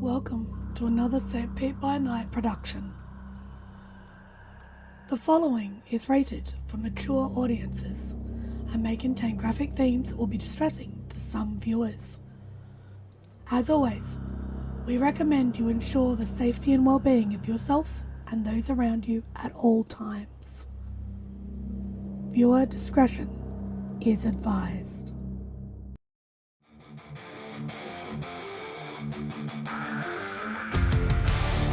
Welcome to another St. Pete by Night production. The following is rated for mature audiences and may contain graphic themes that will be distressing to some viewers. As always, we recommend you ensure the safety and well-being of yourself and those around you at all times. Viewer discretion is advised.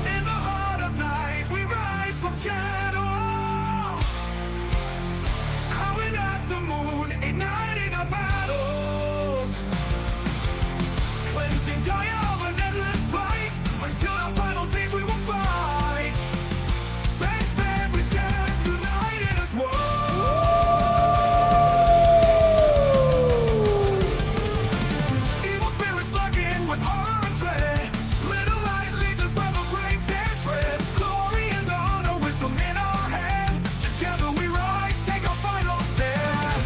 In the heart of night, we rise from shadows, howling at the moon, igniting our battles, cleansing Gaia of an endless fight, until our final days we will fight. Thanks, man, we stand united as one. Evil spirits lurking with horror and dread. Little light leads us where the brave dare tread. Glory and honor, wisdom in our hand. Together we rise, take our final stand.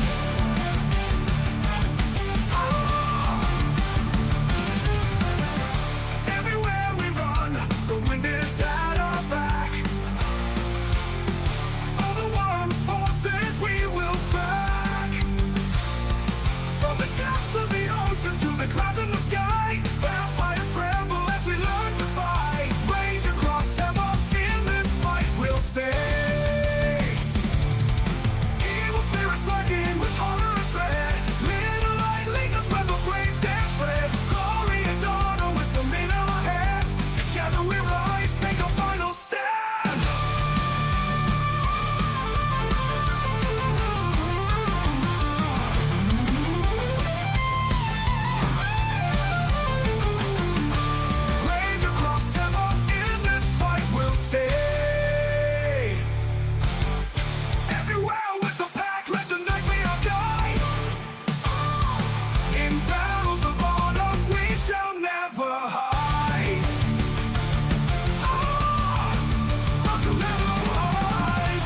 Everywhere we run, the wind is at our back. All the worm's forces we will track. From the depths of the ocean to the clouds in the sky, vampires tremble as we learn to fight. Rage across Tampa, in this fight we'll stay. Evil spirits lurking with horror and dread. Little light leads us where the brave dare tread. Glory and honor, wisdom in our hand. Together we rise, take a final stand. Rage across Tampa, in this fight we'll stay. Everywhere with the pack, let the night be our guide. In battles of honor, we shall never hide. Fuck will never hide.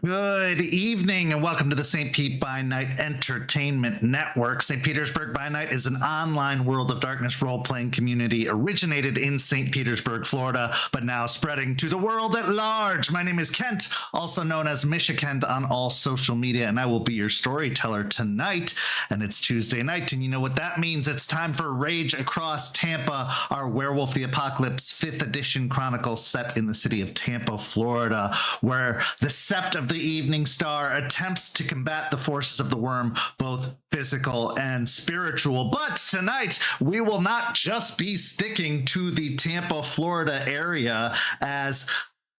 Good evening and welcome to the St. Pete by Night Entertainment Network. St. Petersburg by Night is an online World of Darkness role-playing community originated in St. Petersburg, Florida, but now spreading to the world at large. My name is Kent, also known as Misha Kent on all social media, and I will be your storyteller tonight. And it's Tuesday night, and you know what that means. It's time for Rage Across Tampa, our Werewolf the Apocalypse 5th edition chronicle set in the city of Tampa, Florida, where the Sept of the Evening Star attempts to combat the forces of the worm, both physical and spiritual. But tonight, we will not just be sticking to the Tampa, Florida area, as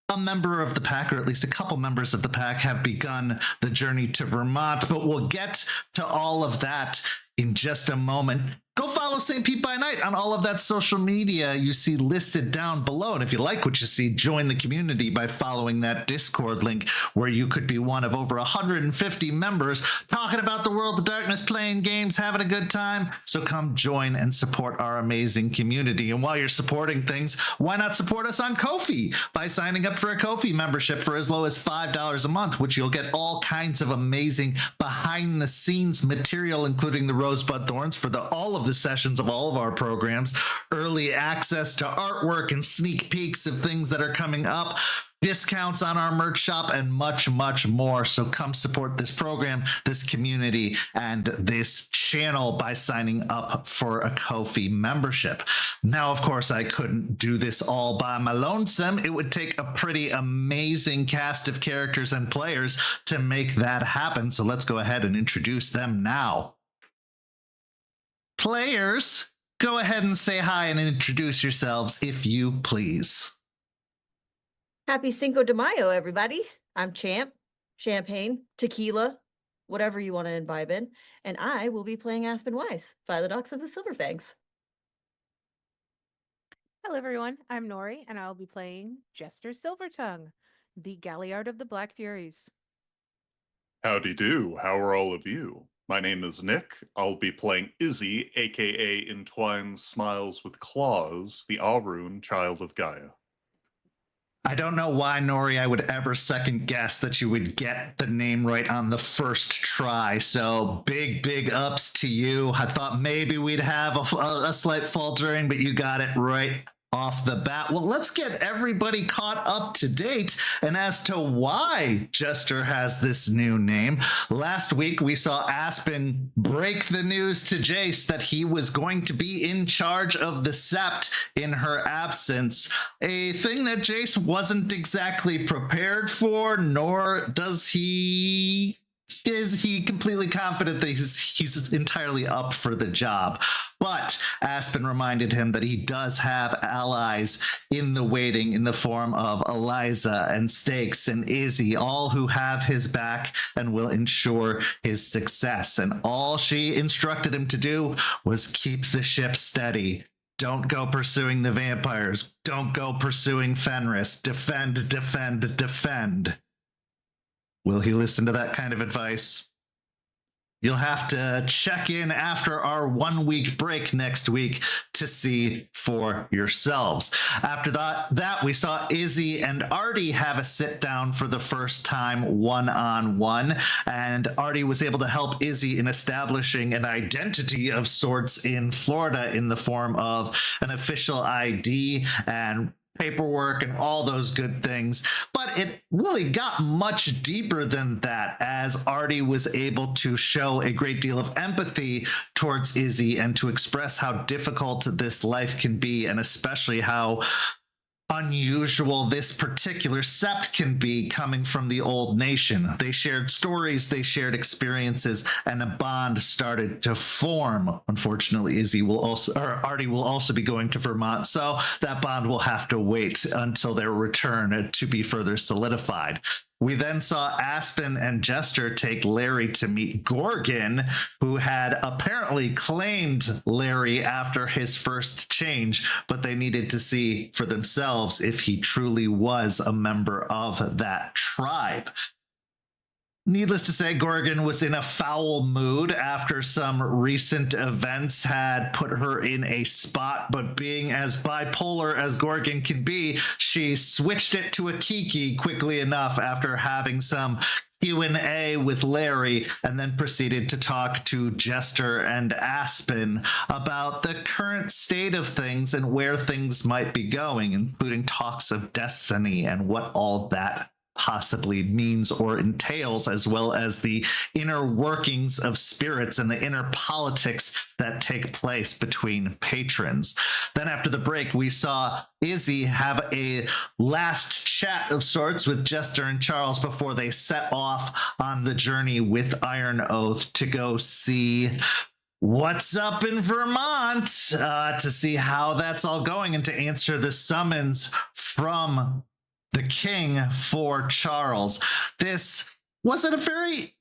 a member of the pack, or at least a couple members of the pack, have begun the journey to Vermont. But we'll get to all of that in just a moment. Go follow St. Pete by Night on all of that social media you see listed down below. And if you like what you see, join the community by following that Discord link, where you could be one of over 150 members talking about the world of darkness, playing games, having a good time. So come join and support our amazing community. And while you're supporting things, why not support us on Ko-fi by signing up for a Ko-fi membership for as low as $5 a month, which you'll get all kinds of amazing behind the scenes material, including the Rosebud Thorns for all of the sessions of all of our programs, early access to artwork and sneak peeks of things that are coming up, discounts on our merch shop, and much, much more. So come support this program, this community, and this channel by signing up for a Ko-fi membership. Now, of course, I couldn't do this all by my lonesome. It would take a pretty amazing cast of characters and players to make that happen. So let's go ahead and introduce them now. Players, go ahead and say hi and introduce yourselves, if you please. Happy Cinco de Mayo, everybody. I'm Champ, Champagne, Tequila, whatever you want to imbibe in, and I will be playing Aspen Wise, Phyllodox of the Silverfangs. Hello, everyone. I'm Nori, and I'll be playing Jester Silvertongue, the Galliard of the Black Furies. Howdy do. How are all of you? My name is Nick. I'll be playing Izzy, aka Entwines Smiles with Claws, the Arun child of Gaia. I don't know why, Nori, I would ever second guess that you would get the name right on the first try. So big ups to you. I thought maybe we'd have a slight faltering, but you got it right off the bat. Well, let's get everybody caught up to date and as to why Jester has this new name. Last week, we saw Aspen break the news to Jace that he was going to be in charge of the Sept in her absence, a thing that Jace wasn't exactly prepared for, nor is he completely confident that he's entirely up for the job. But Aspen reminded him that he does have allies in the waiting in the form of Eliza and Stakes and Izzy, all who have his back and will ensure his success. And all she instructed him to do was keep the ship steady. Don't go pursuing the vampires. Don't go pursuing Fenris. Defend, defend, defend. Will he listen to that kind of advice? You'll have to check in after our 1 week break next week to see for yourselves. After that we saw Izzy and Artie have a sit down for the first time one-on-one, and Artie was able to help Izzy in establishing an identity of sorts in Florida in the form of an official ID and paperwork and all those good things. But it really got much deeper than that, as Artie was able to show a great deal of empathy towards Izzy and to express how difficult this life can be, and especially how unusual this particular sept can be coming from the old nation. They shared stories, they shared experiences, and a bond started to form. Unfortunately, Artie will also be going to Vermont, so that bond will have to wait until their return to be further solidified. We then saw Aspen and Jester take Larry to meet Gorgon, who had apparently claimed Larry after his first change, but they needed to see for themselves if he truly was a member of that tribe. Needless to say, Gorgon was in a foul mood after some recent events had put her in a spot, but being as bipolar as Gorgon can be, she switched it to a Kiki quickly enough after having some Q&A with Larry, and then proceeded to talk to Jester and Aspen about the current state of things and where things might be going, including talks of destiny and what all that possibly means or entails, as well as the inner workings of spirits and the inner politics that take place between patrons. Then after the break, we saw Izzy have a last chat of sorts with Jester and Charles before they set off on the journey with Iron Oath to go see what's up in Vermont, to see how that's all going and to answer the summons from the king for Charles. This wasn't a very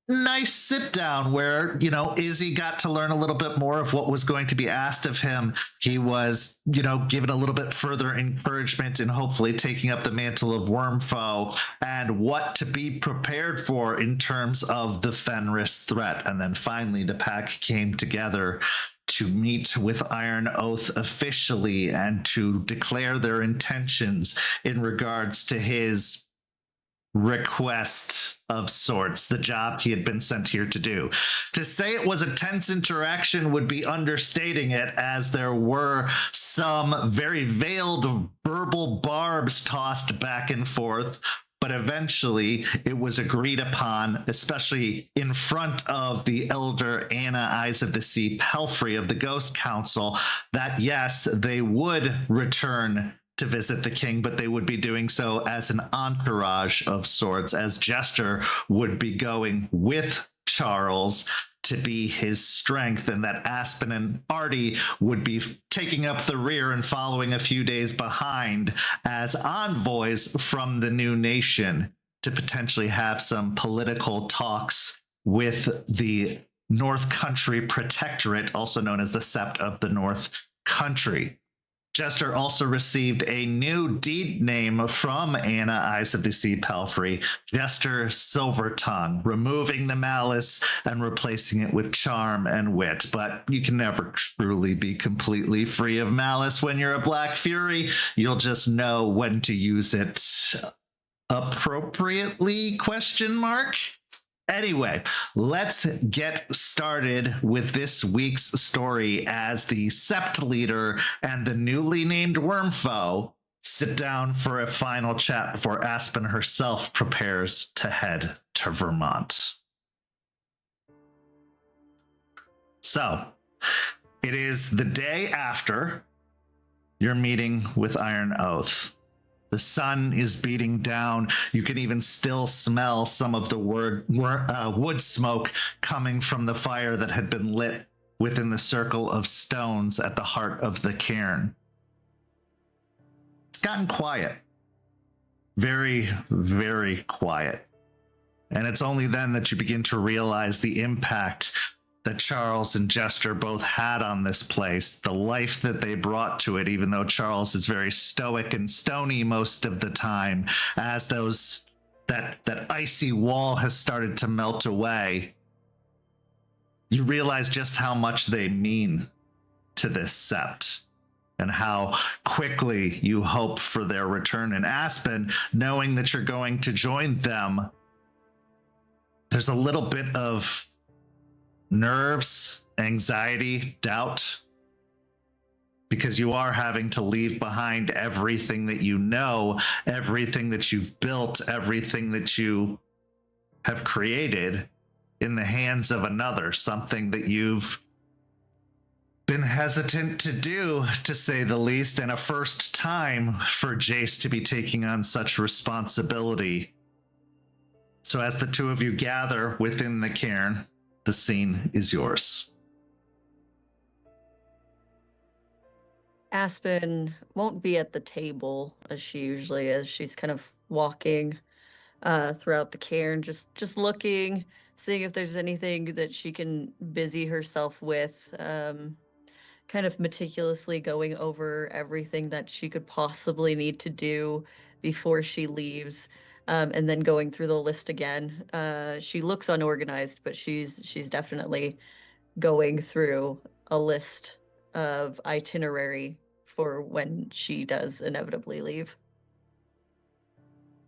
nice sit down where, Izzy got to learn a little bit more of what was going to be asked of him. He was, given a little bit further encouragement in hopefully taking up the mantle of Wormfoe and what to be prepared for in terms of the Fenris threat. And then finally the pack came together to meet with Iron Oath officially and to declare their intentions in regards to his request of sorts, the job he had been sent here to do. To say it was a tense interaction would be understating it, as there were some very veiled verbal barbs tossed back and forth. But eventually it was agreed upon, especially in front of the elder Anna Eyes of the Sea Pelfrey of the Ghost Council, that yes, they would return to visit the king, but they would be doing so as an entourage of sorts, as Jester would be going with Charles to be his strength, and that Aspen and Artie would be taking up the rear and following a few days behind as envoys from the new nation to potentially have some political talks with the North Country Protectorate, also known as the Sept of the North Country. Jester also received a new deed name from Anna Eyes of the Sea Palfrey, Jester Silvertongue, removing the malice and replacing it with charm and wit. But you can never truly be completely free of malice when you're a Black Fury. You'll just know when to use it appropriately, ? Anyway, let's get started with this week's story as the Sept leader and the newly named Wormfoe sit down for a final chat before Aspen herself prepares to head to Vermont. So, it is the day after your meeting with Iron Oath. The sun is beating down. You can even still smell some of the wood smoke coming from the fire that had been lit within the circle of stones at the heart of the cairn. It's gotten quiet. Very, very quiet. And it's only then that you begin to realize the impact that Charles and Jester both had on this place, the life that they brought to it, even though Charles is very stoic and stony most of the time, as that icy wall has started to melt away. You realize just how much they mean to this sept and how quickly you hope for their return in Aspen, knowing that you're going to join them. There's a little bit of nerves, anxiety, doubt, because you are having to leave behind everything that you know, everything that you've built, everything that you have created in the hands of another, something that you've been hesitant to do, to say the least, and a first time for Jace to be taking on such responsibility. So as the two of you gather within the cairn, the scene is yours. Aspen won't be at the table as she usually is. She's kind of walking throughout the cairn, just looking, seeing if there's anything that she can busy herself with, kind of meticulously going over everything that she could possibly need to do before she leaves. And then going through the list again. She looks unorganized, but she's definitely going through a list of itinerary for when she does inevitably leave.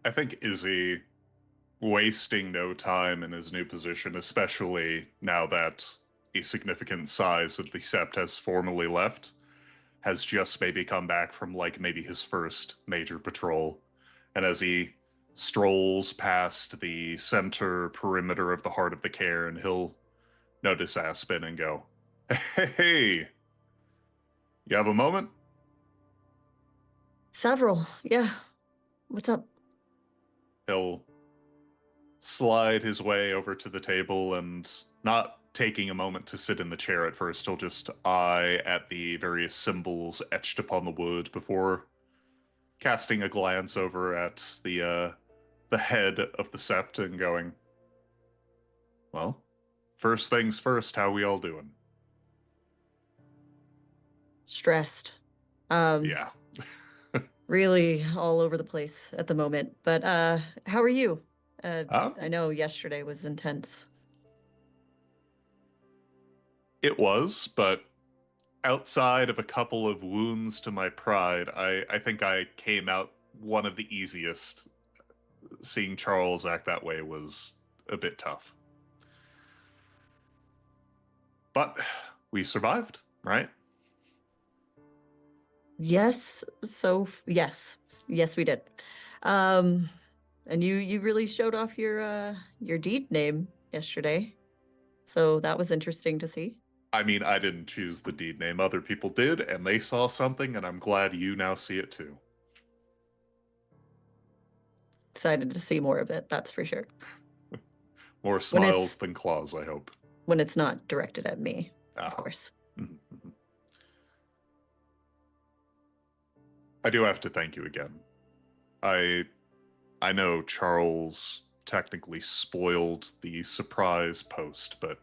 I think Izzy, wasting no time in his new position, especially now that a significant size of the sept has formally left, has just maybe come back from maybe his first major patrol. And as he strolls past the center perimeter of the heart of the cairn, he'll notice Aspen and go, "Hey, you have a moment?" Several, yeah. What's up? He'll slide his way over to the table and, not taking a moment to sit in the chair at first, he'll just eye at the various symbols etched upon the wood before casting a glance over at the head of the sept and going, "Well, first things first, how we all doing?" Stressed. Yeah. Really all over the place at the moment. But how are you? Huh? I know yesterday was intense. It was, but outside of a couple of wounds to my pride, I think I came out one of the easiest. Seeing Charles act that way was a bit tough. But we survived, right? Yes, yes, we did. And you really showed off your deed name yesterday. So that was interesting to see. I mean, I didn't choose the deed name. Other people did, and they saw something, and I'm glad you now see it too. Excited to see more of it, that's for sure. More smiles than claws, I hope. When it's not directed at me, of course. Mm-hmm. I do have to thank you again. I know Charles technically spoiled the surprise post, but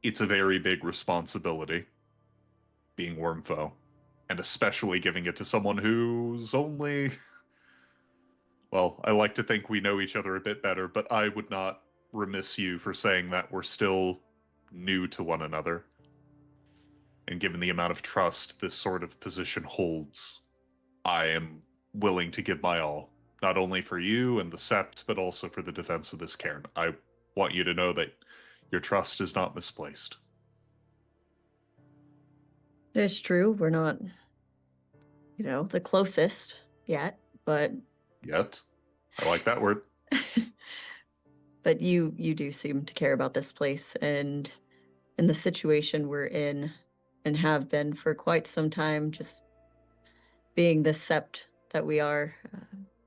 it's a very big responsibility, being Wormfoe, and especially giving it to someone who's only... Well, I like to think we know each other a bit better, but I would not remiss you for saying that we're still new to one another. And given the amount of trust this sort of position holds, I am willing to give my all, not only for you and the Sept, but also for the defense of this cairn. I want you to know that your trust is not misplaced. It's true. We're not, the closest yet, but Yet. I like that word. but you do seem to care about this place, and in the situation we're in and have been for quite some time, just being the Sept that we are,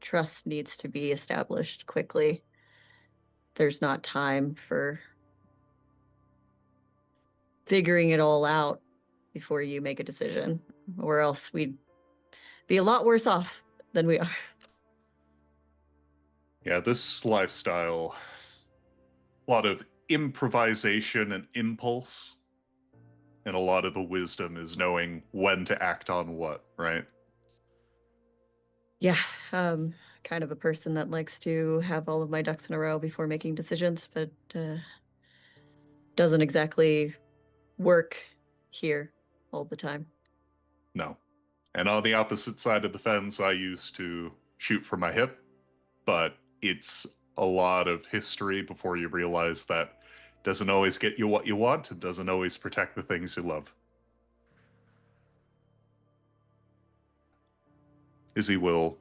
trust needs to be established quickly. There's not time for figuring it all out before you make a decision, or else we'd be a lot worse off than we are. Yeah, this lifestyle, a lot of improvisation and impulse, and a lot of the wisdom is knowing when to act on what, right? Yeah, kind of a person that likes to have all of my ducks in a row before making decisions, but doesn't exactly work here all the time. No. And on the opposite side of the fence, I used to shoot from my hip, but it's a lot of history before you realize that doesn't always get you what you want and doesn't always protect the things you love. Izzy will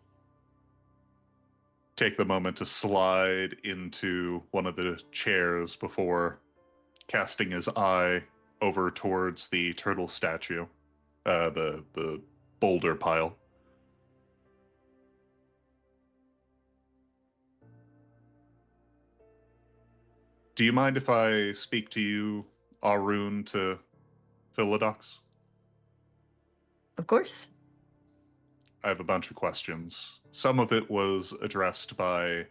take the moment to slide into one of the chairs before casting his eye over towards the turtle statue, the boulder pile. Do you mind if I speak to you, Arun, to Philodox? Of course. I have a bunch of questions. Some of it was addressed by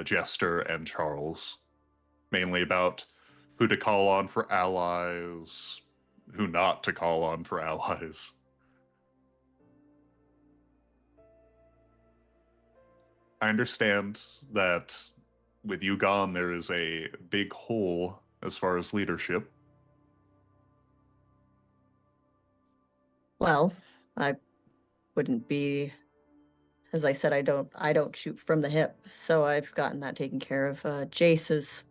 Jester and Charles, mainly about who to call on for allies, who not to call on for allies. I understand that with you gone, there is a big hole as far as leadership. Well, I wouldn't be, as I said, I don't shoot from the hip, so I've gotten that taken care of. Jace is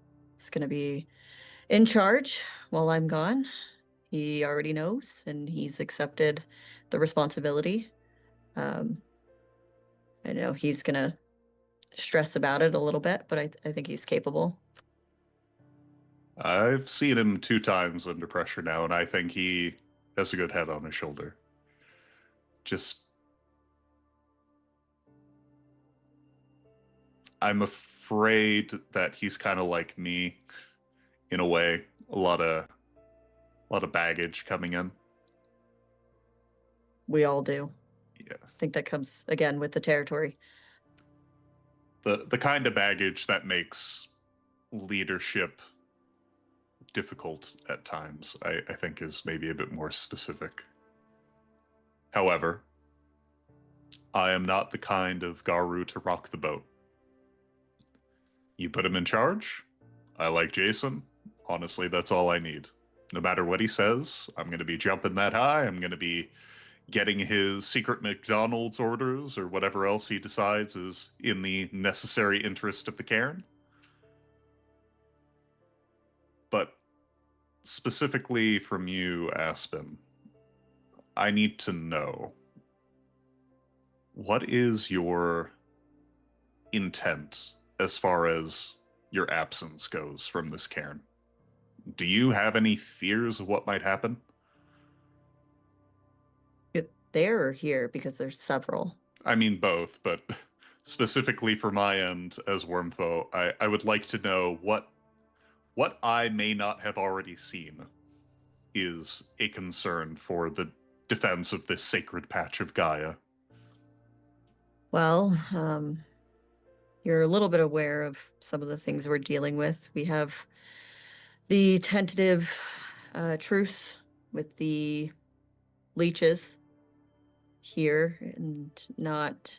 going to be in charge while I'm gone. He already knows, and he's accepted the responsibility. I know he's going to stress about it a little bit, but I think he's capable. I've seen him 2 times under pressure now, and I think he has a good head on his shoulder. I'm afraid that he's kind of like me, in a way. A lot of baggage coming in. We all do. Yeah. I think that comes, again, with the territory. The kind of baggage that makes leadership difficult at times, I think is maybe a bit more specific. However, I am not the kind of Garu to rock the boat. You put him in charge. I like Jason. Honestly, that's all I need. No matter what he says, I'm going to be jumping that high. I'm going to be getting his secret McDonald's orders or whatever else he decides is in the necessary interest of the cairn. But specifically from you, Aspen, I need to know, what is your intent as far as your absence goes from this cairn? Do you have any fears of what might happen? There or here, because there's several. I mean both, but specifically for my end as Wormfoe, I would like to know what I may not have already seen is a concern for the defense of this sacred patch of Gaia. Well, you're a little bit aware of some of the things we're dealing with. We have the tentative truce with the leeches here and not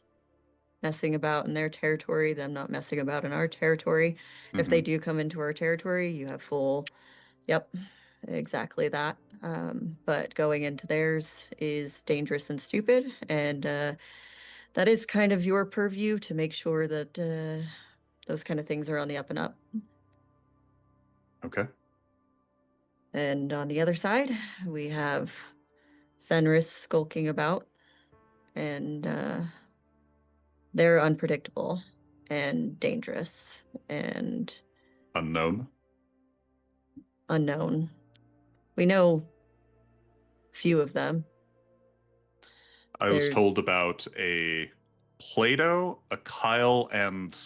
messing about in their territory, them not messing about in our territory. If they do come into our territory, you have full, yep, exactly that. But going into theirs is dangerous and stupid, and that is kind of your purview to make sure that those kind of things are on the up and up. Okay. And on the other side, we have Fenris skulking about, and they're unpredictable and dangerous and Unknown. unknown. We know few of them. I was There's- told about a Plato, a Kyle, and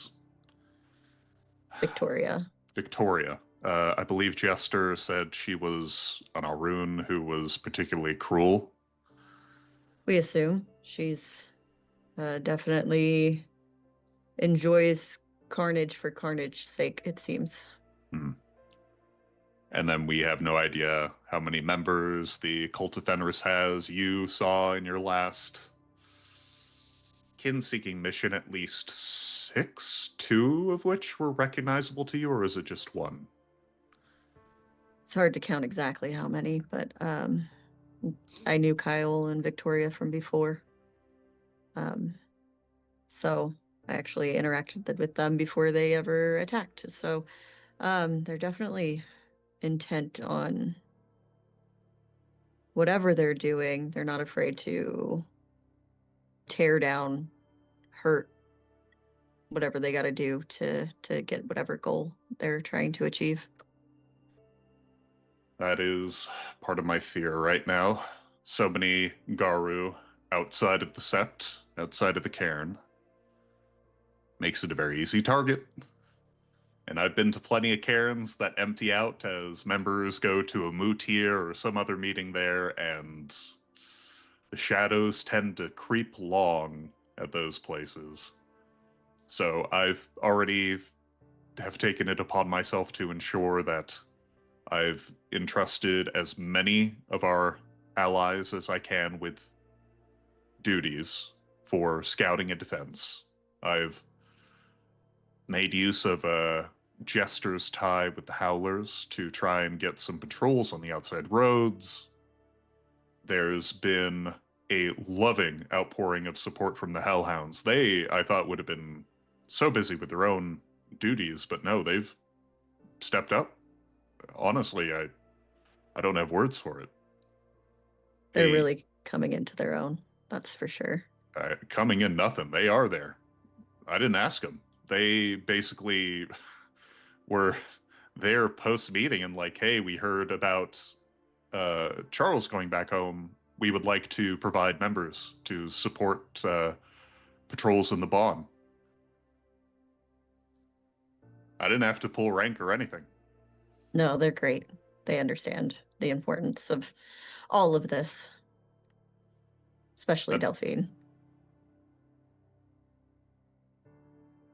Victoria. Victoria. I believe Jester said she was an Arun who was particularly cruel. We assume she's definitely enjoys carnage for carnage's sake, it seems. And then we have no idea how many members the Cult of Fenris has. You saw in your last kin-seeking mission at least 6, 2 of which were recognizable to you, or is it just 1? It's hard to count exactly how many, but I knew Kyle and Victoria from before. So I actually interacted with them before they ever attacked. So they're definitely intent on whatever they're doing. They're not afraid to tear down, hurt, whatever they got to do to get whatever goal they're trying to achieve. That is part of my fear right now. So many Garu outside of the Sept, outside of the cairn. Makes it a very easy target. And I've been to plenty of cairns that empty out as members go to a Mootir or some other meeting there, and the shadows tend to creep long at those places. So I've already have taken it upon myself to ensure that I've entrusted as many of our allies as I can with duties for scouting and defense. I've made use of a Jester's tie with the Howlers to try and get some patrols on the outside roads. There's been a loving outpouring of support from the Hellhounds. They, I thought, would have been so busy with their own duties, but no, they've stepped up. Honestly, I don't have words for it. They're Hey, really coming into their own, that's for sure. coming in nothing. They are there. I didn't ask them. They basically were there post-meeting and like, hey, we heard about Charles going back home. We would like to provide members to support patrols in the Bond. I didn't have to pull rank or anything. No, they're great. They understand the importance of all of this, especially But- Delphine.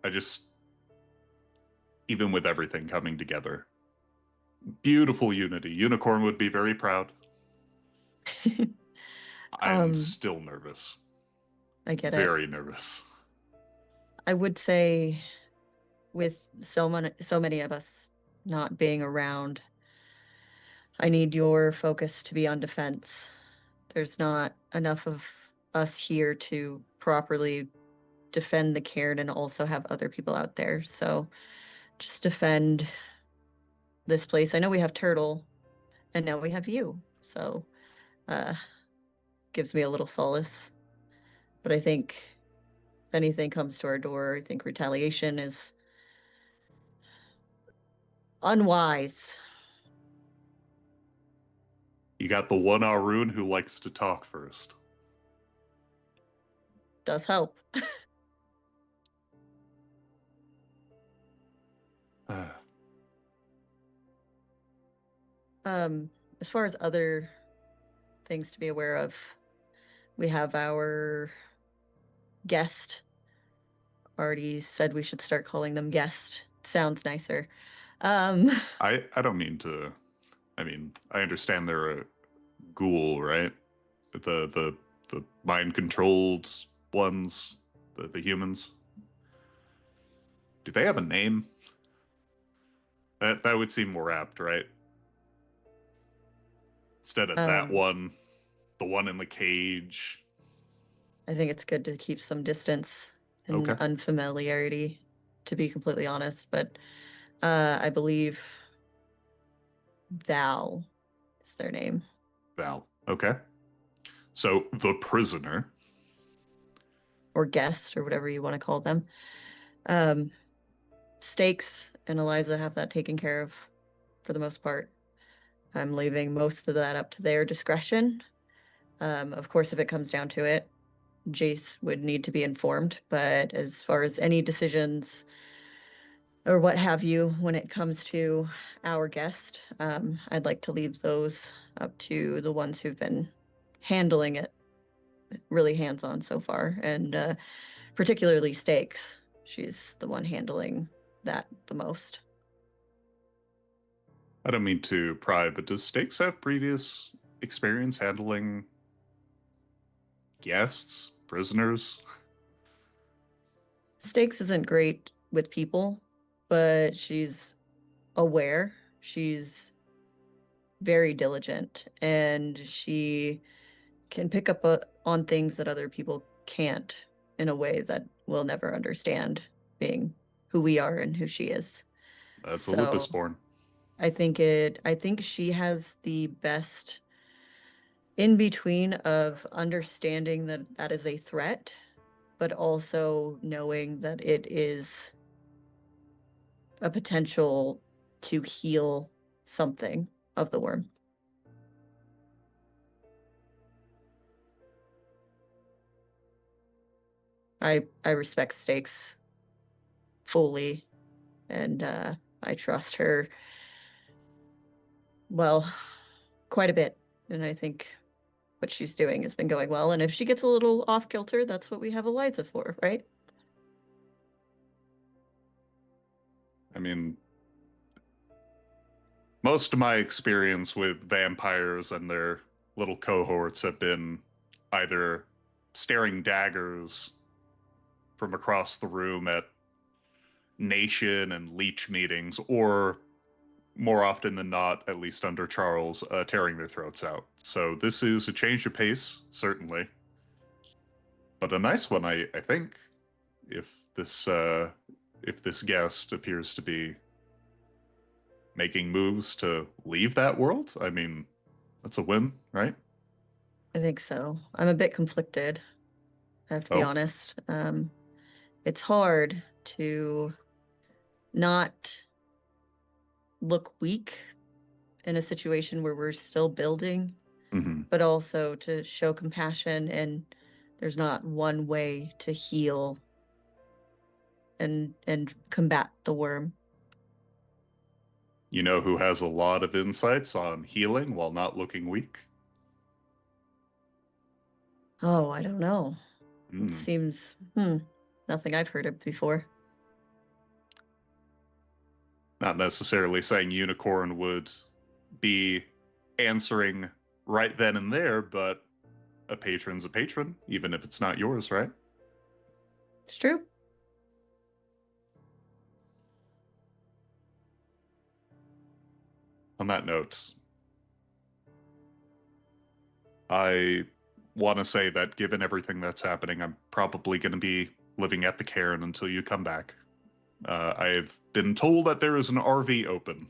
I just, even with everything coming together, beautiful unity. Unicorn would be very proud. I'm still nervous. I get it. Very nervous. I would say with so many of us not being around, I need your focus to be on defense. There's not enough of us here to properly defend the cairn and also have other people out there. So just defend this place. I know we have Turtle and now we have you. So gives me a little solace. But I think if anything comes to our door, I think retaliation is unwise. You got the one Arun who likes to talk first. Does help. As far as other things to be aware of, we have our guest. Already said we should start calling them guest. Sounds nicer. I don't mean to. I mean, I understand they're a ghoul, right? The mind-controlled ones, the humans. Do they have a name? That would seem more apt, right? Instead of that one, the one in the cage. I think it's good to keep some distance and Okay. unfamiliarity, to be completely honest. But I believe Val is their name. Val. Okay. So the prisoner. Or guest, or whatever you want to call them. Stakes and Eliza have that taken care of for the most part. I'm leaving most of that up to their discretion. Of course, if it comes down to it, Jace would need to be informed, but as far as any decisions or what have you, when it comes to our guest, I'd like to leave those up to the ones who've been handling it really hands-on so far, and particularly Stakes. She's the one handling that the most. I don't mean to pry, but does Stakes have previous experience handling guests, prisoners? Stakes isn't great with people, but she's aware. She's very diligent, and she can pick up on things that other people can't in a way that we'll never understand, being who we are and who she is. That's So, a lupus born. I think she has the best in between of understanding that that is a threat, but also knowing that it is a potential to heal something of the worm. I respect Stakes fully, and I trust her, well, quite a bit. And I think what she's doing has been going well. And if she gets a little off kilter, that's what we have Eliza for, right? I mean, most of my experience with vampires and their little cohorts have been either staring daggers from across the room at nation and leech meetings, or more often than not, at least under Charles, tearing their throats out. So this is a change of pace, certainly, but a nice one, I think. If this guest appears to be making moves to leave that world, I mean, that's a win, right? I think so. I'm a bit conflicted, I have to be honest. It's hard to not look weak in a situation where we're still building, but also to show compassion, and there's not one way to heal and combat the worm. You know who has a lot of insights on healing while not looking weak? Oh, I don't know. It seems nothing I've heard of before. Not necessarily saying Unicorn would be answering right then and there, but a patron's a patron, even if it's not yours, right? It's true. On that note, I want to say that given everything that's happening, I'm probably going to be living at the cairn until you come back. I've been told that there is an RV open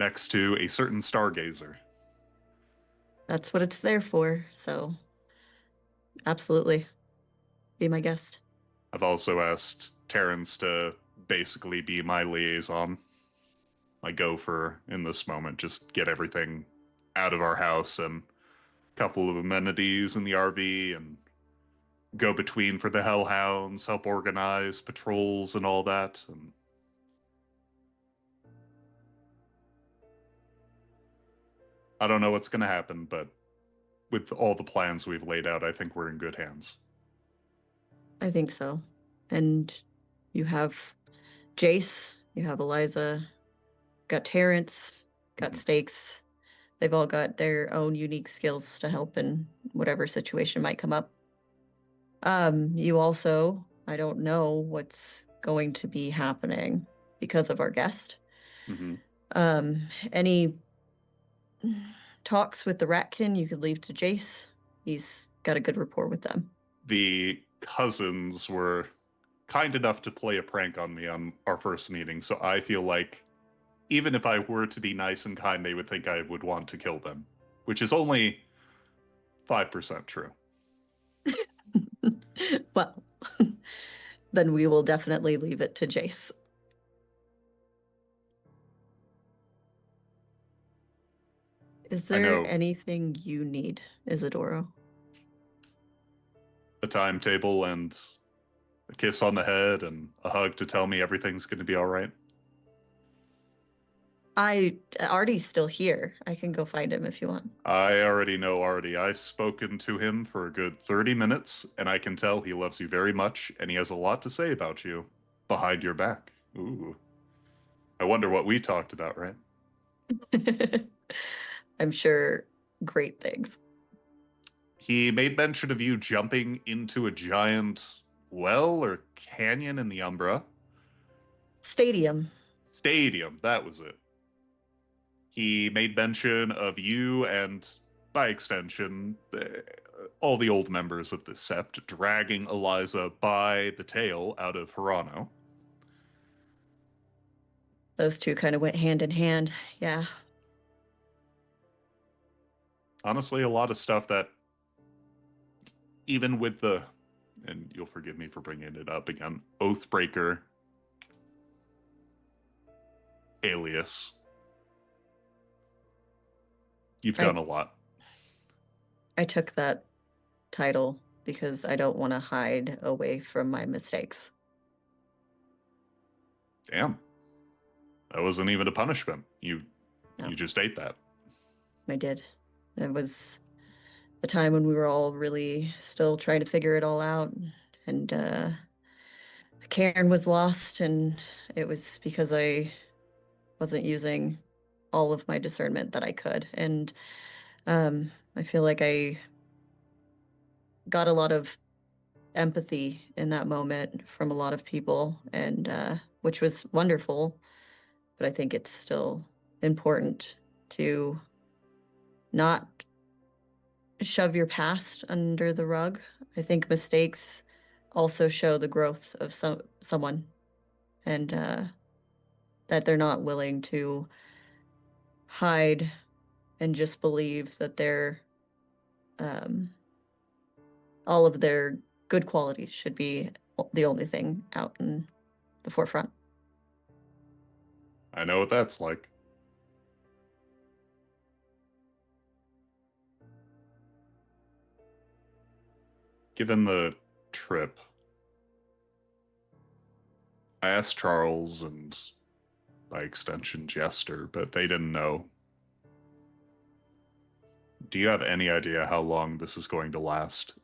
next to a certain stargazer. That's what it's there for, so absolutely. Be my guest. I've also asked Terrance to basically be my liaison, my gopher in this moment, just get everything out of our house and a couple of amenities in the RV, and go between for the hellhounds, help organize patrols and all that. And I don't know what's going to happen, but with all the plans we've laid out, I think we're in good hands. I think so. And you have Jace, you have Eliza, got Terrance, got Stakes. They've all got their own unique skills to help in whatever situation might come up. You also, I don't know what's going to be happening because of our guest. Any talks with the Ratkin you could leave to Jace. He's got a good rapport with them. The cousins were kind enough to play a prank on me on our first meeting, so I feel like even if I were to be nice and kind, they would think I would want to kill them, which is only 5% true. Well, then we will definitely leave it to Jace. Is there anything you need, Isidoro? A timetable and a kiss on the head and a hug to tell me everything's going to be all right. Artie's still here. I can go find him if you want. I already know Artie. I've spoken to him for a good 30 minutes, and I can tell he loves you very much, and he has a lot to say about you behind your back. Ooh. I wonder what we talked about, right? I'm sure great things. He made mention of you jumping into a giant well or canyon in the Umbra. Stadium, that was it. He made mention of you and, by extension, all the old members of the Sept dragging Eliza by the tail out of Hirano. Those two kind of went hand in hand, yeah. Honestly, a lot of stuff that, even with the, and you'll forgive me for bringing it up again, Oathbreaker, alias, you've done a lot. I took that title because I don't want to hide away from my mistakes. Damn. That wasn't even a punishment. You just ate that. I did. It was a time when we were all really still trying to figure it all out. And Karen was lost, and it was because I wasn't using all of my discernment that I could. And I feel like I got a lot of empathy in that moment from a lot of people, and which was wonderful. But I think it's still important to not shove your past under the rug. I think mistakes also show the growth of someone, and that they're not willing to hide and just believe that they're all of their good qualities should be the only thing out in the forefront. I know what that's like. Given the trip, I asked Charles and, by extension, Jester, but they didn't know. Do you have any idea how long this is going to last?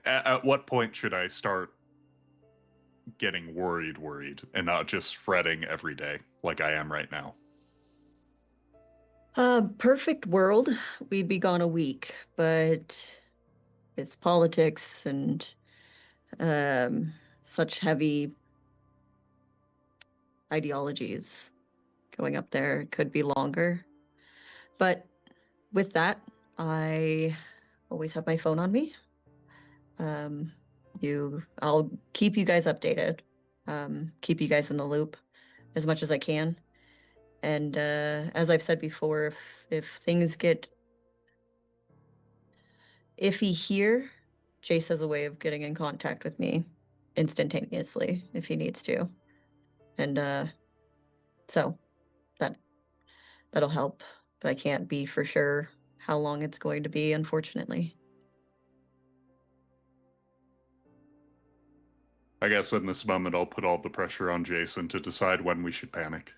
At what point should I start getting worried, and not just fretting every day like I am right now? Perfect world, we'd be gone a week, but it's politics and such heavy ideologies going up there. It could be longer. But with that, I always have my phone on me. I'll keep you guys updated, keep you guys in the loop as much as I can. And as I've said before, if things get iffy here, Jace has a way of getting in contact with me instantaneously if he needs to. And so that'll help, but I can't be for sure how long it's going to be, unfortunately. I guess in this moment I'll put all the pressure on Jason to decide when we should panic.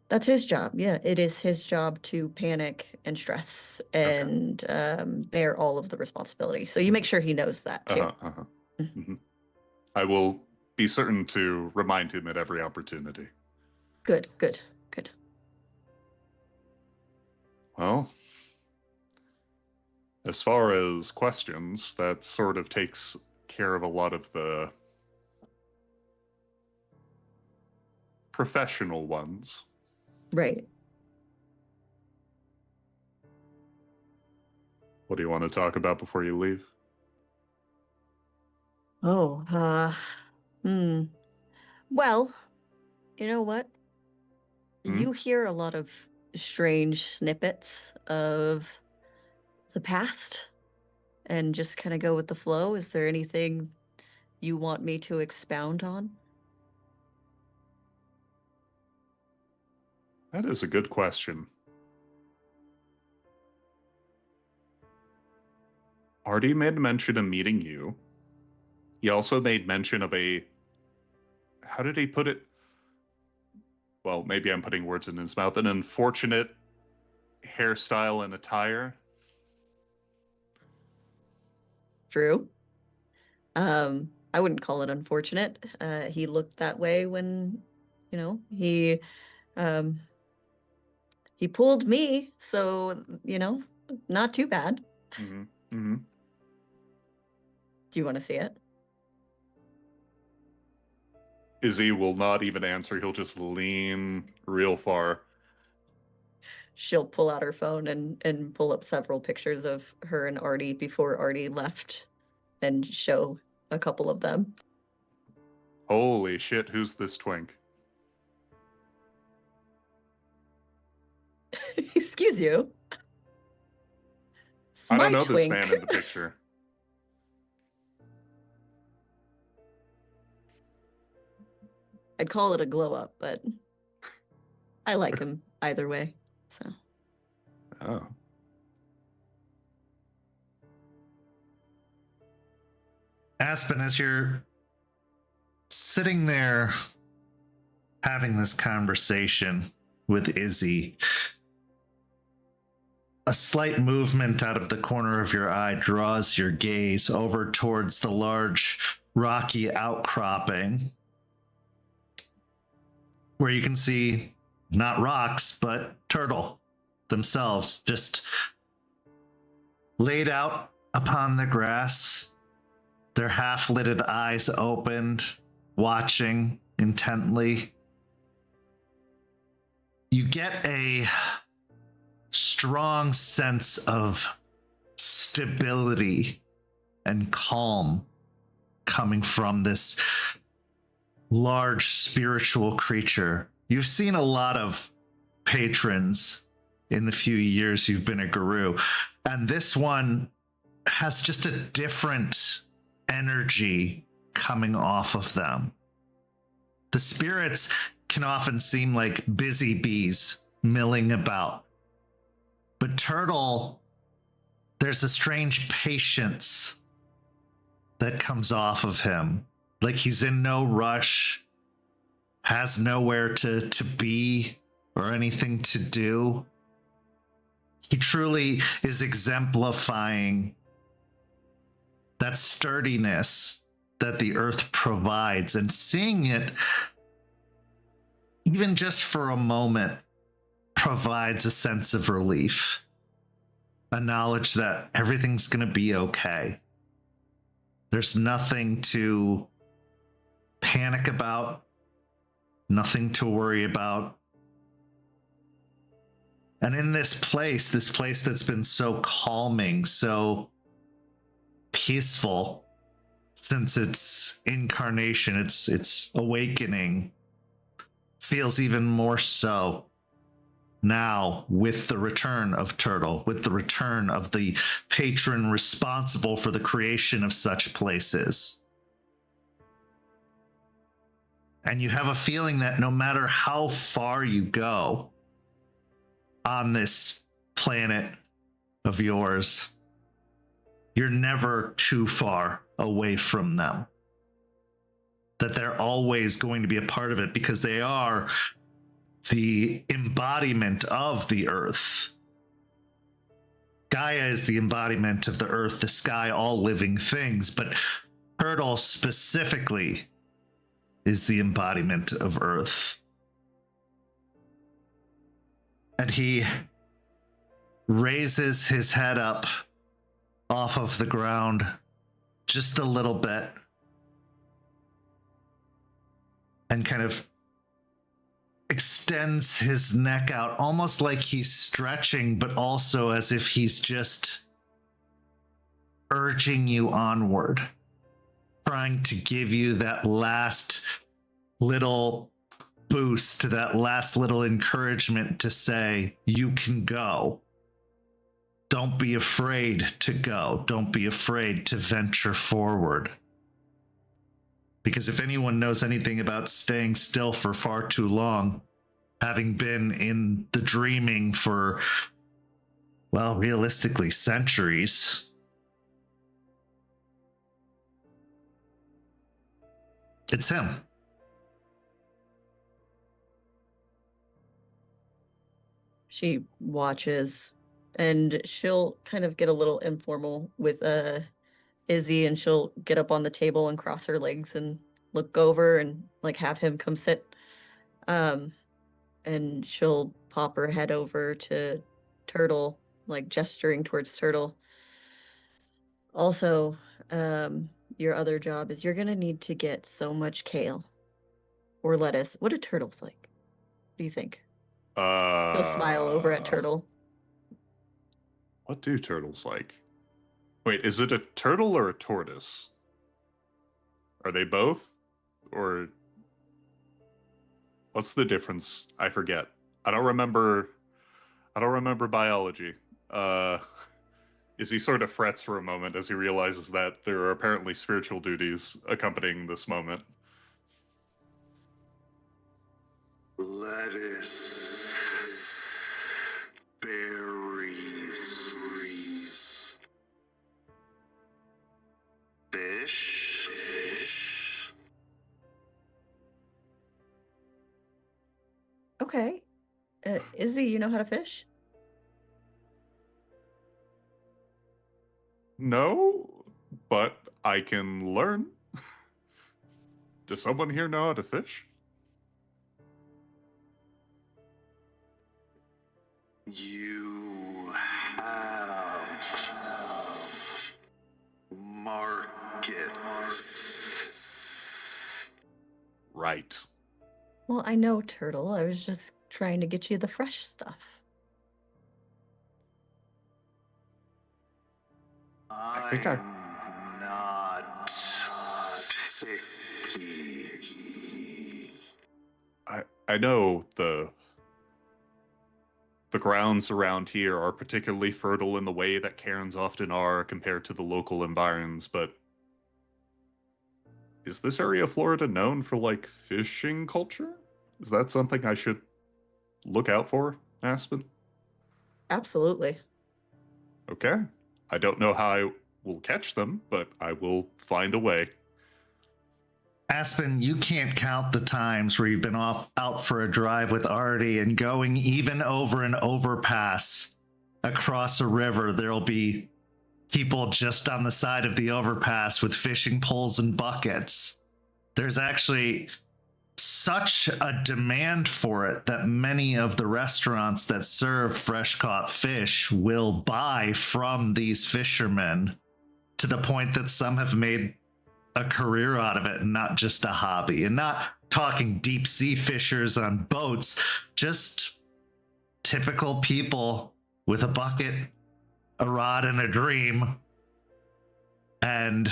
That's his job. Yeah, it is his job to panic and stress and bear all of the responsibility. So you make sure he knows that too. Mm-hmm. I will be certain to remind him at every opportunity. Good. Well, as far as questions, that sort of takes care of a lot of the professional ones. Right. What do you want to talk about before you leave? Oh, well, you know what? You hear a lot of strange snippets of the past and just kind of go with the flow. Is there anything you want me to expound on? That is a good question. Artie made mention of meeting you. He also made mention of how did he put it? Well, maybe I'm putting words in his mouth. An unfortunate hairstyle and attire. True. I wouldn't call it unfortunate. He looked that way when, he pulled me, so, not too bad. Mm-hmm. Mm-hmm. Do you want to see it? Izzy will not even answer. He'll just lean real far. She'll pull out her phone and pull up several pictures of her and Artie before Artie left and show a couple of them. Holy shit, who's this twink? Excuse you. It's I don't my know this twink. man in the picture. I'd call it a glow up, but I like him either way. So. Oh. Aspen, as you're sitting there having this conversation with Izzy, a slight movement out of the corner of your eye draws your gaze over towards the large rocky outcropping, where you can see not rocks, but turtle themselves just laid out upon the grass, their half-lidded eyes opened, watching intently. You get a strong sense of stability and calm coming from this large spiritual creature. You've seen a lot of patrons in the few years you've been a guru, and this one has just a different energy coming off of them. The spirits can often seem like busy bees milling about, but Turtle, there's a strange patience that comes off of him, like he's in no rush, has nowhere to be or anything to do. He truly is exemplifying that sturdiness that the earth provides, and seeing it, even just for a moment, provides a sense of relief, a knowledge that everything's going to be okay. There's nothing to panic about, nothing to worry about. And in this place that's been so calming, so peaceful since its incarnation, its awakening, feels even more so now with the return of Turtle, with the return of the patron responsible for the creation of such places. And you have a feeling that no matter how far you go on this planet of yours, you're never too far away from them. That they're always going to be a part of it, because they are the embodiment of the earth. Gaia is the embodiment of the earth, the sky, all living things, but Turtle specifically is the embodiment of earth. And he raises his head up off of the ground just a little bit and kind of extends his neck out, almost like he's stretching, but also as if he's just urging you onward, trying to give you that last little boost, that last little encouragement to say, you can go. Don't be afraid to go. Don't be afraid to venture forward. Because if anyone knows anything about staying still for far too long, having been in the dreaming for, well, realistically, centuries, it's him. She watches, and she'll kind of get a little informal with Izzy, and she'll get up on the table and cross her legs and look over and like have him come sit. And she'll pop her head over to Turtle, like gesturing towards Turtle. Also, your other job is you're gonna need to get so much kale or lettuce. What do turtles like? What do you think? She'll smile over at Turtle. What do turtles like? Wait, is it a turtle or a tortoise? Are they both? Or what's the difference? I forget. I don't remember biology. Izzy sort of frets for a moment as he realizes that there are apparently spiritual duties accompanying this moment. Lettuce, berries, fish. Okay. Izzy, you know how to fish? No, but I can learn. Does someone here know how to fish? You have market. Right. Well, I know, Turtle. I was just trying to get you the fresh stuff. I think I'm not picky. I know the grounds around here are particularly fertile in the way that cairns often are compared to the local environs, but is this area of Florida known for, like, fishing culture? Is that something I should look out for, Aspen? Absolutely. Okay. I don't know how I will catch them, but I will find a way. Aspen, you can't count the times where you've been out for a drive with Artie and going even over an overpass across a river. There'll be people just on the side of the overpass with fishing poles and buckets. There's actually such a demand for it that many of the restaurants that serve fresh caught fish will buy from these fishermen, to the point that some have made a career out of it and not just a hobby. And not talking deep sea fishers on boats, just typical people with a bucket, a rod, and a dream. And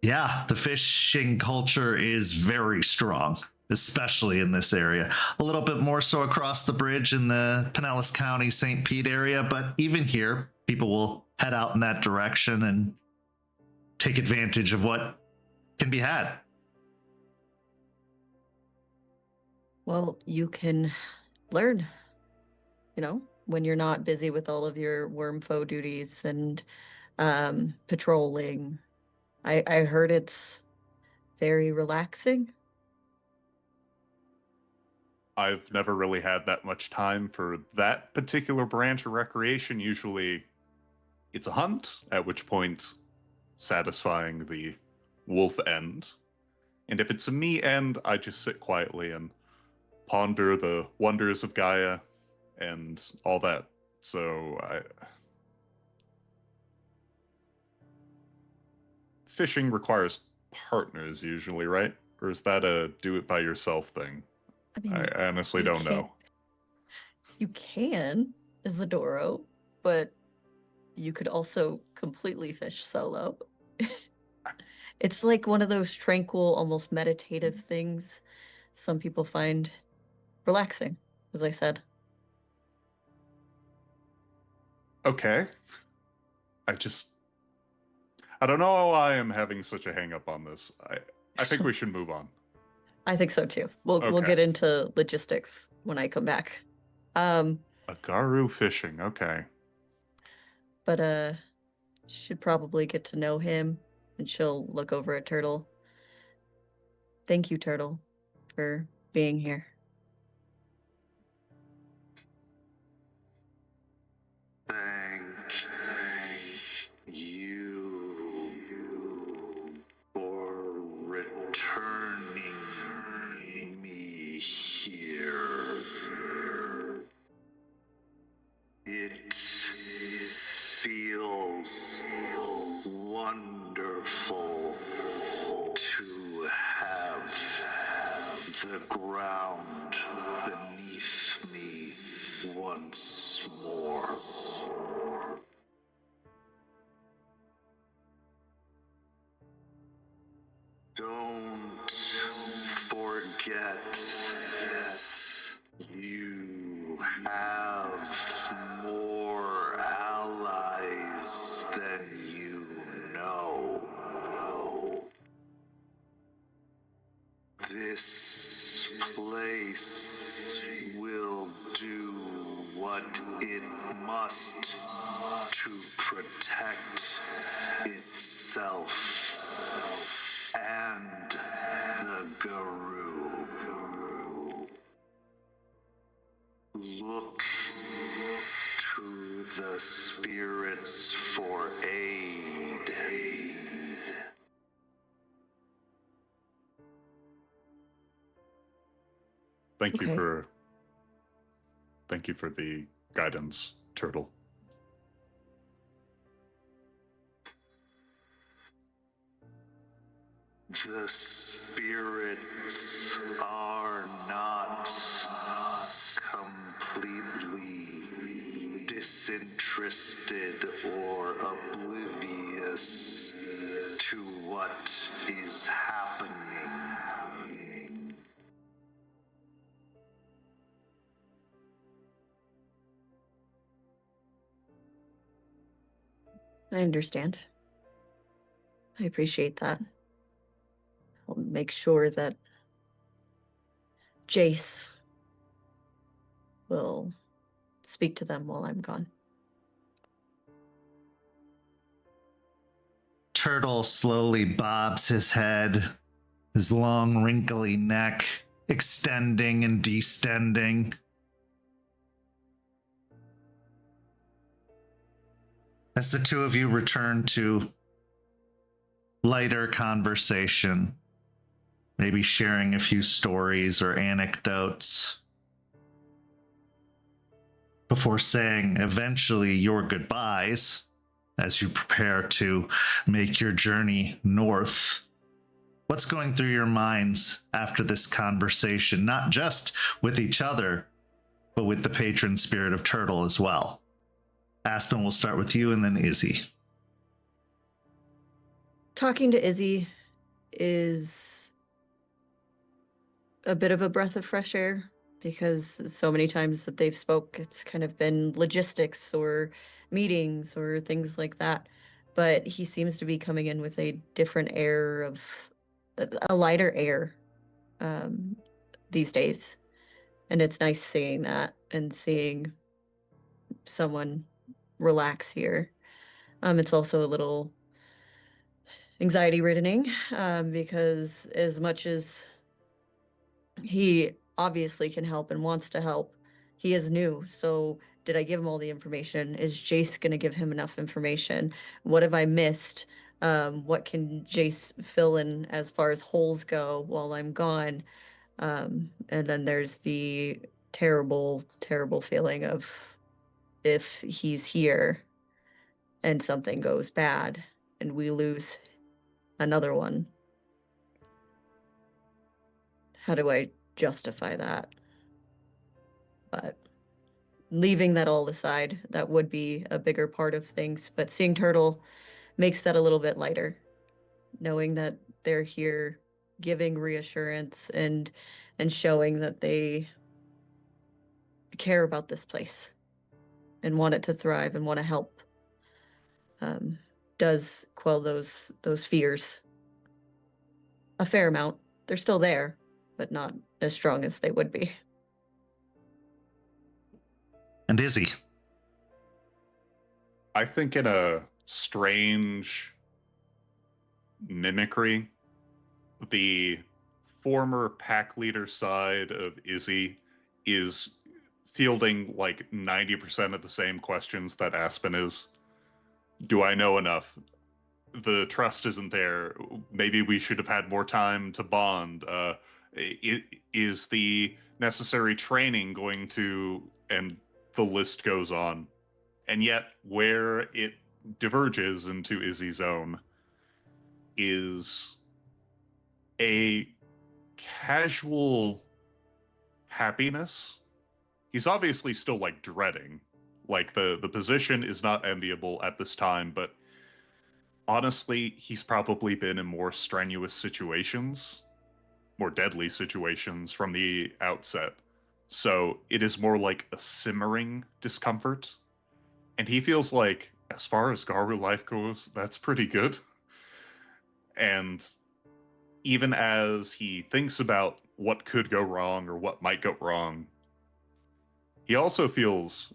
yeah, the fishing culture is very strong, especially in this area. A little bit more so across the bridge in the Pinellas County, St. Pete area, but even here, people will head out in that direction and take advantage of what can be had. Well, you can learn, when you're not busy with all of your wormfoe duties and patrolling. I heard it's very relaxing. I've never really had that much time for that particular branch of recreation. Usually it's a hunt, at which point satisfying the wolf end. And if it's a me end, I just sit quietly and ponder the wonders of Gaia and all that So fishing requires partners usually, right? Or is that a do it by yourself thing? I mean, I honestly you don't know. You can, Isidoro, but you could also completely fish solo. It's like one of those tranquil, almost meditative things some people find relaxing, as I said. Okay. I don't know why I'm having such a hang up on this. I think we should move on. I think so too. We'll Okay. get into logistics when I come back. Agaru fishing, okay. But should probably get to know him, and she'll look over at Turtle. Thank you, Turtle, for being here. Thank you for returning me here. It feels wonderful to have the ground beneath me once more. Don't forget, you have more allies than you know. This place will do what it must to protect itself and the Guru. Look to the spirits for aid. Thank you Okay. for the guidance, Turtle. The spirits are not completely disinterested or oblivious to what is happening. I understand. I appreciate that. I'll make sure that Jace will speak to them while I'm gone. Turtle slowly bobs his head, his long, wrinkly neck extending and distending. As the two of you return to lighter conversation, maybe sharing a few stories or anecdotes, before saying eventually your goodbyes as you prepare to make your journey north. What's going through your minds after this conversation, not just with each other, but with the patron spirit of Turtle as well? Aspen, we'll start with you and then Izzy. Talking to Izzy is a bit of a breath of fresh air, because so many times that they've spoke, it's kind of been logistics or meetings or things like that. But he seems to be coming in with a different air of a lighter air these days. And it's nice seeing that and seeing someone relax here. It's also a little anxiety riddening, because as much as he obviously can help and wants to help, he is new. So did I give him all the information? Is Jace going to give him enough information? What have I missed? What can Jace fill in as far as holes go while I'm gone? And then there's the terrible, terrible feeling of, if he's here and something goes bad and we lose another one? How do I justify that? But leaving that all aside, that would be a bigger part of things. But seeing Turtle makes that a little bit lighter, knowing that they're here giving reassurance and showing that they care about this place and want it to thrive and want to help, does quell those fears a fair amount. They're still there, but not as strong as they would be. And Izzy? I think in a strange mimicry, the former pack leader side of Izzy is fielding like 90% of the same questions that Aspen is. Do I know enough? The trust isn't there. Maybe we should have had more time to bond. Is the necessary training going to... And the list goes on. And yet, where it diverges into Izzy's own is a casual happiness. He's obviously still, like, dreading. Like, the position is not enviable at this time, but honestly, he's probably been in more strenuous situations, more deadly situations from the outset. So it is more like a simmering discomfort. And he feels like, as far as Garu life goes, that's pretty good. And even as he thinks about what could go wrong or what might go wrong, he also feels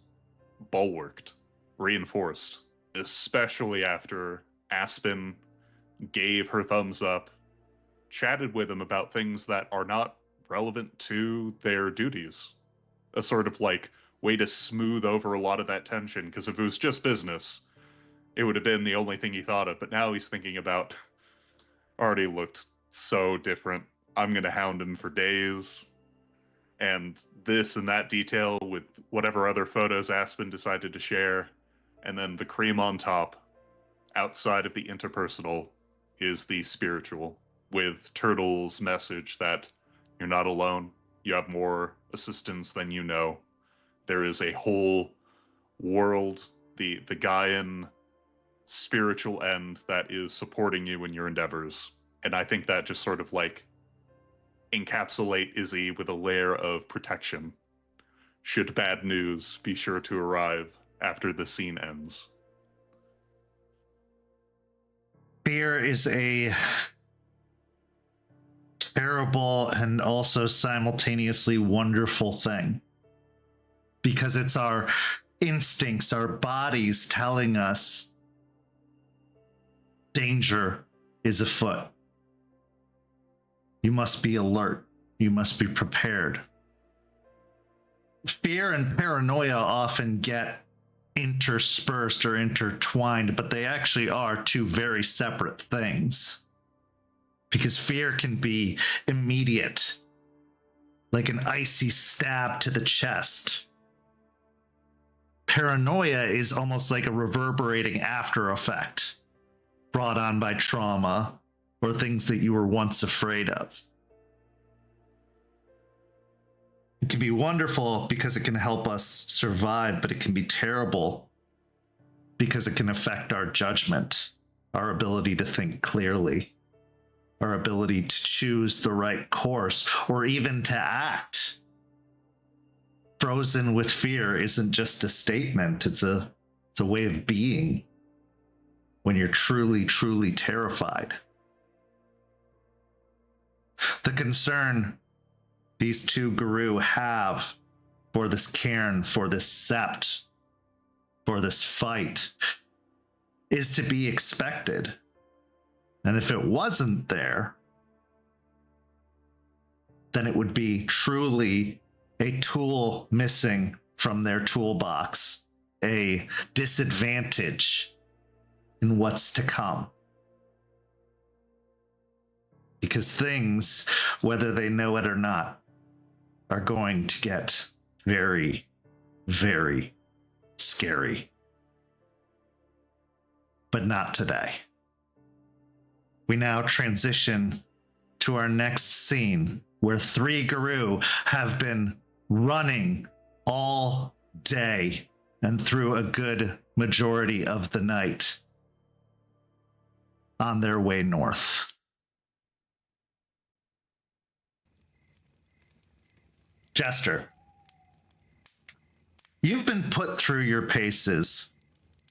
bulwarked, reinforced, especially after Aspen gave her thumbs up, chatted with him about things that are not relevant to their duties. A sort of like way to smooth over a lot of that tension, because if it was just business, it would have been the only thing he thought of. But now he's thinking about, already looked so different. I'm going to hound him for days. And this and that detail with whatever other photos Aspen decided to share. And then the cream on top, outside of the interpersonal, is the spiritual, with Turtle's message that you're not alone. You have more assistance than you know. There is a whole world, the Gaian spiritual end that is supporting you in your endeavors. And I think that just sort of like encapsulate Izzy with a layer of protection. Should bad news be sure to arrive after the scene ends. Fear is a terrible and also simultaneously wonderful thing, because it's our instincts, our bodies telling us danger is afoot. You must be alert. You must be prepared. Fear and paranoia often get interspersed or intertwined, but they actually are two very separate things. Because fear can be immediate, like an icy stab to the chest. Paranoia is almost like a reverberating after effect brought on by trauma or things that you were once afraid of. It can be wonderful because it can help us survive, but it can be terrible because it can affect our judgment, our ability to think clearly, our ability to choose the right course, or even to act. Frozen with fear isn't just a statement, it's a way of being when you're truly, truly terrified. The concern these two Guru have for this cairn, for this sept, for this fight, is to be expected. And if it wasn't there, then it would be truly a tool missing from their toolbox, a disadvantage in what's to come. Because things, whether they know it or not, are going to get very, very scary. But not today. We now transition to our next scene where 3 Guru have been running all day and through a good majority of the night on their way north. Jester, you've been put through your paces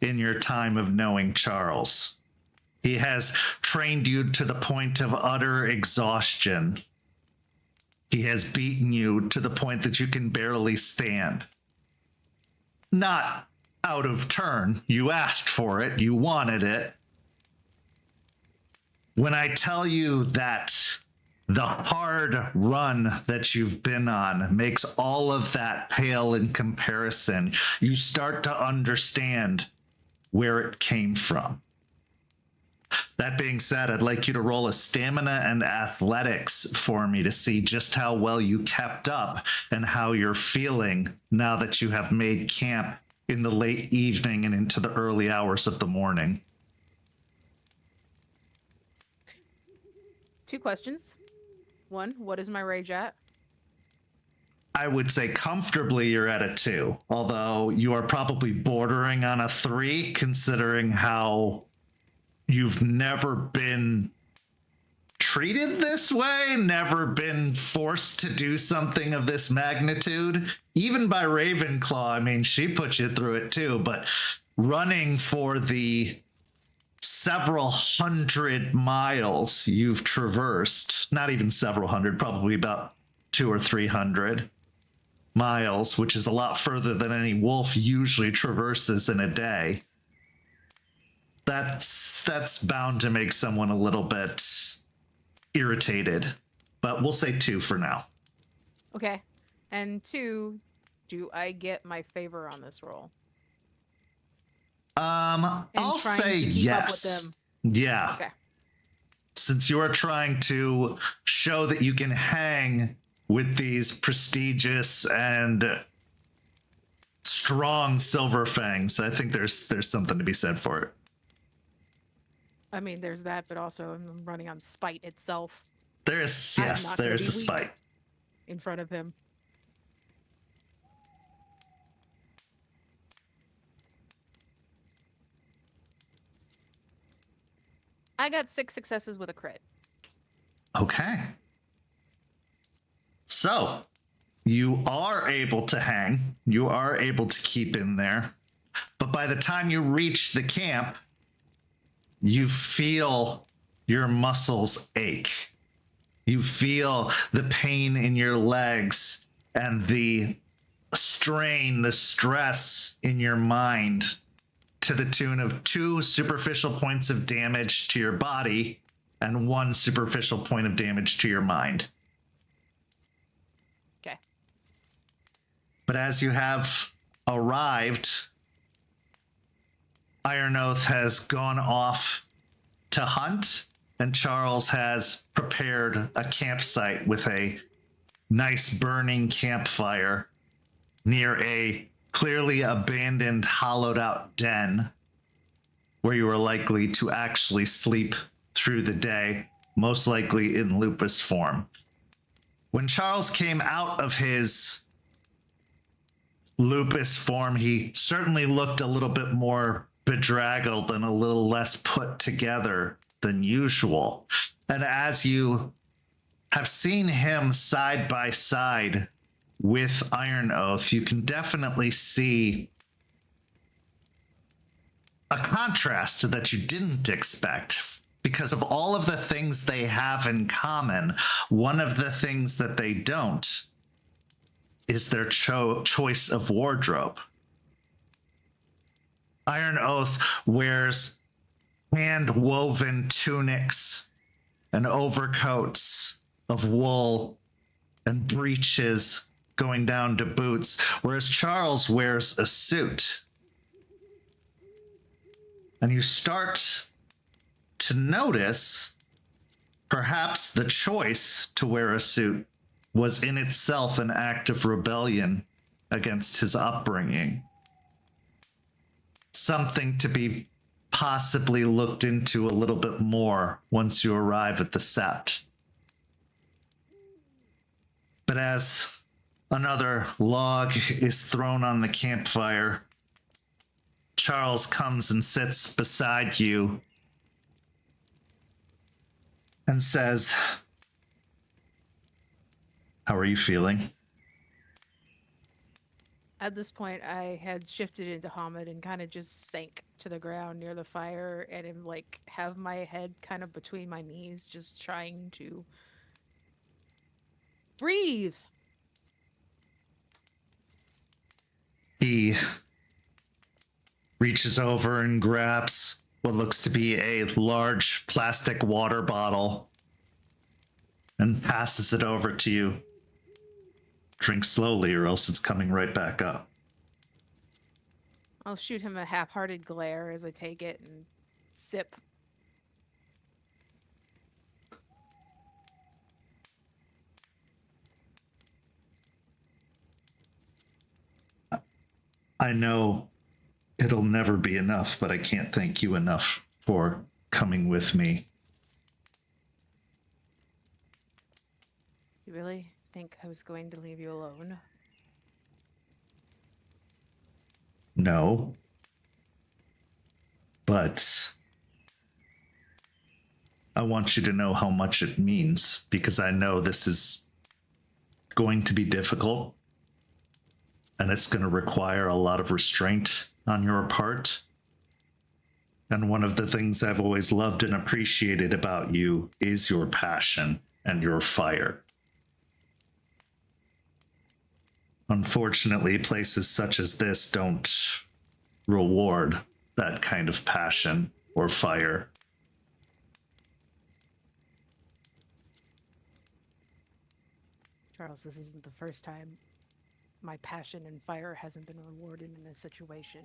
in your time of knowing Charles. He has trained you to the point of utter exhaustion. He has beaten you to the point that you can barely stand. Not out of turn. You asked for it. You wanted it. When I tell you that the hard run that you've been on makes all of that pale in comparison, you start to understand where it came from. That being said, I'd like you to roll a stamina and athletics for me to see just how well you kept up and how you're feeling now that you have made camp in the late evening and into the early hours of the morning. 2 questions. 1, what is my rage at? I would say comfortably you're at a 2, although you are probably bordering on a 3, considering how you've never been treated this way, never been forced to do something of this magnitude. Even by Ravenclaw, I mean, she put you through it too, but running for the several hundred miles you've traversed, not even several hundred, probably about 200 or 300 miles, which is a lot further than any wolf usually traverses in a day. That's bound to make someone a little bit irritated, but we'll say 2 for now. Okay. And 2, do I get my favor on this roll? I'll say yes. Yeah. Okay. Since you are trying to show that you can hang with these prestigious and strong silver fangs, I think there's something to be said for it. I mean, there's that, but also I'm running on spite itself. There's I'm yes, not gonna there's be the weak spite. in front of him. I got 6 successes with a crit. Okay. So, you are able to hang. You are able to keep in there. But by the time you reach the camp, you feel your muscles ache. You feel the pain in your legs and the strain, the stress in your mind to the tune of 2 superficial points of damage to your body and 1 superficial point of damage to your mind. Okay. But as you have arrived, Iron Oath has gone off to hunt, and Charles has prepared a campsite with a nice burning campfire near a clearly abandoned, hollowed out den where you are likely to actually sleep through the day, most likely in lupus form. When Charles came out of his lupus form, he certainly looked a little bit more bedraggled and a little less put together than usual. And as you have seen him side by side with Iron Oath, you can definitely see a contrast that you didn't expect. Because of all of the things they have in common, one of the things that they don't is their choice of wardrobe. Iron Oath wears hand-woven tunics and overcoats of wool and breeches going down to boots, whereas Charles wears a suit. And you start to notice perhaps the choice to wear a suit was in itself an act of rebellion against his upbringing. something to be possibly looked into a little bit more once you arrive at the sept. But as another log is thrown on the campfire, Charles comes and sits beside you and says, "How are you feeling?" At this point, I had shifted into Hamid and kind of just sank to the ground near the fire and am like have my head kind of between my knees, just trying to breathe. He reaches over and grabs what looks to be a large plastic water bottle and passes it over to you. Drink slowly or else it's coming right back up. I'll shoot him a half-hearted glare as I take it and sip. I know it'll never be enough, but I can't thank you enough for coming with me. You really think I was going to leave you alone? No. But I want you to know how much it means, because I know this is going to be difficult and it's going to require a lot of restraint on your part. And one of the things I've always loved and appreciated about you is your passion and your fire. Unfortunately, places such as this don't reward that kind of passion or fire. Charles, this isn't the first time my passion and fire hasn't been rewarded in this situation.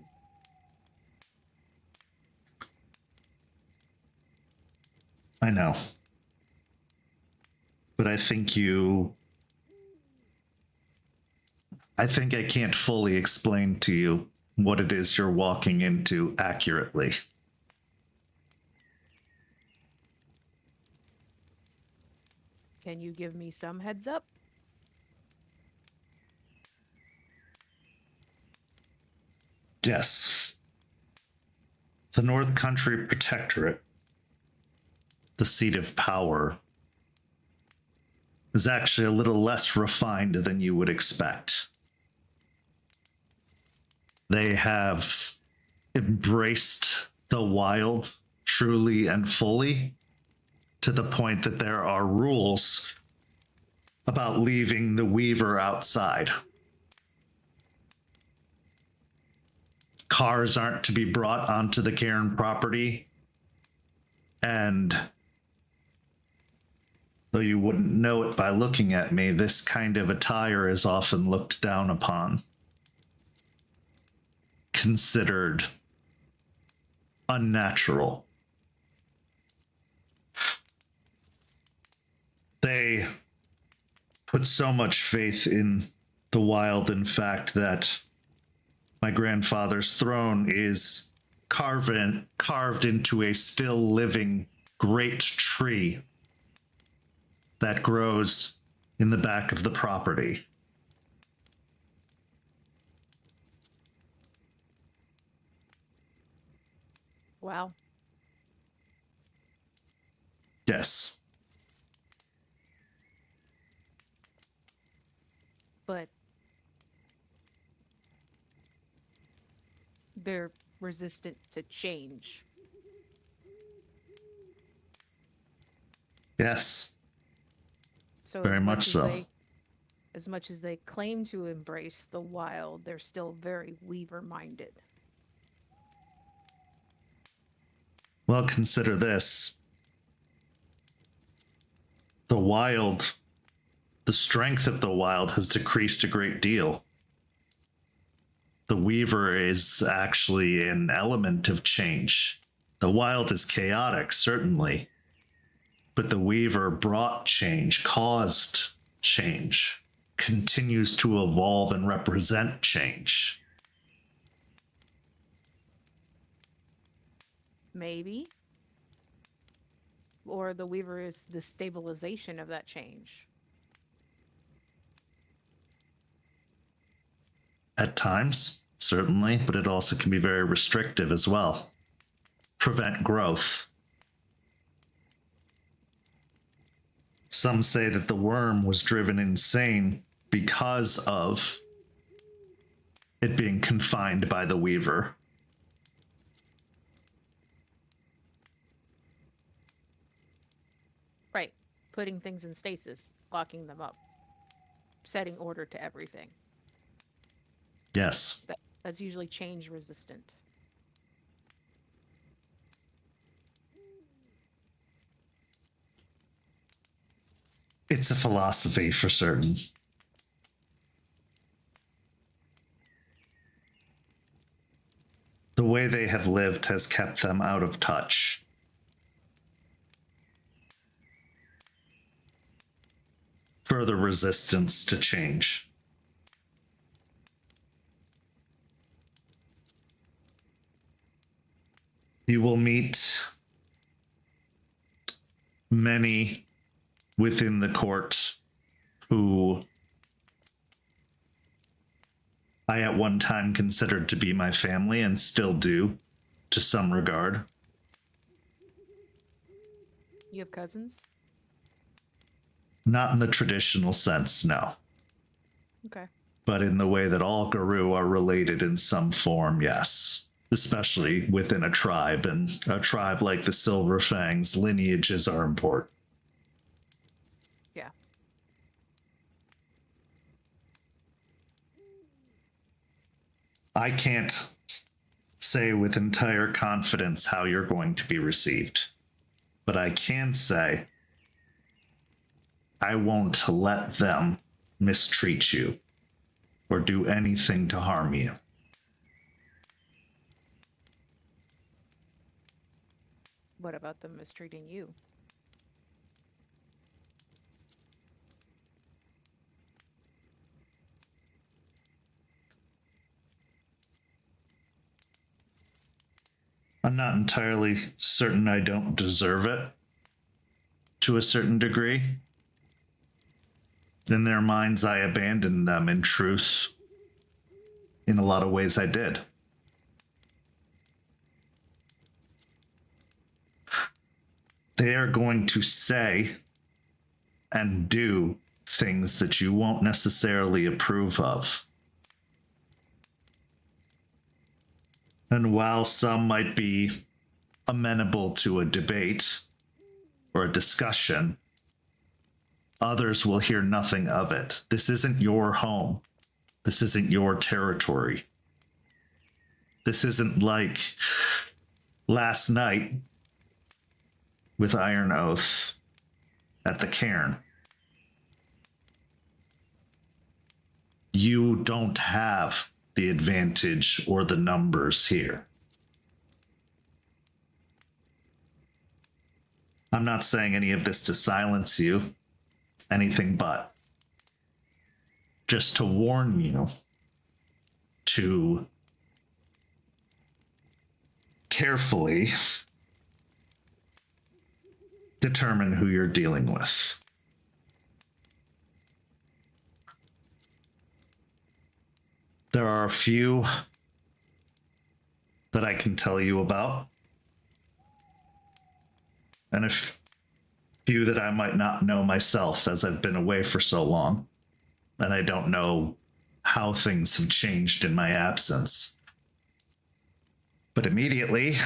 I know. But I think I can't fully explain to you what it is you're walking into accurately. Can you give me some heads up? Yes. The North Country Protectorate, the seat of power, is actually a little less refined than you would expect. They have embraced the wild truly and fully, to the point that there are rules about leaving the weaver outside. Cars aren't to be brought onto the Cairn property, and though you wouldn't know it by looking at me, this kind of attire is often looked down upon, considered unnatural. They put so much faith in the wild, in fact, that my grandfather's throne is carved into a still living great tree that grows in the back of the property. Wow. Yes. But they're resistant to change. Yes. So Very much so. As much as they claim to embrace the wild, they're still very weaver-minded. Well, consider this. The wild, the strength of the wild has decreased a great deal. The weaver is actually an element of change. The wild is chaotic, certainly, but the weaver brought change, caused change, continues to evolve and represent change. Maybe. Or the Weaver is the stabilization of that change. At times, certainly, but it also can be very restrictive as well. Prevent growth. Some say that the worm was driven insane because of it being confined by the Weaver. Right. Putting things in stasis, locking them up, setting order to everything. Yes. That's usually change resistant. It's a philosophy for certain. The way they have lived has kept them out of touch. Further resistance to change. You will meet many within the court who I at one time considered to be my family and still do to some regard. You have cousins? Not in the traditional sense, no. Okay. But in the way that all Garou are related in some form, yes. Especially within a tribe, and a tribe like the Silver Fangs, lineages are important. Yeah. I can't say with entire confidence how you're going to be received, but I can say I won't let them mistreat you or do anything to harm you. What about them mistreating you? I'm not entirely certain I don't deserve it to a certain degree. In their minds, I abandoned them. In truth, in a lot of ways, I did. They are going to say and do things that you won't necessarily approve of. And while some might be amenable to a debate or a discussion, others will hear nothing of it. This isn't your home. This isn't your territory. This isn't like last night with Iron Oath at the cairn. You don't have the advantage or the numbers here. I'm not saying any of this to silence you, anything but. Just to warn you to carefully determine who you're dealing with. There are a few that I can tell you about, and a few that I might not know myself, as I've been away for so long, and I don't know how things have changed in my absence. But immediately,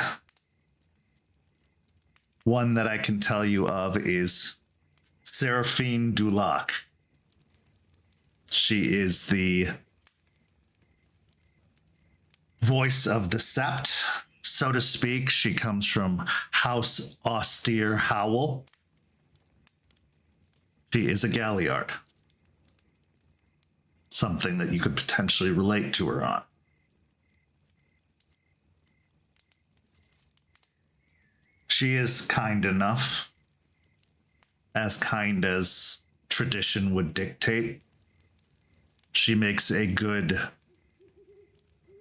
one that I can tell you of is Seraphine Dulac. She is the voice of the Sept, so to speak. She comes from House Austere Howell. She is a Galliard. Something that you could potentially relate to her on. She is kind enough, as kind as tradition would dictate. She makes a good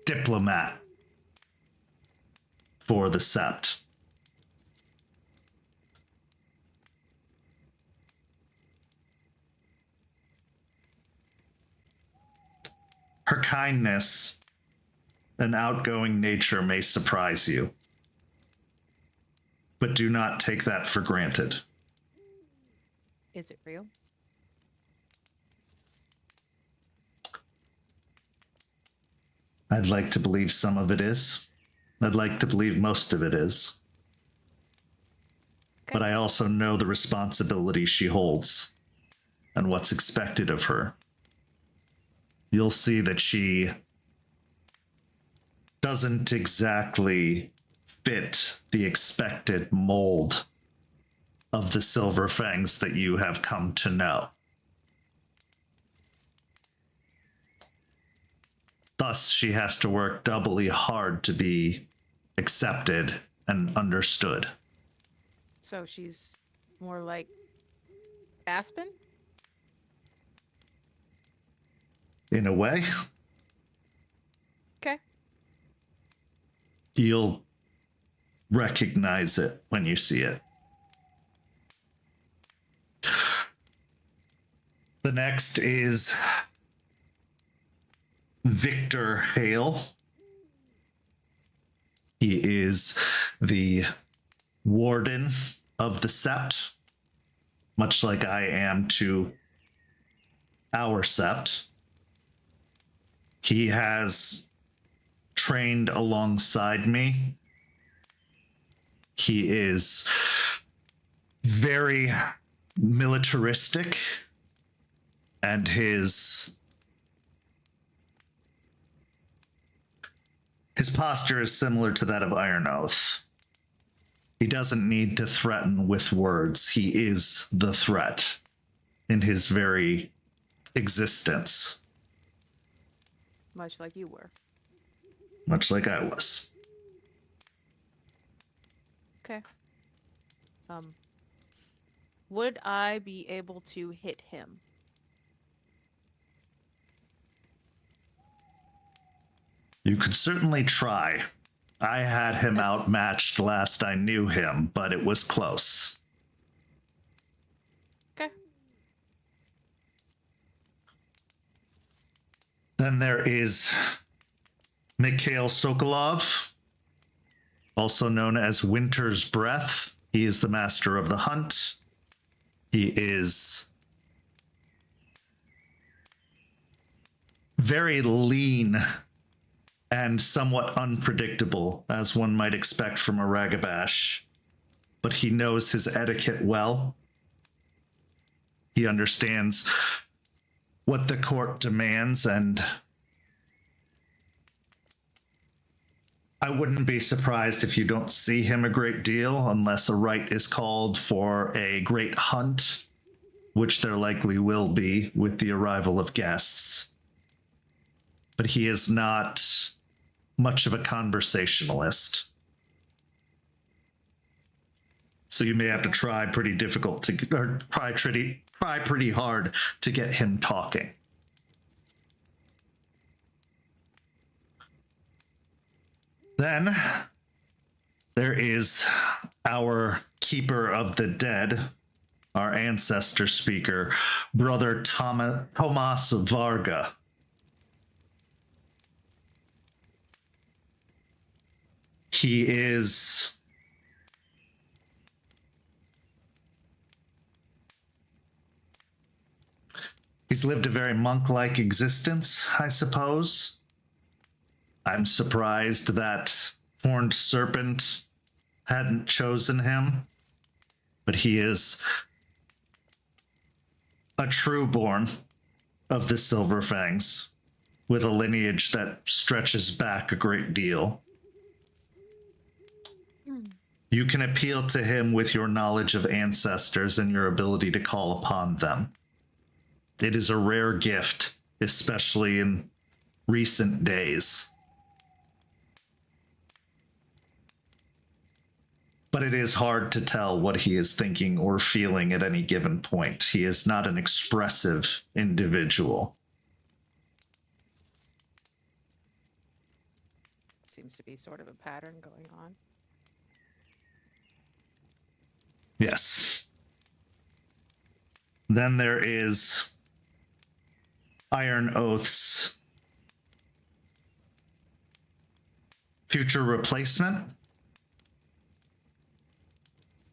diplomat for the Sept. Her kindness and outgoing nature may surprise you, but do not take that for granted. Is it real? I'd like to believe some of it is. I'd like to believe most of it is. Okay. But I also know the responsibility she holds and what's expected of her. You'll see that she doesn't exactly fit the expected mold of the Silver Fangs that you have come to know. Thus, she has to work doubly hard to be accepted and understood. So she's more like Aspen? In a way, Okay. you'll recognize it when you see it. The next is Victor Hale. He is the warden of the Sept, much like I am to our Sept. He has trained alongside me. He is very militaristic, and his posture is similar to that of Iron Oath. He doesn't need to threaten with words. He is the threat in his very existence, Much like you were. much like I was. Okay. Would I be able to hit him? You could certainly try. I had him That's- outmatched last I knew him, but it was close. Okay. Then there is Mikhail Sokolov, also known as Winter's Breath. He is the master of the hunt. He is very lean and somewhat unpredictable, as one might expect from a Ragabash. But he knows his etiquette well. He understands what the court demands, and I wouldn't be surprised if you don't see him a great deal unless a rite is called for a great hunt, which there likely will be with the arrival of guests. But he is not much of a conversationalist. So you may have to try pretty difficult to, or try pretty hard to get him talking. Then there is our keeper of the dead, our ancestor speaker, Brother Tomas Varga. He is he's lived a very monk-like existence, I suppose. I'm surprised that Horned Serpent hadn't chosen him, but he is a trueborn of the Silver Fangs, with a lineage that stretches back a great deal. You can appeal to him with your knowledge of ancestors and your ability to call upon them. It is a rare gift, especially in recent days. But it is hard to tell what he is thinking or feeling at any given point. He is not an expressive individual. Seems to be sort of a pattern going on. Yes. Then there is Iron Oath's future replacement,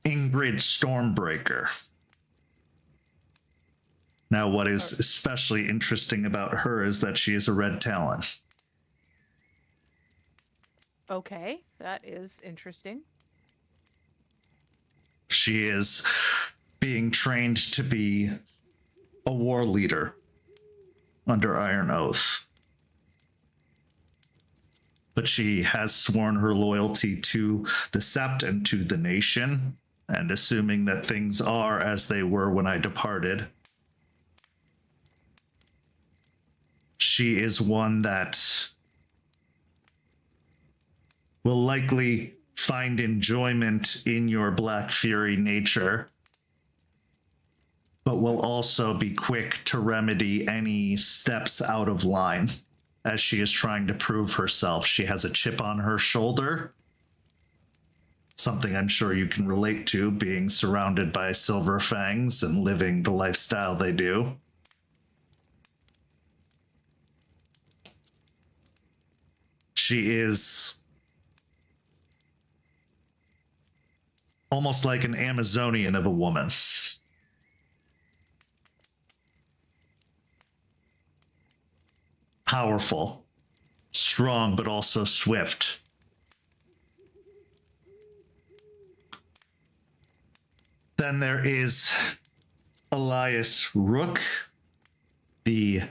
Ingrid Stormbreaker. Now, what is especially interesting about her is that she is a red Talon. Okay, that is interesting. She is being trained to be a war leader under Iron Oath. But she has sworn her loyalty to the Sept and to the nation, and assuming that things are as they were when I departed, she is one that will likely find enjoyment in your Black Fury nature, but will also be quick to remedy any steps out of line as she is trying to prove herself. She has a chip on her shoulder, something I'm sure you can relate to, being surrounded by silver fangs and living the lifestyle they do. She is almost like an Amazonian of a woman. Powerful, strong, but also swift. Then there is Elias Rook, the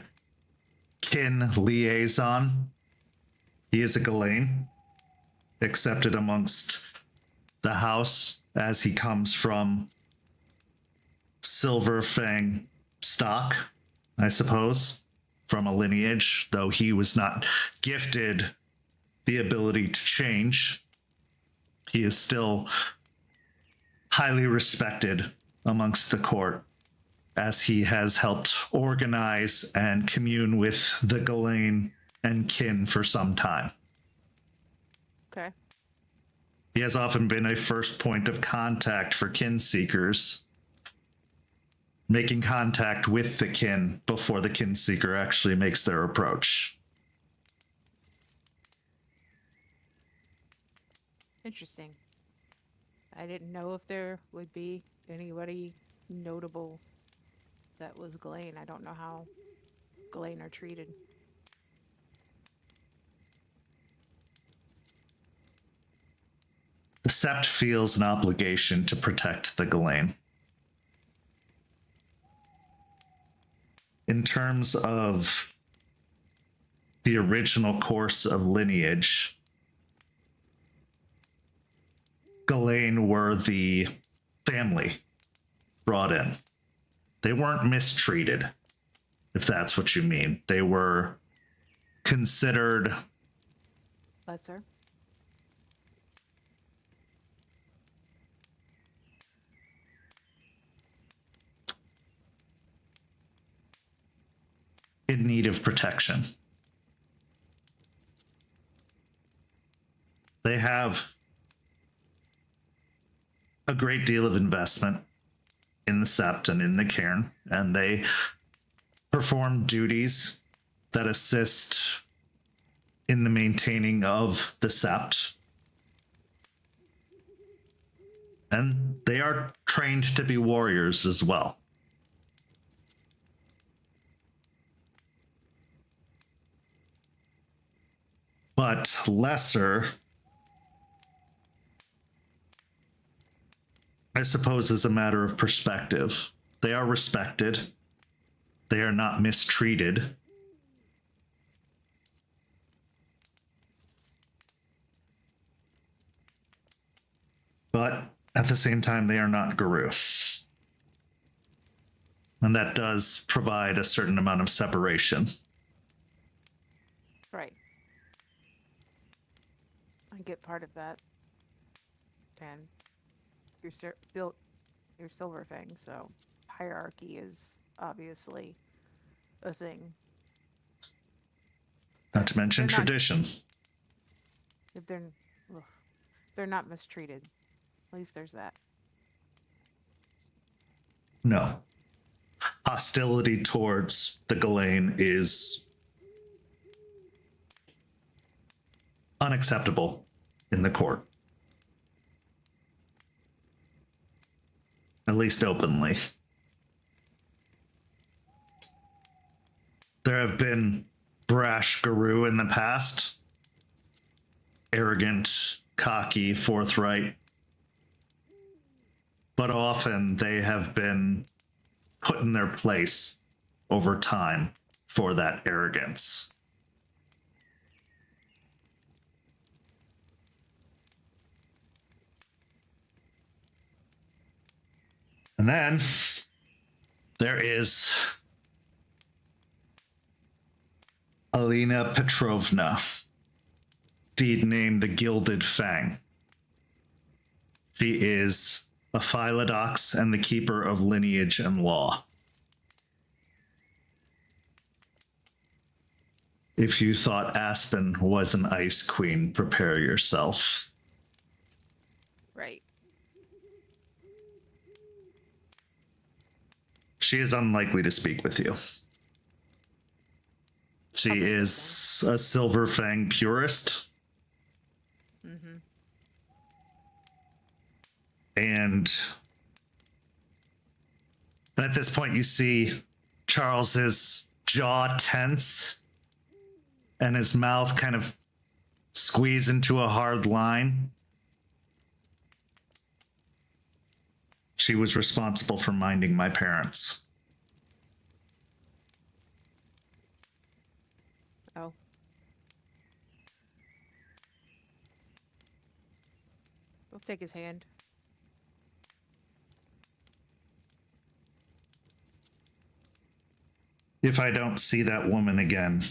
kin liaison. He is a Ghislaine, accepted amongst the house as he comes from Silver Fang stock, I suppose, from a lineage, though he was not gifted the ability to change. He is still highly respected amongst the court, as he has helped organize and commune with the Ghislaine and kin for some time. Okay. He has often been a first point of contact for kin seekers, making contact with the kin before the kin seeker actually makes their approach. Interesting. I didn't know if there would be anybody notable that was Ghislaine. I don't know how Ghislaine are treated. The Sept feels an obligation to protect the Ghislaine. In terms of the original course of lineage, Ghislaine were the family brought in. They weren't mistreated, if that's what you mean. They were considered Lesser. in need of protection. They have a great deal of investment in the Sept and in the cairn, and they perform duties that assist in the maintaining of the Sept. And they are trained to be warriors as well. But lesser, I suppose, is a matter of perspective. They are respected. They are not mistreated. But at the same time, they are not Guru. And that does provide a certain amount of separation. Right. I get part of that. And you're built your Silver Fang, so hierarchy is obviously a thing. Not to mention They're not- tradition. If they're not mistreated, at least there's that. No. Hostility towards the Ghislaine is unacceptable in the court. At least openly. There have been brash guru in the past. Arrogant, cocky, forthright. But often they have been put in their place over time for that arrogance. And then there is Alina Petrovna, deed named the Gilded Fang. She is a Philodox and the keeper of lineage and law. If you thought Aspen was an ice queen, prepare yourself. Right. She is unlikely to speak with you. She is a Silver Fang purist. Mm-hmm. And at this point, you see Charles's jaw tense and his mouth kind of squeeze into a hard line. She was responsible for minding my parents. Oh. We'll take his hand. If I don't see that woman again,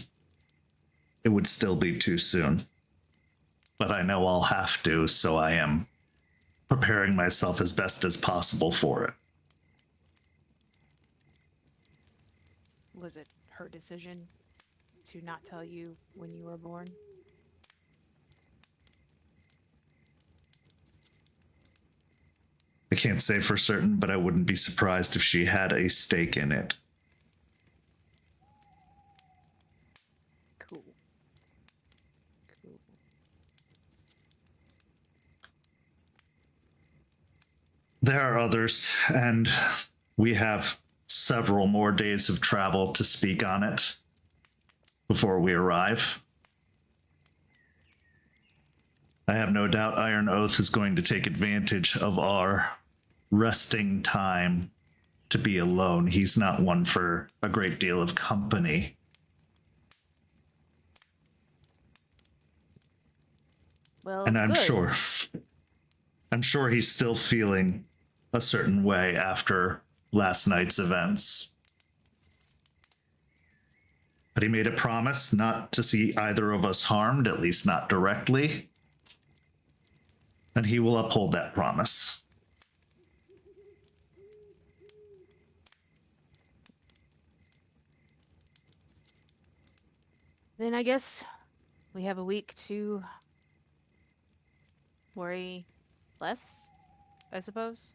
it would still be too soon. But I know I'll have to, so I am preparing myself as best as possible for it. Was it her decision to not tell you when you were born? I can't say for certain, but I wouldn't be surprised if she had a stake in it. Cool. Cool. There are others, and we have several more days of travel to speak on it before we arrive. I have no doubt Iron Oath is going to take advantage of our resting time to be alone. He's not one for a great deal of company. Well, And I'm good. sure he's still feeling a certain way after last night's events. But he made a promise not to see either of us harmed, at least not directly. And he will uphold that promise. Then I guess we have a week to worry less, I suppose.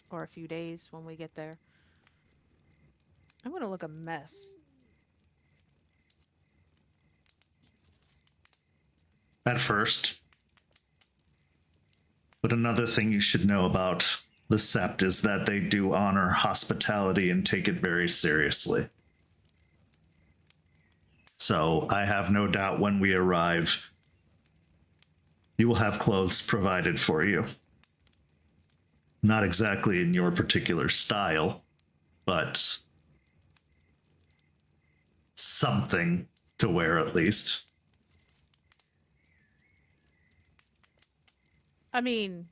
Or a few days when we get there. I'm gonna look a mess. At first. But another thing you should know about the Sept is that they do honor hospitality and take it very seriously. So I have no doubt when we arrive, you will have clothes provided for you. Not exactly in your particular style, but something to wear at least. I mean,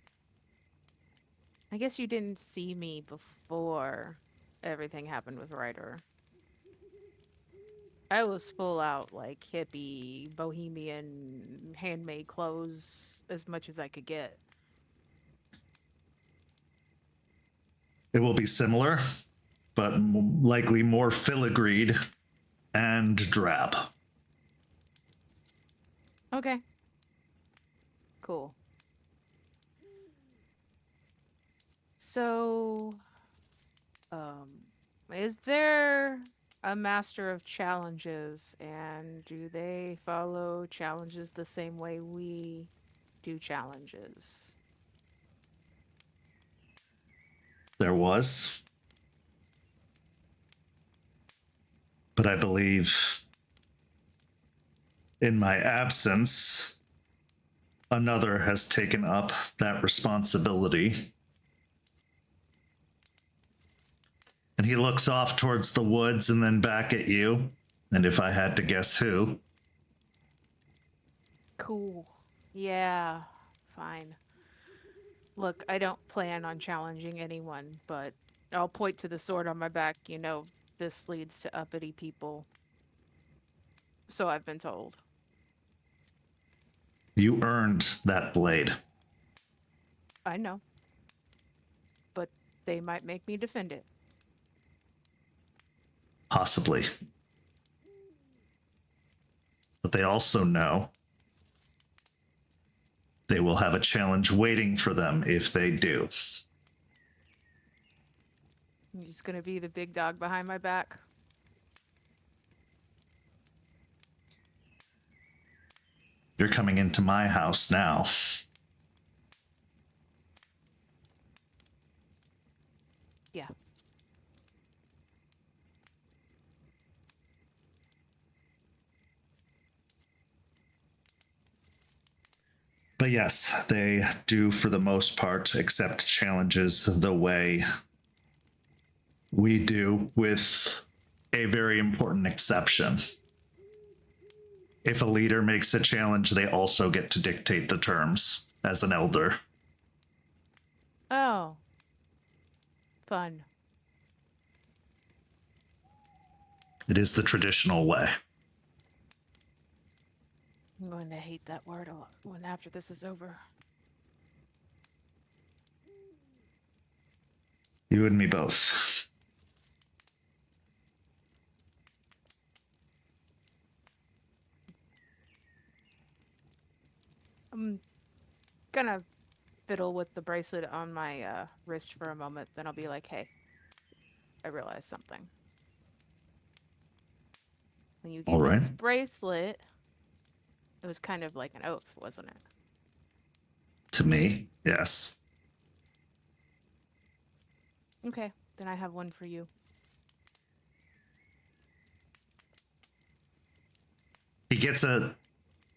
I guess you didn't see me before everything happened with Ryder. I was full out, like, hippie, bohemian, handmade clothes as much as I could get. It will be similar, but likely more filigreed and drab. Okay. Cool. So, is there a master of challenges, and do they follow challenges the same way we do challenges? There was. But I believe in my absence, another has taken up that responsibility. And he looks off towards the woods and then back at you. And if I had to guess who, Cool. Yeah, fine. Look, I don't plan on challenging anyone, but I'll point to the sword on my back. You know, this leads to uppity people. So I've been told. you earned that blade. I know. But they might make me defend it. Possibly. But they also know they will have a challenge waiting for them if they do. He's gonna be the big dog behind my back. You're coming into my house now. Yeah. But yes, they do for the most part accept challenges the way we do, with a very important exception. If a leader makes a challenge, they also get to dictate the terms as an elder. Oh. Fun. It is the traditional way. I'm going to hate that word a lot when after this is over. You and me both. I'm gonna fiddle with the bracelet on my wrist for a moment, then I'll be like, hey, I realized something. When you gave All me right. this bracelet, it was kind of like an oath, wasn't it? To me, yes. Okay, then I have one for you. He gets a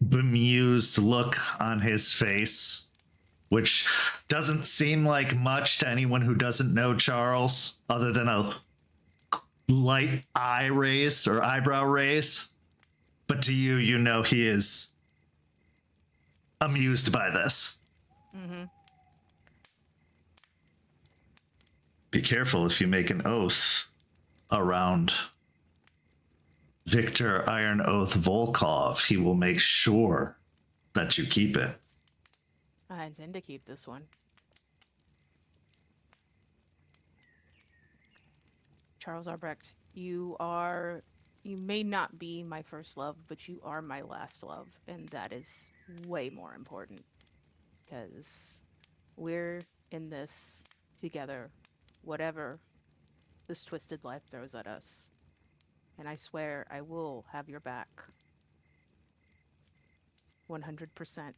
bemused look on his face, which doesn't seem like much to anyone who doesn't know Charles, other than a light eye raise or eyebrow raise. But to you, you know he is amused by this. Mm-hmm. Be careful if you make an oath around Victor Iron Oath Volkov. He will make sure that you keep it. I intend to keep this one. Charles Arbrecht, you may not be my first love, but you are my last love, and that is way more important. Because we're in this together, whatever this twisted life throws at us. And I swear I will have your back. 100%.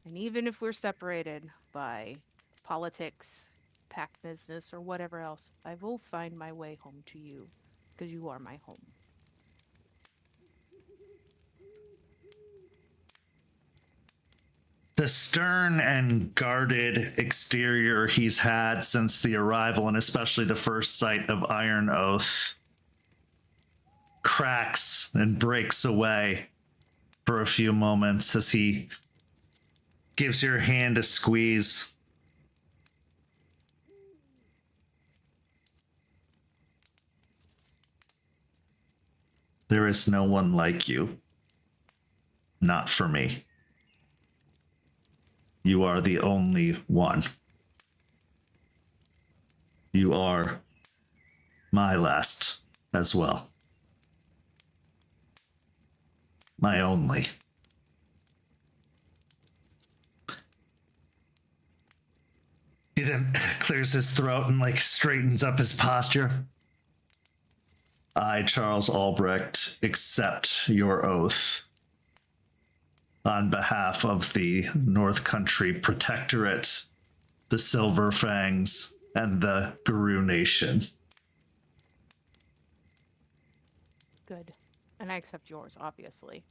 And even if we're separated by politics, pack business, or whatever else, I will find my way home to you, because you are my home. The stern and guarded exterior he's had since the arrival, and especially the first sight of Iron Oath, cracks and breaks away for a few moments as he gives your hand a squeeze. There is no one like you. Not for me. You are the only one. You are my last as well. My only. He then clears his throat and straightens up his posture. I, Charles Albrecht, accept your oath on behalf of the North Country Protectorate, the Silver Fangs, and the Guru Nation. Good. And I accept yours, obviously.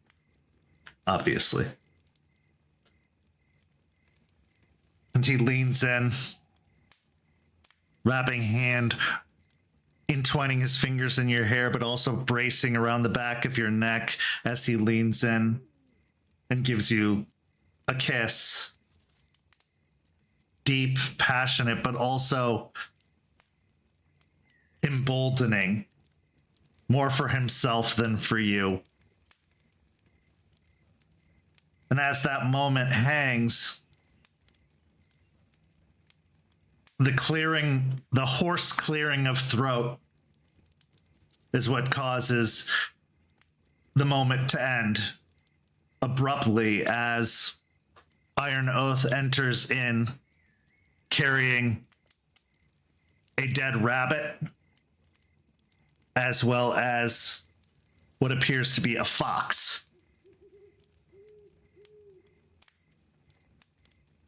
Obviously. And he leans in, wrapping hand, entwining his fingers in your hair, but also bracing around the back of your neck as he leans in and gives you a kiss. Deep, passionate, but also emboldening. More for himself than for you. And as that moment hangs, the hoarse clearing of throat is what causes the moment to end abruptly as Iron Oath enters in carrying a dead rabbit as well as what appears to be a fox.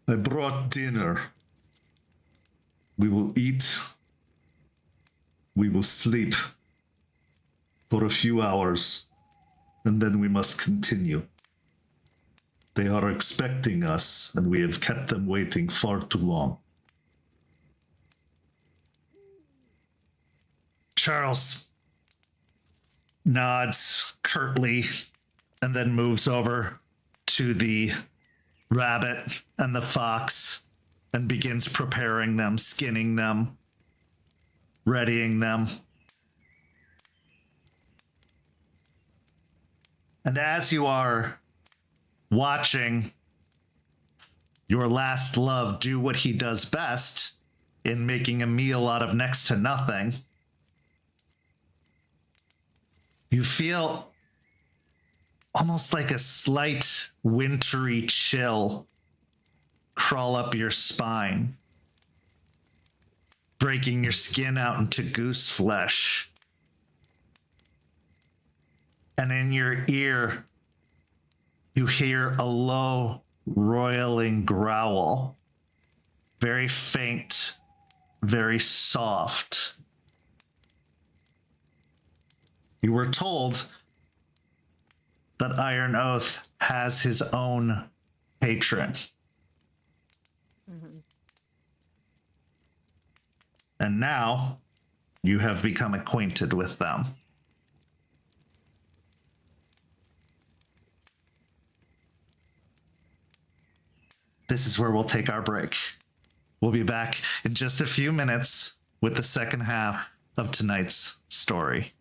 I brought dinner. We will eat. We will sleep for a few hours, and then we must continue. They are expecting us, and we have kept them waiting far too long. Charles nods curtly and then moves over to the rabbit and the fox and begins preparing them, skinning them, readying them. And as you are watching your last love do what he does best in making a meal out of next to nothing, you feel almost like a slight wintry chill crawl up your spine, breaking your skin out into goose flesh. And in your ear, you hear a low, roiling growl, very faint, very soft. You were told that Iron Oath has his own patron. Mm-hmm. And now you have become acquainted with them. This is where we'll take our break. We'll be back in just a few minutes with the second half of tonight's story.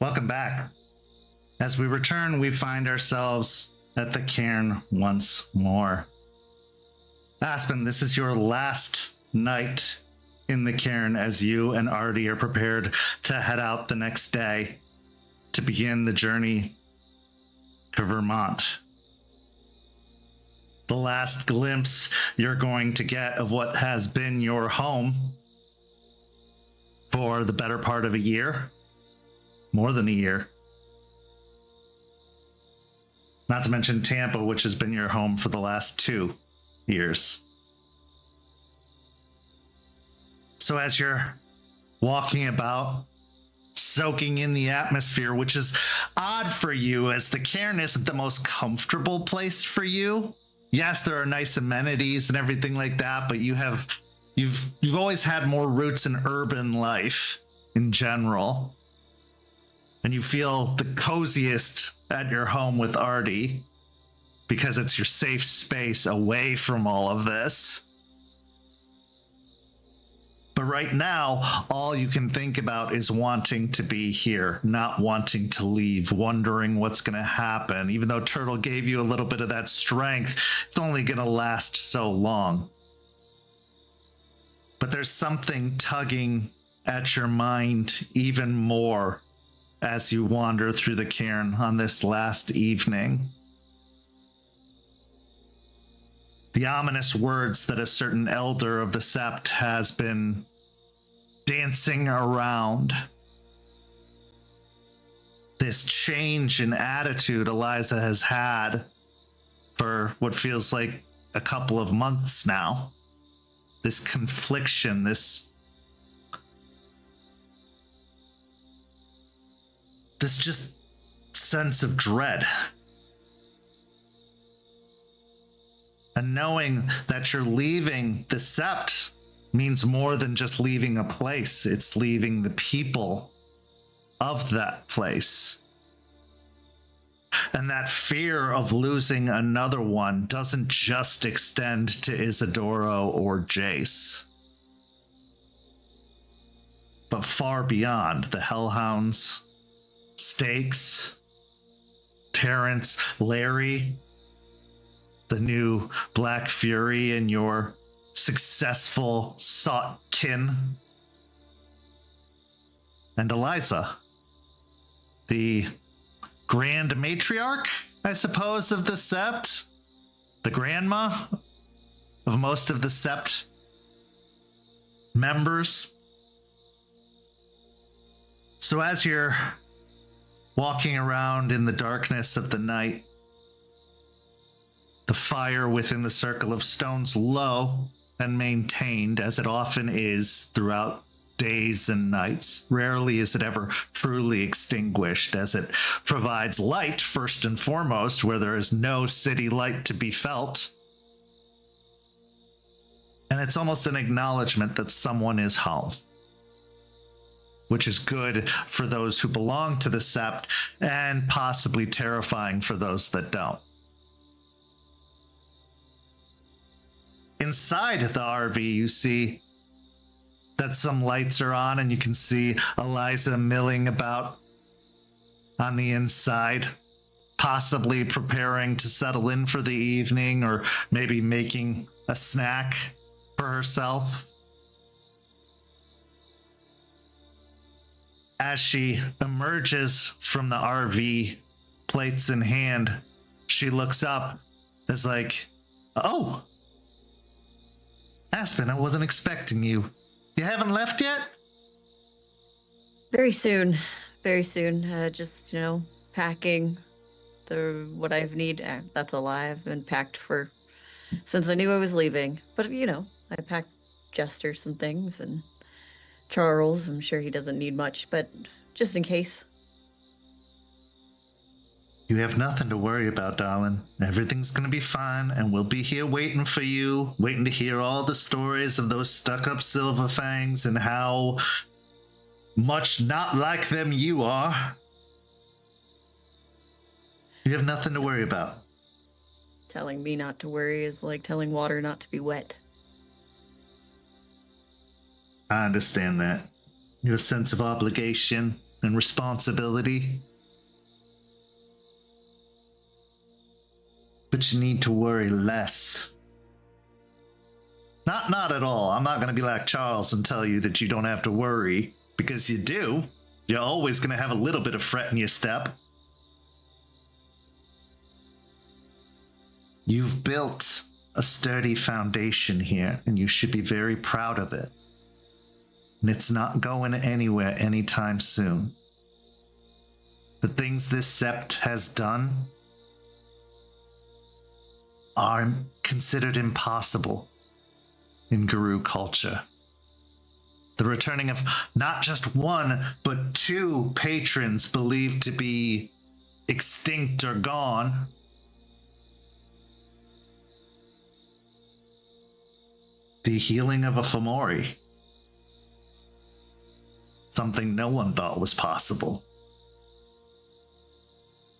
Welcome back. As we return, we find ourselves at the cairn once more. Aspen, this is your last night in the cairn as you and Artie are prepared to head out the next day to begin the journey to Vermont. The last glimpse you're going to get of what has been your home for the better part of a year, more than a year. Not to mention Tampa, which has been your home for the last 2 years. So as you're walking about, soaking in the atmosphere, which is odd for you as the cairn isn't the most comfortable place for you. Yes, there are nice amenities and everything like that, but you've always had more roots in urban life in general. And you feel the coziest at your home with Artie because it's your safe space away from all of this. But right now, all you can think about is wanting to be here, not wanting to leave, wondering what's going to happen. Even though Turtle gave you a little bit of that strength, it's only going to last so long. But there's something tugging at your mind even more as you wander through the cairn on this last evening. The ominous words that a certain elder of the Sept has been dancing around. This change in attitude Eliza has had for what feels like a couple of months now. This confliction, this just sense of dread. And knowing that you're leaving the Sept means more than just leaving a place. It's leaving the people of that place. And that fear of losing another one doesn't just extend to Isidoro or Jace, but far beyond the Hellhounds, Stakes, Terrance, Larry, the new Black Fury, and your successful sought kin, and Eliza, the grand matriarch, I suppose, of the Sept, the grandma of most of the Sept members. So as you're walking around in the darkness of the night, the fire within the circle of stones low and maintained, as it often is throughout days and nights. Rarely is it ever truly extinguished, as it provides light first and foremost where there is no city light to be felt. And it's almost an acknowledgement that someone is home, which is good for those who belong to the Sept and possibly terrifying for those that don't. Inside the RV, you see that some lights are on, and you can see Eliza milling about on the inside, possibly preparing to settle in for the evening, or maybe making a snack for herself. As she emerges from the RV, plates in hand, she looks up as like, "Oh, Aspen, I wasn't expecting you. You haven't left yet?" Very soon. Very soon. Just, packing what I've need. That's a lie. I've been packed since I knew I was leaving. But, I packed Jester some things, and Charles, I'm sure he doesn't need much, but just in case. You have nothing to worry about, darling. Everything's gonna be fine, and we'll be here waiting for you, waiting to hear all the stories of those stuck-up silver fangs and how much not like them you are. You have nothing to worry about. Telling me not to worry is like telling water not to be wet. I understand that. Your sense of obligation and responsibility. But you need to worry less. Not at all. I'm not going to be like Charles and tell you that you don't have to worry, because you do. You're always going to have a little bit of fret in your step. You've built a sturdy foundation here, and you should be very proud of it. And it's not going anywhere anytime soon. The things this sept has done are considered impossible in Guru culture. The returning of not just one, but two patrons believed to be extinct or gone. The healing of a Fomori. Something no one thought was possible.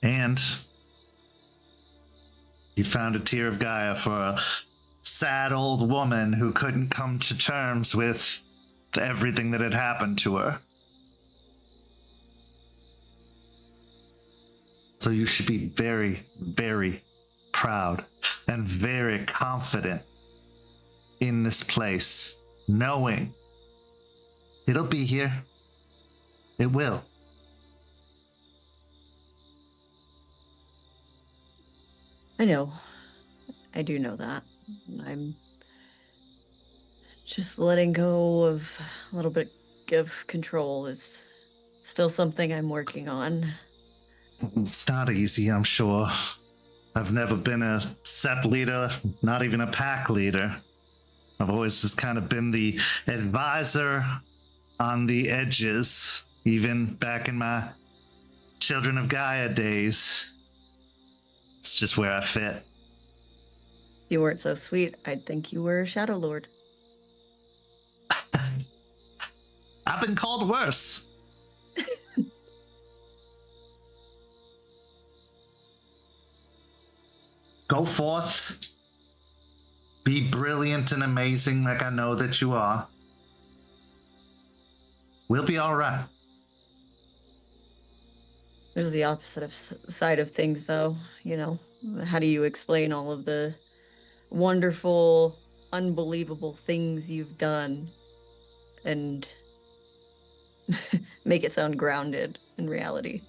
And you found a tear of Gaia for a sad old woman who couldn't come to terms with everything that had happened to her. So you should be very, very proud and very confident in this place, knowing it'll be here. It will. I know. I do know that. I'm just letting go of a little bit of control is still something I'm working on. It's not easy, I'm sure. I've never been a sept leader, not even a pack leader. I've always just kind of been the advisor on the edges, even back in my Children of Gaia days. It's just where I fit. If you weren't so sweet, I'd think you were a Shadow Lord. I've been called worse. Go forth. Be brilliant and amazing like I know that you are. We'll be all right. There's the opposite of side of things, though. You know, how do you explain all of the wonderful, unbelievable things you've done and make it sound grounded in reality?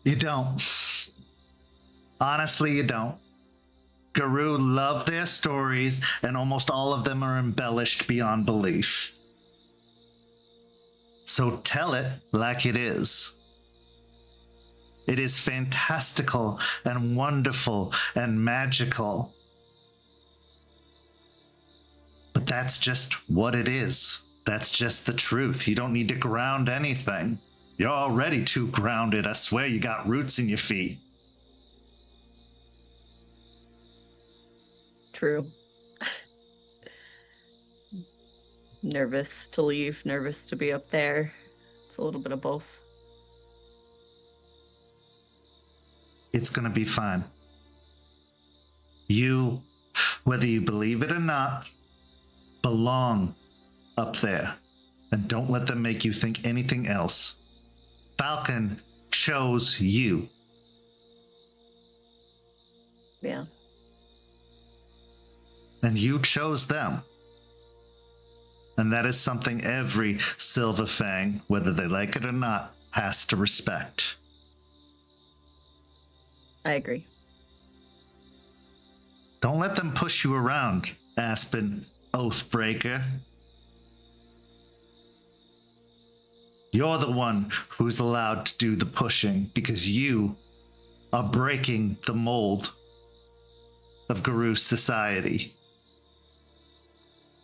You don't. Honestly, you don't. Guru love their stories, and almost all of them are embellished beyond belief. So tell it like it is. It is fantastical and wonderful and magical. But that's just what it is. That's just the truth. You don't need to ground anything. You're already too grounded. I swear you got roots in your feet. True. Nervous to leave, nervous to be up there. It's a little bit of both. It's gonna be fine. You, whether you believe it or not, belong up there. And don't let them make you think anything else. Falcon chose you. Yeah. And you chose them. And that is something every Silver Fang, whether they like it or not, has to respect. I agree. Don't let them push you around, Aspen Oathbreaker. You're the one who's allowed to do the pushing because you are breaking the mold of Guru society.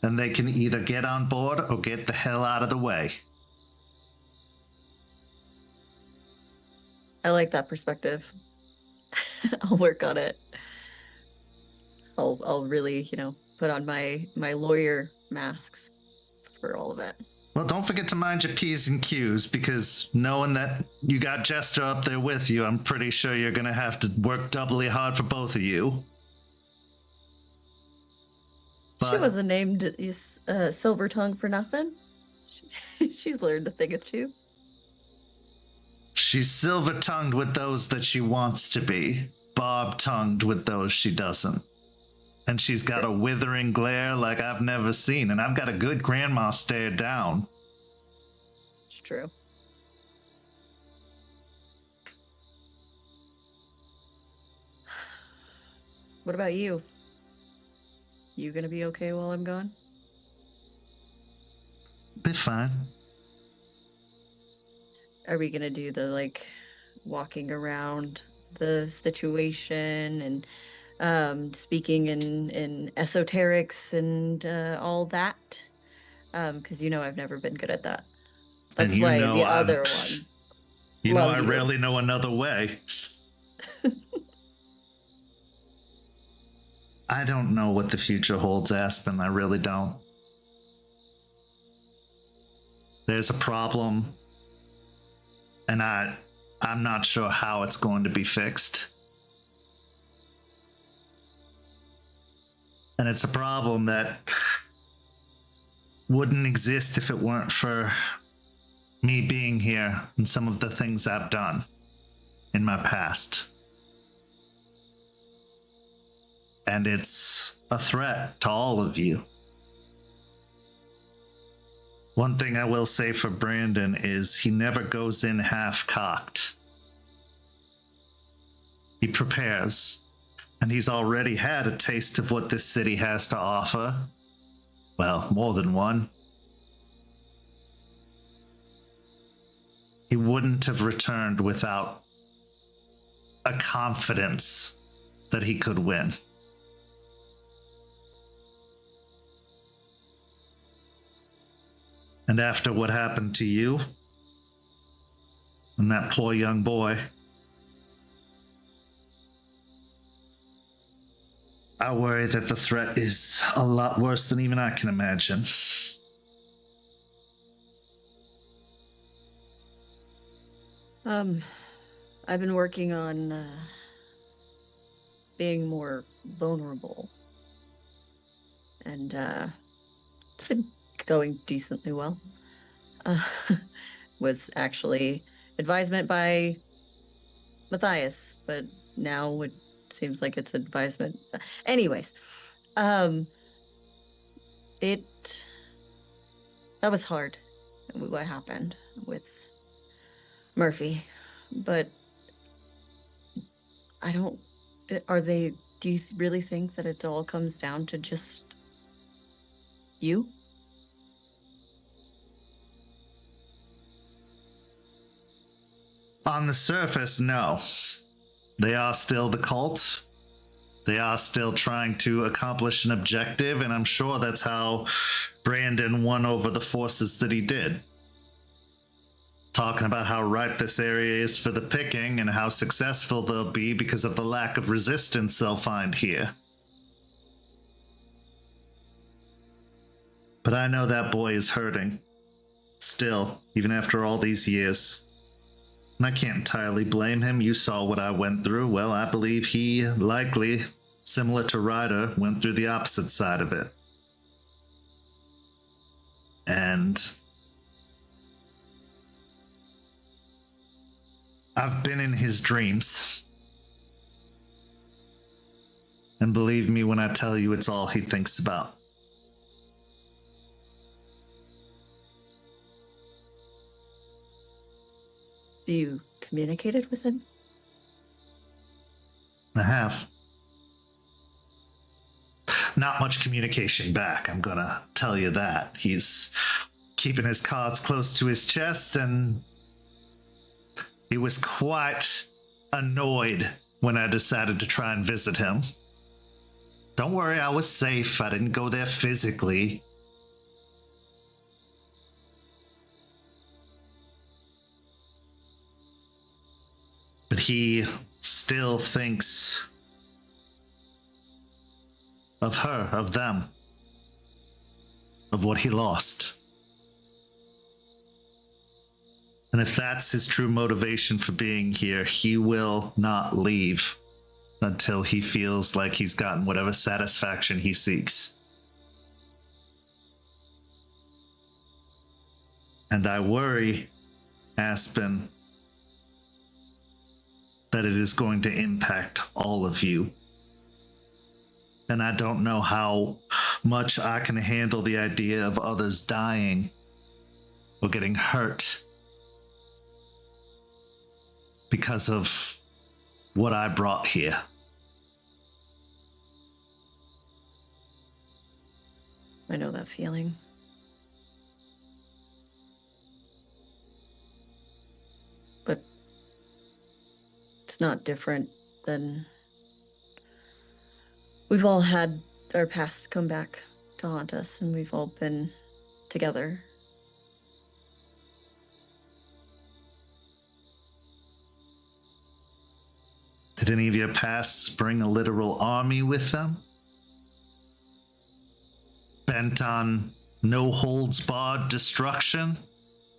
And they can either get on board or get the hell out of the way. I like that perspective. I'll work on it. I'll really, put on my lawyer masks for all of it. Well, don't forget to mind your P's and Q's, because knowing that you got Jester up there with you, I'm pretty sure you're going to have to work doubly hard for both of you. She wasn't named Silver Tongue for nothing. She's learned a thing or two. She's silver-tongued with those that she wants to be, barb-tongued with those she doesn't. And she's got a withering glare like I've never seen, and I've got a good grandma stare down. It's true. What about you? You gonna be okay while I'm gone? Be fine. Are we gonna do the like walking around the situation and speaking in esoterics and all that? Because I've never been good at that. And That's why the other ones. You know, love I you. rarely know another way. I don't know what the future holds, Aspen. I really don't. There's a problem, and I'm not sure how it's going to be fixed. And it's a problem that wouldn't exist if it weren't for me being here and some of the things I've done in my past. And it's a threat to all of you. One thing I will say for Brandon is he never goes in half-cocked. He prepares, and he's already had a taste of what this city has to offer. Well, more than one. He wouldn't have returned without a confidence that he could win. And after what happened to you and that poor young boy, I worry that the threat is a lot worse than even I can imagine. I've been working on being more vulnerable, and it's been going decently well. Was actually advisement by Matthias, but now it seems like it's advisement. Anyways, that was hard, what happened with Murphy, but do you really think that it all comes down to just you? On the surface, no. They are still the cult. They are still trying to accomplish an objective, and I'm sure that's how Brandon won over the forces that he did. Talking about how ripe this area is for the picking and how successful they'll be because of the lack of resistance they'll find here. But I know that boy is hurting. Still, even after all these years. And I can't entirely blame him. You saw what I went through. Well, I believe he likely, similar to Ryder, went through the opposite side of it. And I've been in his dreams. And believe me when I tell you it's all he thinks about. You communicated with him? I have. Not much communication back, I'm gonna tell you that. He's keeping his cards close to his chest, and he was quite annoyed when I decided to try and visit him. Don't worry, I was safe. I didn't go there physically. But he still thinks of her, of them, of what he lost. And if that's his true motivation for being here, he will not leave until he feels like he's gotten whatever satisfaction he seeks. And I worry, Aspen, that it is going to impact all of you. And I don't know how much I can handle the idea of others dying or getting hurt because of what I brought here. I know that feeling. But it's not different than we've all had our past come back to haunt us, and we've all been together. Did any of your pasts bring a literal army with them? Bent on no holds barred destruction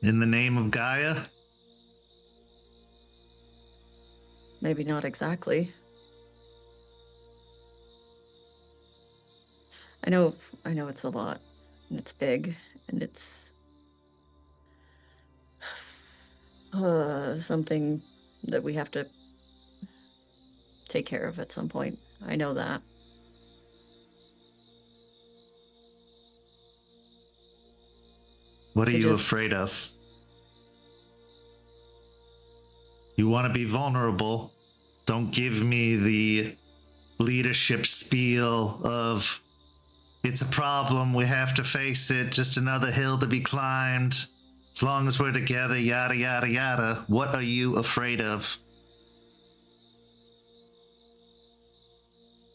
in the name of Gaia? Maybe not exactly. I know it's a lot, and it's big, and it's something that we have to take care of at some point. I know that. What are you afraid of? You want to be vulnerable. Don't give me the leadership spiel of it's a problem, we have to face it, just another hill to be climbed. As long as we're together, yada, yada, yada. What are you afraid of?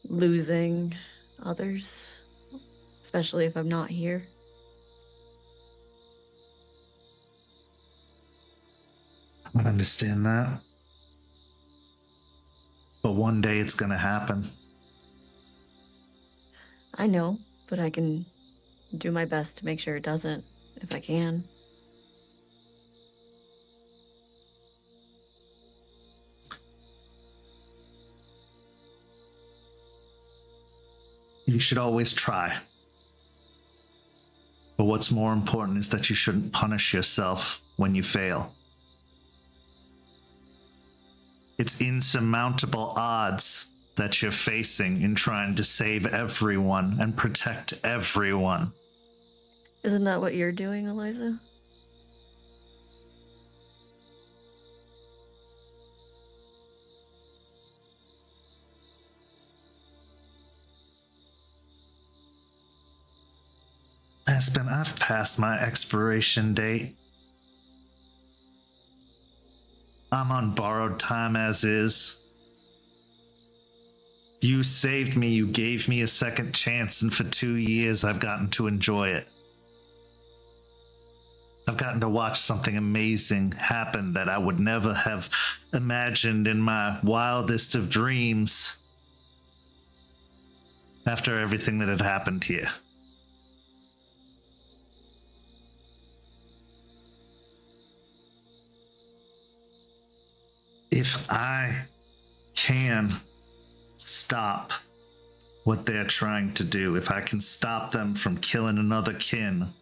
Losing others, especially if I'm not here. I understand that. But one day it's gonna happen. I know, but I can do my best to make sure it doesn't, if I can. You should always try. But what's more important is that you shouldn't punish yourself when you fail. It's insurmountable odds that you're facing in trying to save everyone and protect everyone. Isn't that what you're doing, Eliza? Aspen, I've passed my expiration date. I'm on borrowed time as is. You saved me, you gave me a second chance, and for 2 years I've gotten to enjoy it. I've gotten to watch something amazing happen that I would never have imagined in my wildest of dreams after everything that had happened here. If I can stop what they're trying to do, if I can stop them from killing another kin,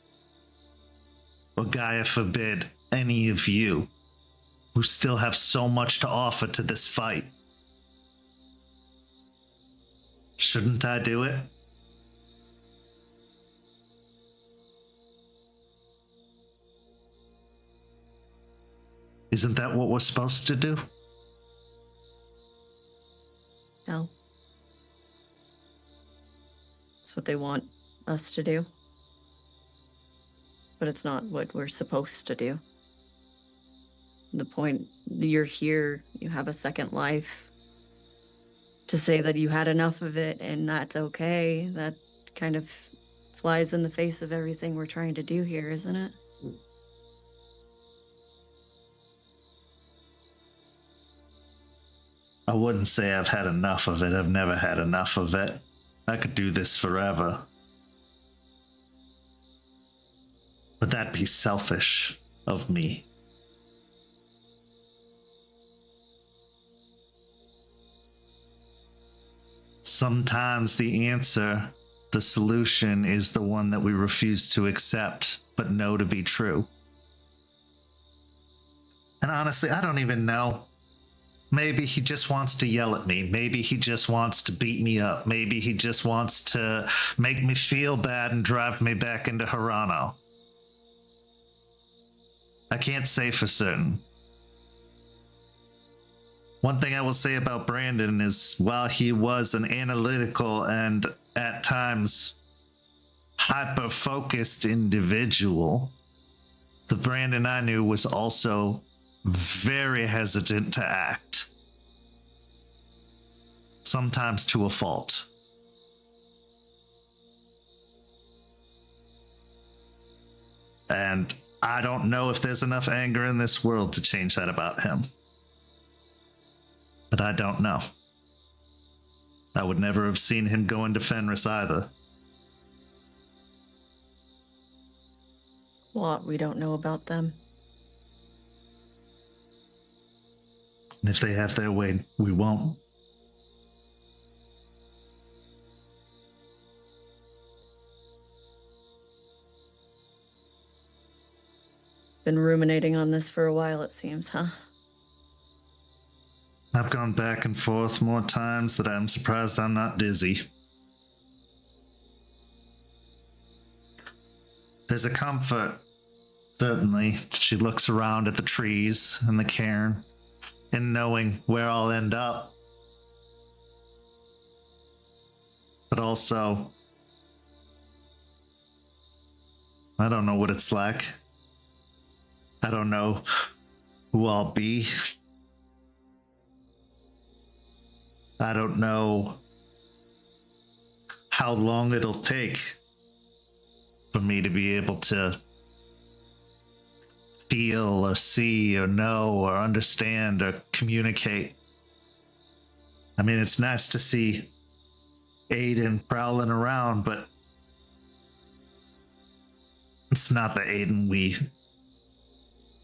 or Gaia forbid, any of you who still have so much to offer to this fight, shouldn't I do it? Isn't that what we're supposed to do? No. It's what they want us to do. But it's not what we're supposed to do. The point, you're here, you have a second life. To say that you had enough of it and that's okay, that kind of flies in the face of everything we're trying to do here, isn't it? I wouldn't say I've had enough of it. I've never had enough of it. I could do this forever. But that'd be selfish of me. Sometimes the answer, the solution, is the one that we refuse to accept, but know to be true. And honestly, I don't even know. Maybe he just wants to yell at me. Maybe he just wants to beat me up. Maybe he just wants to make me feel bad and drive me back into Hirano. I can't say for certain. One thing I will say about Brandon is while he was an analytical and at times hyper-focused individual, the Brandon I knew was also very hesitant to act. Sometimes to a fault. And I don't know if there's enough anger in this world to change that about him. But I don't know. I would never have seen him go into Fenris either. What we don't know about them. And if they have their way, we won't. Been ruminating on this for a while, it seems, huh? I've gone back and forth more times that I'm surprised I'm not dizzy. There's a comfort, certainly. She looks around at the trees and the cairn, and knowing where I'll end up. But also, I don't know what it's like. I don't know who I'll be. I don't know how long it'll take for me to be able to feel or see or know or understand or communicate. I mean, it's nice to see Aiden prowling around, but it's not the Aiden we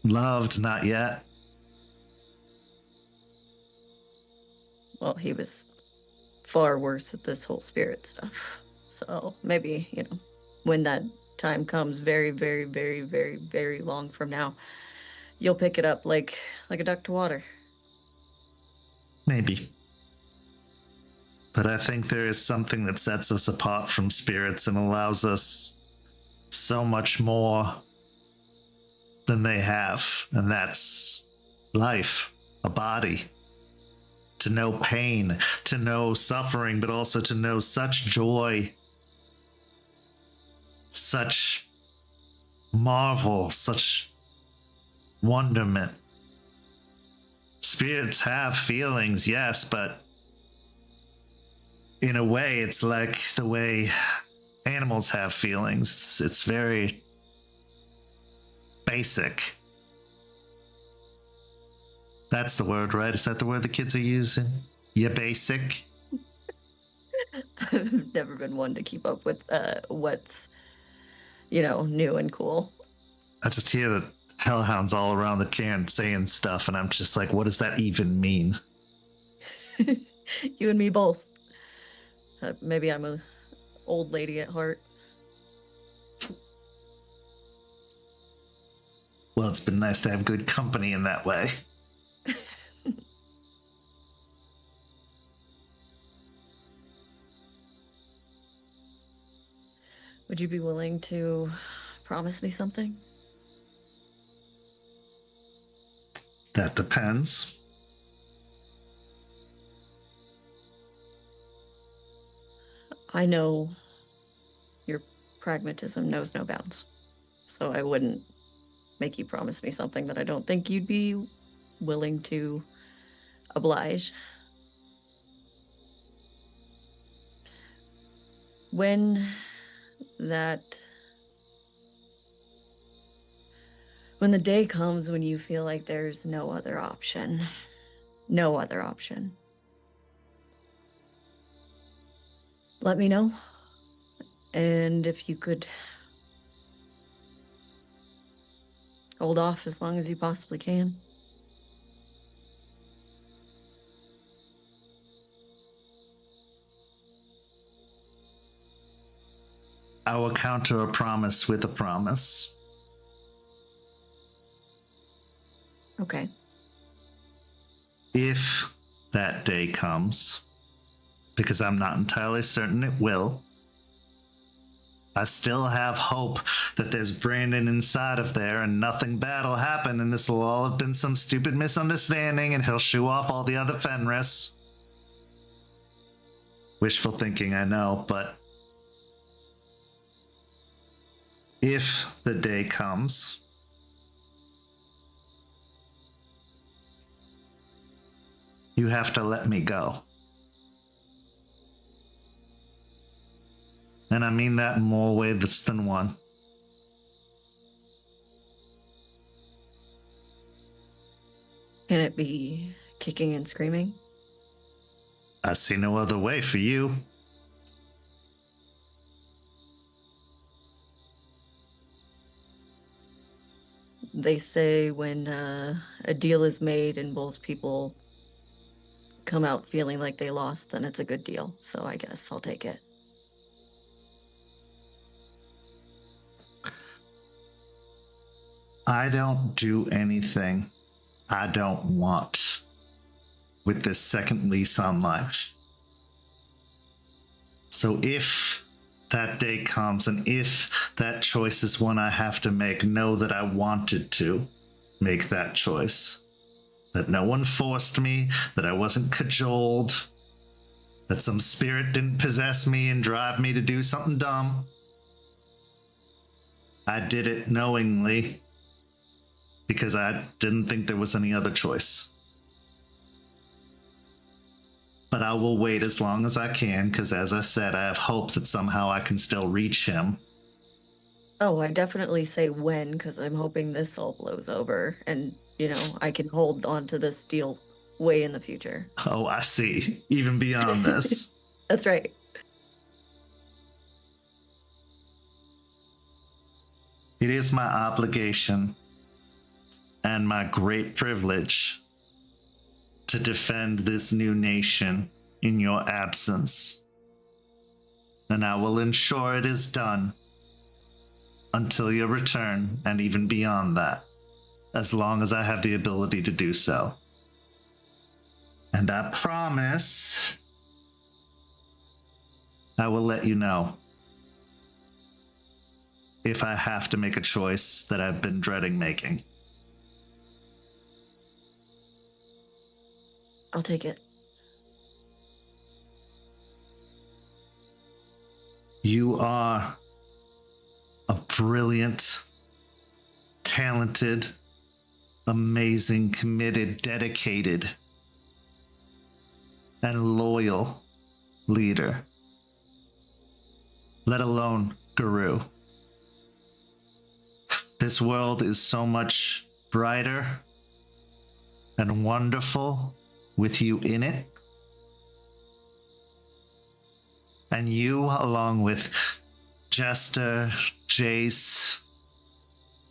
loved, not yet. Well, he was far worse at this whole spirit stuff. So maybe, when that time comes very, very, very, very, very long from now, you'll pick it up like a duck to water. Maybe. But I think there is something that sets us apart from spirits and allows us so much more than they have, and that's life, a body. To know pain, to know suffering, but also to know such joy, such marvel, such wonderment. Spirits have feelings, yes, but in a way, it's like the way animals have feelings. It's very basic. That's the word, right? Is that the word the kids are using? Yeah, basic. I've never been one to keep up with what's, new and cool. I just hear the hellhounds all around the cairn saying stuff, and I'm just like, what does that even mean? You and me both. Maybe I'm a old lady at heart. Well, it's been nice to have good company in that way. Would you be willing to promise me something? That depends. I know your pragmatism knows no bounds, so I wouldn't make you promise me something that I don't think you'd be willing to oblige. When the day comes when you feel like there's no other option, let me know. And if you could hold off as long as you possibly can. I will counter a promise with a promise. Okay. If that day comes, because I'm not entirely certain it will, I still have hope that there's Brandon inside of there and nothing bad will happen and this will all have been some stupid misunderstanding and he'll shoo off all the other Fenris. Wishful thinking, I know, but if the day comes, you have to let me go. And I mean that in more ways than one. Can it be kicking and screaming? I see no other way for you. They say when a deal is made and both people come out feeling like they lost, then it's a good deal. So I guess I'll take it. I don't do anything I don't want with this second lease on life. So if that day comes and if that choice is one I have to make, know that I wanted to make that choice. That no one forced me, that I wasn't cajoled, that some spirit didn't possess me and drive me to do something dumb. I did it knowingly because I didn't think there was any other choice. But I will wait as long as I can because, as I said, I have hope that somehow I can still reach him. Oh, I definitely say when, because I'm hoping this all blows over and, you know, I can hold on to this deal way in the future. Oh, I see. Even beyond this. That's right. It is my obligation and my great privilege to defend this new nation in your absence. And I will ensure it is done until your return and even beyond that, as long as I have the ability to do so. And I promise I will let you know if I have to make a choice that I've been dreading making. I'll take it. You are a brilliant, talented, amazing, committed, dedicated, and loyal leader, let alone guru. This world is so much brighter and wonderful with you in it. And you, along with Jester, Jace,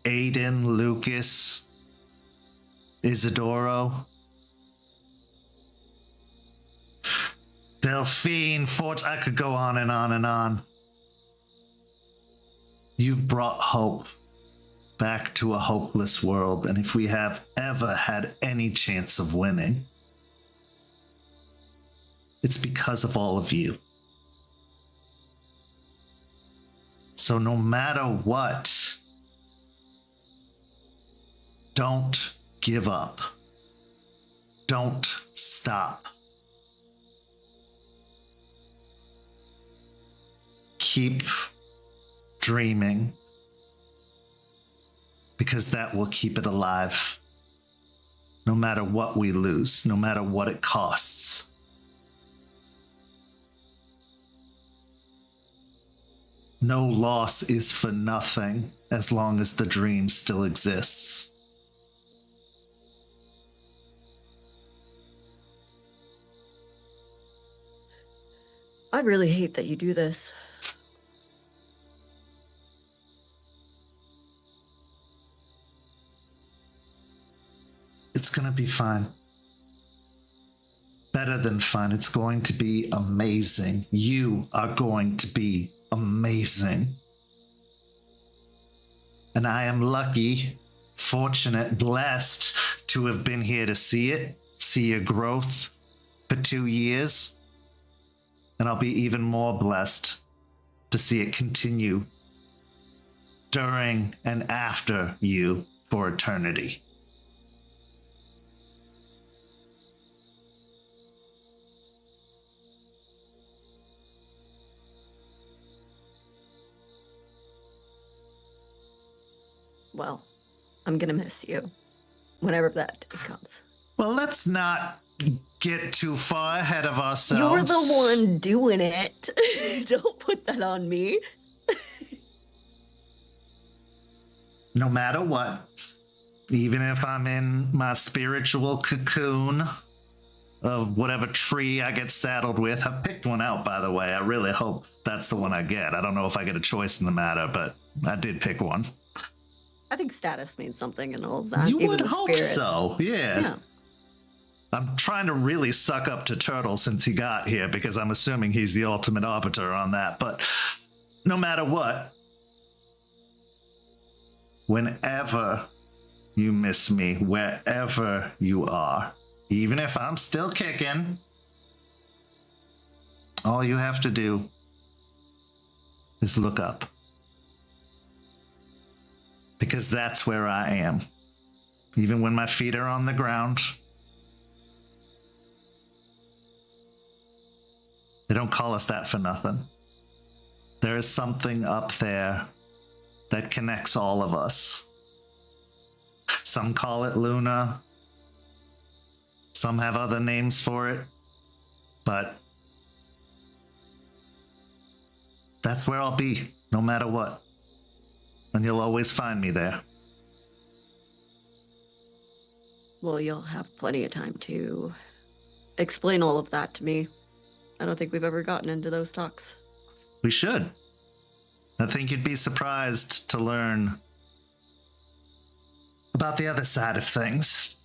Aiden, Lucas, Isidoro, Delphine, Fort, I could go on and on and on. You've brought hope back to a hopeless world, and if we have ever had any chance of winning, it's because of all of you. So no matter what, don't give up. Don't stop. Keep dreaming, because that will keep it alive. No matter what we lose, no matter what it costs. No loss is for nothing as long as the dream still exists. I really hate that you do this. It's gonna be fine. Better than fun. It's going to be amazing. You are going to be amazing. And I am lucky, fortunate, blessed to have been here to see your growth for 2 years. And I'll be even more blessed to see it continue during and after you for eternity. Well, I'm gonna miss you whenever that day comes. Well, let's not get too far ahead of ourselves. You're the one doing it. Don't put that on me. No matter what, even if I'm in my spiritual cocoon of whatever tree I get saddled with. I've picked one out, by the way. I really hope that's the one I get. I don't know if I get a choice in the matter, but I did pick one. I think status means something and all of that. You even would with hope spirits. so, Yeah. I'm trying to really suck up to Turtle since he got here, because I'm assuming he's the ultimate arbiter on that. But no matter what, whenever you miss me, wherever you are, even if I'm still kicking, all you have to do is look up. Because that's where I am. Even when my feet are on the ground. They don't call us that for nothing. There is something up there that connects all of us. Some call it Luna. Some have other names for it. But that's where I'll be, no matter what. And you'll always find me there. Well, you'll have plenty of time to explain all of that to me. I don't think we've ever gotten into those talks. We should. I think you'd be surprised to learn about the other side of things.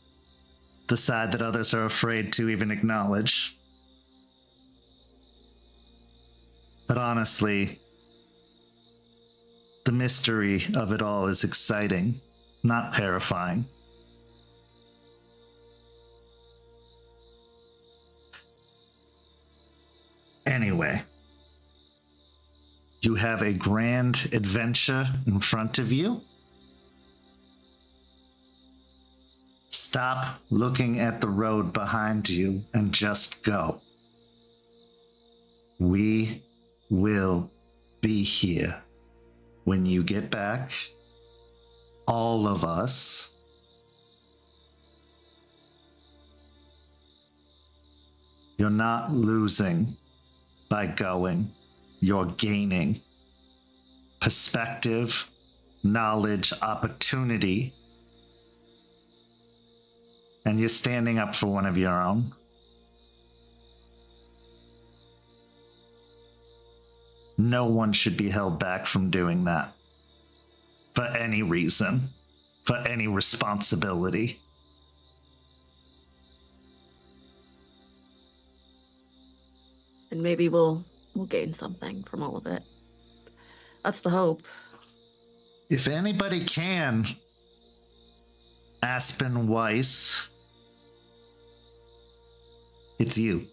The side that others are afraid to even acknowledge. But honestly, the mystery of it all is exciting, not terrifying. Anyway, you have a grand adventure in front of you. Stop looking at the road behind you and just go. We will be here when you get back. All of us. You're not losing by going. You're gaining perspective, knowledge, opportunity, and you're standing up for one of your own. No one should be held back from doing that for any reason, for any responsibility. And maybe we'll gain something from all of it. That's the hope. If anybody can, Aspen Weiss, it's you.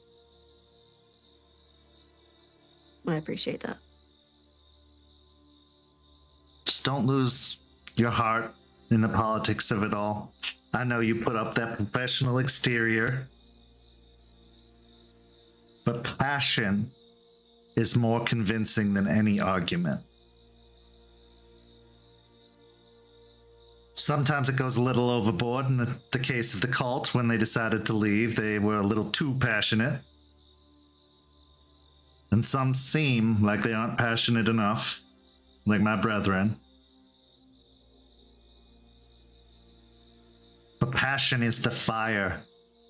I appreciate that. Just don't lose your heart in the politics of it all. I know you put up that professional exterior, but passion is more convincing than any argument. Sometimes it goes a little overboard. In the case of the cult, when they decided to leave, they were a little too passionate. And some seem like they aren't passionate enough, like my brethren. But passion is the fire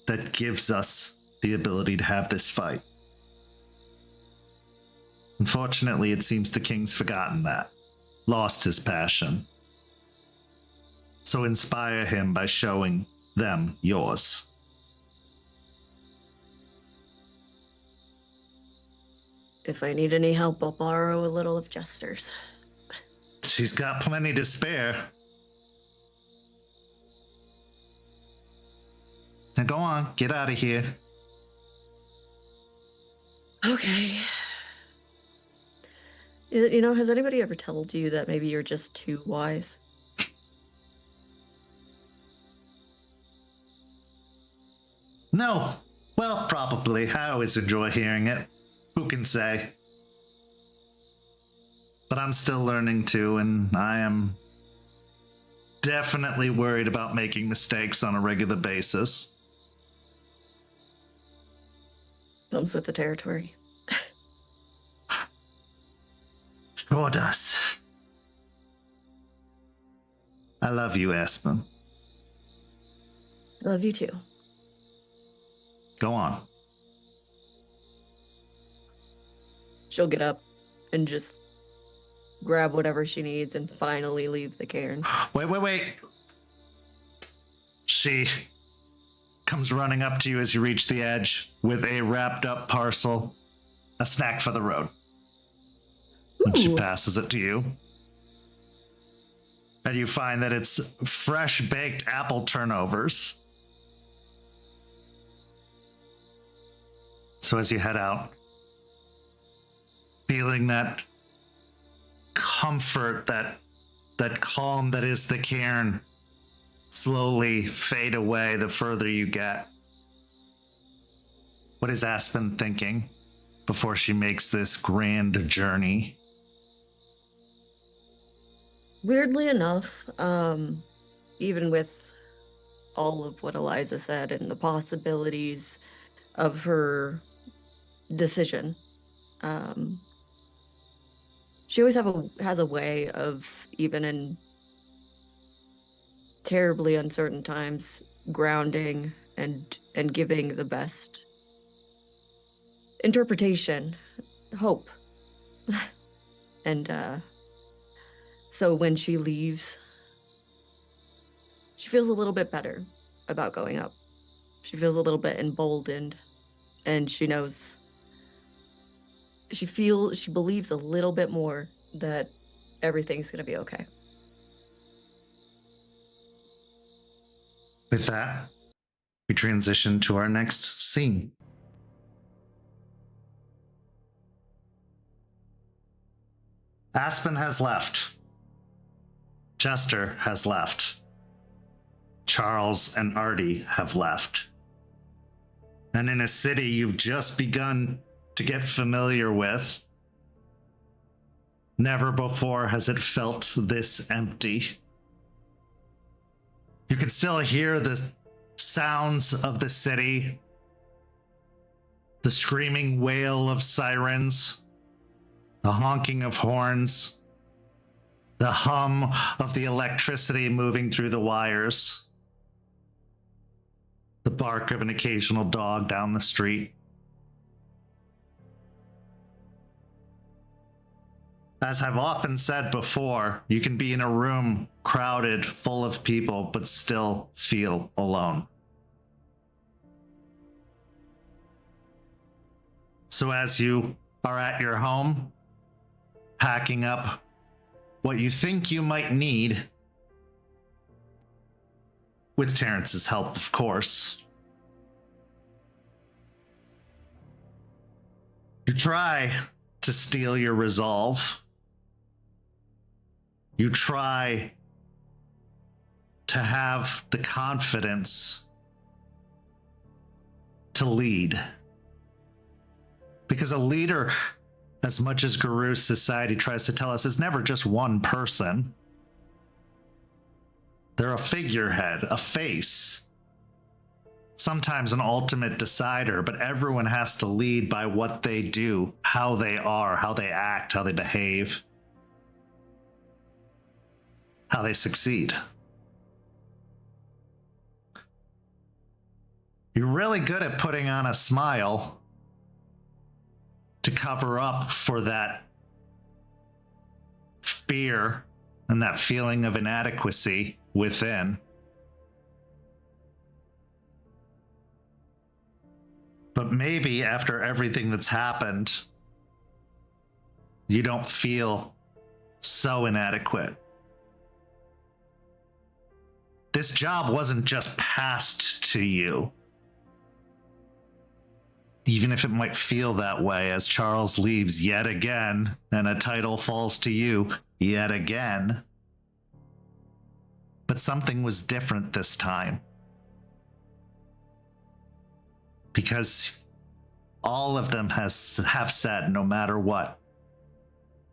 that gives us the ability to have this fight. Unfortunately, it seems the king's forgotten that, lost his passion. So inspire him by showing them yours. If I need any help, I'll borrow a little of Jester's. She's got plenty to spare. Now go on, get out of here. Okay. You know, has anybody ever told you that maybe you're just too wise? No. Well, probably. I always enjoy hearing it. Who can say? But I'm still learning too, and I am definitely worried about making mistakes on a regular basis. Comes with the territory. Sure does. I love you, Aspen. I love you too. Go on. She'll get up and just grab whatever she needs and finally leave the cairn. Wait. She comes running up to you as you reach the edge with a wrapped up parcel, a snack for the road. And she Ooh. passes it to you. And you find that it's fresh baked apple turnovers. So as you head out, feeling that comfort, that calm that is the cairn slowly fade away the further you get. What is Aspen thinking before she makes this grand journey? Weirdly enough, even with all of what Eliza said and the possibilities of her decision, she always has a way of, even in terribly uncertain times, grounding and giving the best interpretation, hope. And so when she leaves, she feels a little bit better about going up. She feels a little bit emboldened, and she knows, she believes a little bit more that everything's gonna be okay. With that, we transition to our next scene. Aspen has left. Jester has left. Charles and Artie have left. And in a city you've just begun to get familiar with, never before has it felt this empty. You can still hear the sounds of the city, the screaming wail of sirens, the honking of horns, the hum of the electricity moving through the wires, the bark of an occasional dog down the street. As I've often said before, you can be in a room crowded full of people but still feel alone. So as you are at your home, packing up what you think you might need, with Terrance's help, of course, you try to steel your resolve. You try to have the confidence to lead. Because a leader, as much as Guru society tries to tell us, is never just one person. They're a figurehead, a face, sometimes an ultimate decider, but everyone has to lead by what they do, how they are, how they act, how they behave, how they succeed. You're really good at putting on a smile to cover up for that fear and that feeling of inadequacy within. But maybe after everything that's happened, you don't feel so inadequate. This job wasn't just passed to you. even if it might feel that way as Charles leaves yet again and a title falls to you yet again. But something was different this time. Because all of them have said, no matter what,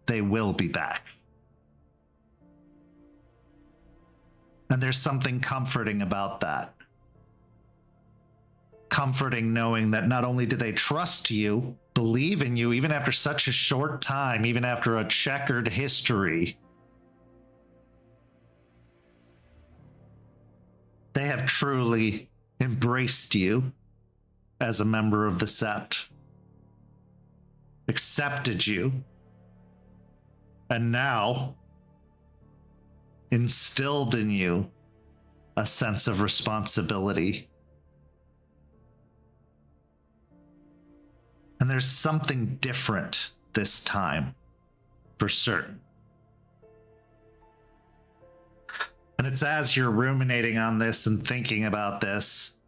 they will be back. And there's something comforting about that. Comforting knowing that not only do they trust you, believe in you, even after such a short time, even after a checkered history, they have truly embraced you as a member of the Sept, accepted you, and now instilled in you a sense of responsibility. And there's something different this time, for certain. And it's as you're ruminating on this and thinking about this,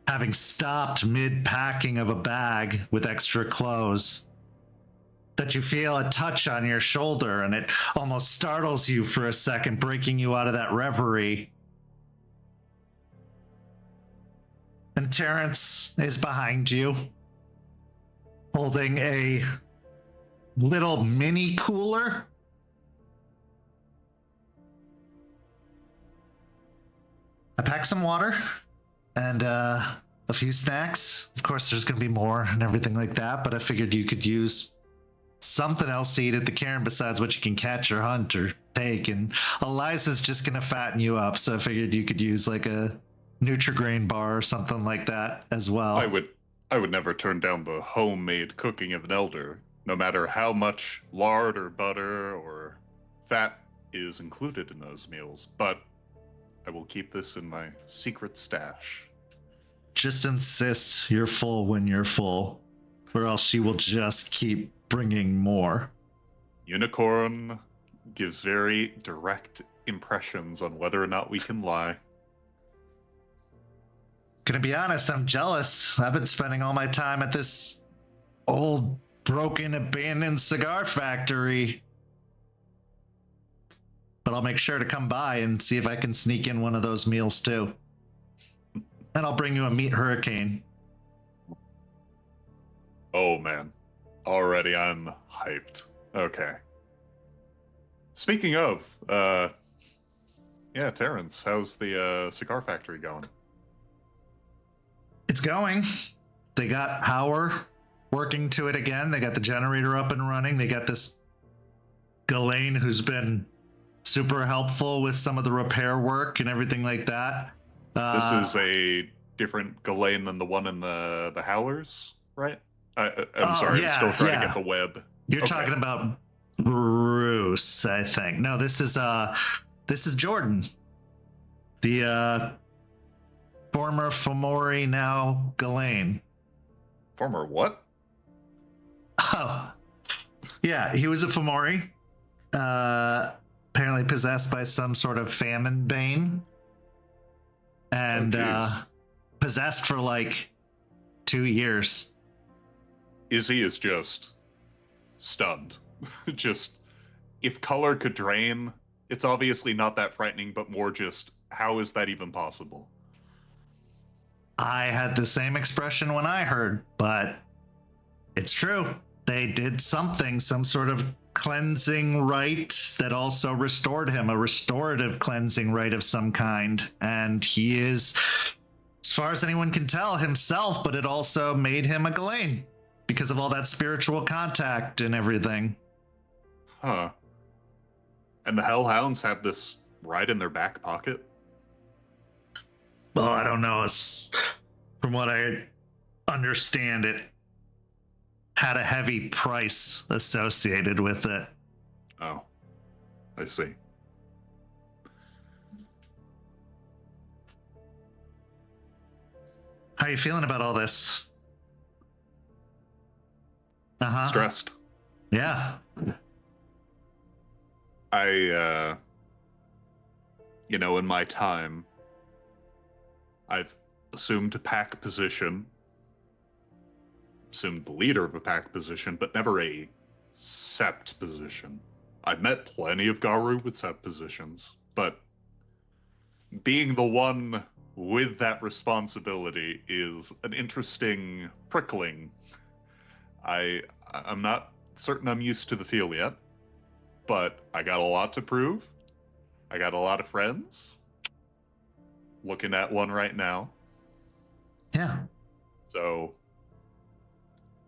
having stopped mid-packing of a bag with extra clothes, that you feel a touch on your shoulder, and it almost startles you for a second, breaking you out of that reverie. And Terrance is behind you, holding a little mini cooler. I packed some water and a few snacks. Of course, there's going to be more and everything like that, but I figured you could use something else to eat at the cairn besides what you can catch or hunt or take. And Eliza's just going to fatten you up, so I figured you could use like a Nutri-Grain bar or something like that as well. I would never turn down the homemade cooking of an elder, no matter how much lard or butter or fat is included in those meals, but I will keep this in my secret stash. Just insist you're full when you're full, or else she will just keep bringing more. Unicorn gives very direct impressions on whether or not we can lie. Gonna be honest, I'm jealous. I've been spending all my time at this old, broken, abandoned cigar factory. But I'll make sure to come by and see if I can sneak in one of those meals too. And I'll bring you a meat hurricane. Oh man, already I'm hyped. Okay. Speaking of, Terrance, how's the cigar factory going? It's going. They got power working to it again. They got the generator up and running. They got this Ghislaine who's been super helpful with some of the repair work and everything like that. This is a different Ghislaine than the one in the Howlers, right? I'm sorry, I'm still trying to get the web. You're talking about Bruce, I think. No, this is Jordan. The former Fomori, now Ghislaine. Former what? Oh. Yeah, he was a Fomori. Apparently possessed by some sort of famine bane. And possessed for like 2 years. Izzy is just stunned. Just, if color could drain, it's obviously not that frightening, but more just, how is that even possible? I had the same expression when I heard, but it's true. They did something, some sort of cleansing rite that also restored him, a restorative cleansing rite of some kind. And he is, as far as anyone can tell, himself, but it also made him a Ghislaine because of all that spiritual contact and everything. Huh. And the Hellhounds have this right in their back pocket? Well, I don't know. From what I understand, it had a heavy price associated with it. Oh, I see. How are you feeling about all this? Stressed. Yeah. I, in my time, I've assumed a pack position assumed the leader of a pack position, but never a sept position. I've met plenty of Garu with sept positions, but being the one with that responsibility is an interesting prickling. I'm not certain I'm used to the feel yet, but I got a lot to prove. I got a lot of friends. Looking at one right now. Yeah. So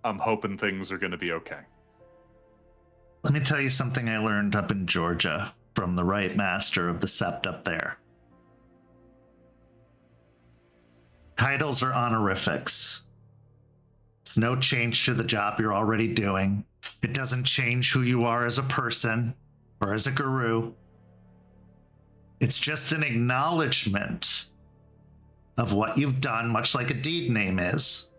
I'm hoping things are going to be okay. Let me tell you something I learned up in Georgia from the right master of the sept up there. Titles are honorifics. It's no change to the job you're already doing. It doesn't change who you are as a person or as a guru. It's just an acknowledgement of what you've done, much like a deed name is,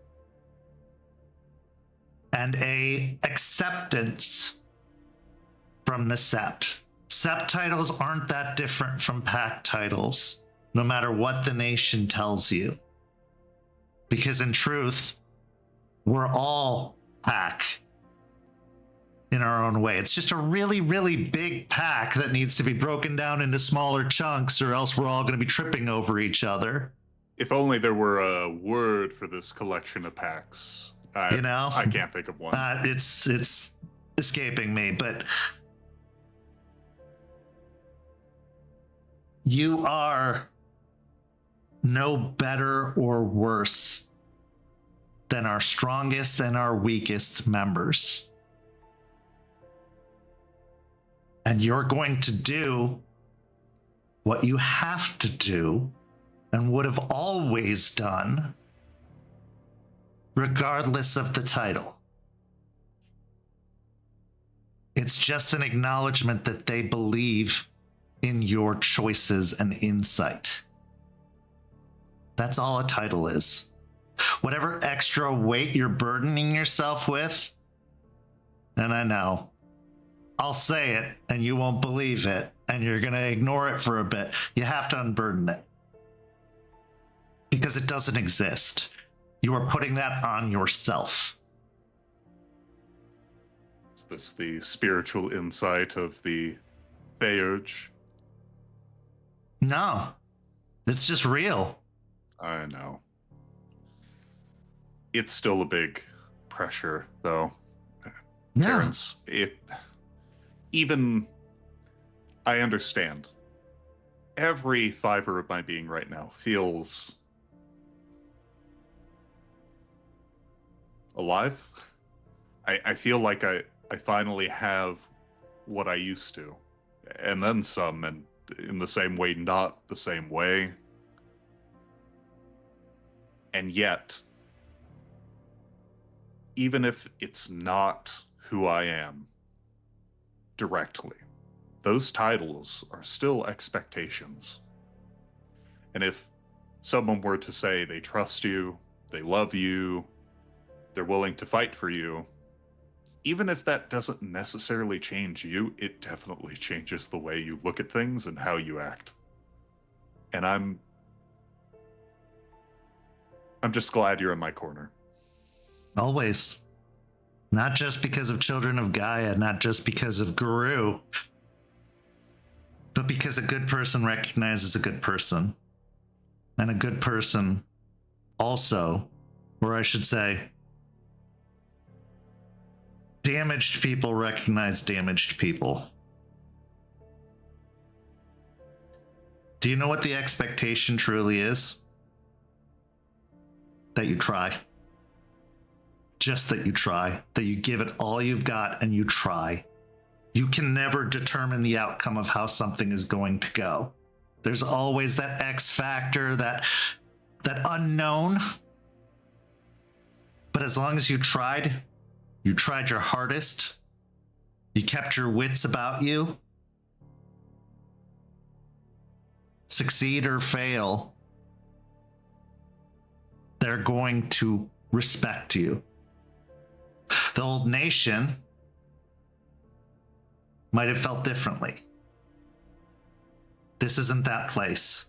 and a acceptance from the sept. Sept titles aren't that different from pack titles, no matter what the nation tells you. Because in truth, we're all pack in our own way. It's just a really, really big pack that needs to be broken down into smaller chunks, or else we're all going to be tripping over each other. If only there were a word for this collection of packs. I can't think of one. It's escaping me, but you are no better or worse than our strongest and our weakest members. And you're going to do what you have to do and would have always done, regardless of the title. It's just an acknowledgement that they believe in your choices and insight. That's all a title is. Whatever extra weight you're burdening yourself with, and I know, I'll say it and you won't believe it and you're going to ignore it for a bit. You have to unburden it because it doesn't exist. You are putting that on yourself. Is this the spiritual insight of the Theurge? No, it's just real. I know. It's still a big pressure, though. Yeah. Terrance, I understand. Every fiber of my being right now feels alive. I feel like I finally have what I used to. And then some, and in the same way, not the same way. And yet, even if it's not who I am directly, those titles are still expectations. And if someone were to say they trust you, they love you, they're willing to fight for you, even if that doesn't necessarily change you, it definitely changes the way you look at things and how you act. And I'm just glad you're in my corner. Always. Not just because of Children of Gaia, not just because of Guru, but because a good person recognizes a good person. And a good person also, or I should say, damaged people recognize damaged people. Do you know what the expectation truly is? That you try. Just that you try. That you give it all you've got and you try. You can never determine the outcome of how something is going to go. There's always that X factor, that unknown. But as long as you tried your hardest, you kept your wits about you, succeed or fail, they're going to respect you. The old nation might have felt differently. This isn't that place.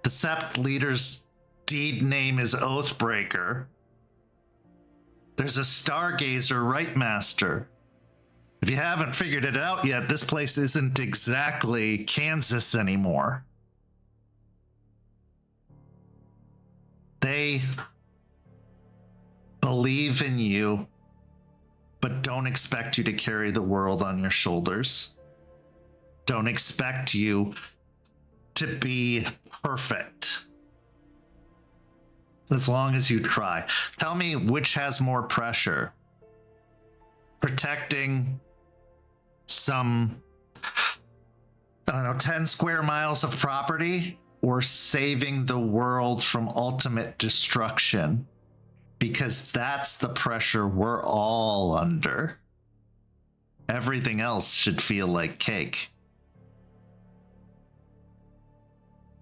The sept leaders deed name is Oathbreaker. There's a Stargazer Rite Master. If you haven't figured it out yet, this place isn't exactly Kansas anymore. They believe in you, but don't expect you to carry the world on your shoulders. Don't expect you to be perfect. As long as you try. Tell me which has more pressure. Protecting some, 10 square miles of property, or saving the world from ultimate destruction? Because that's the pressure we're all under. Everything else should feel like cake.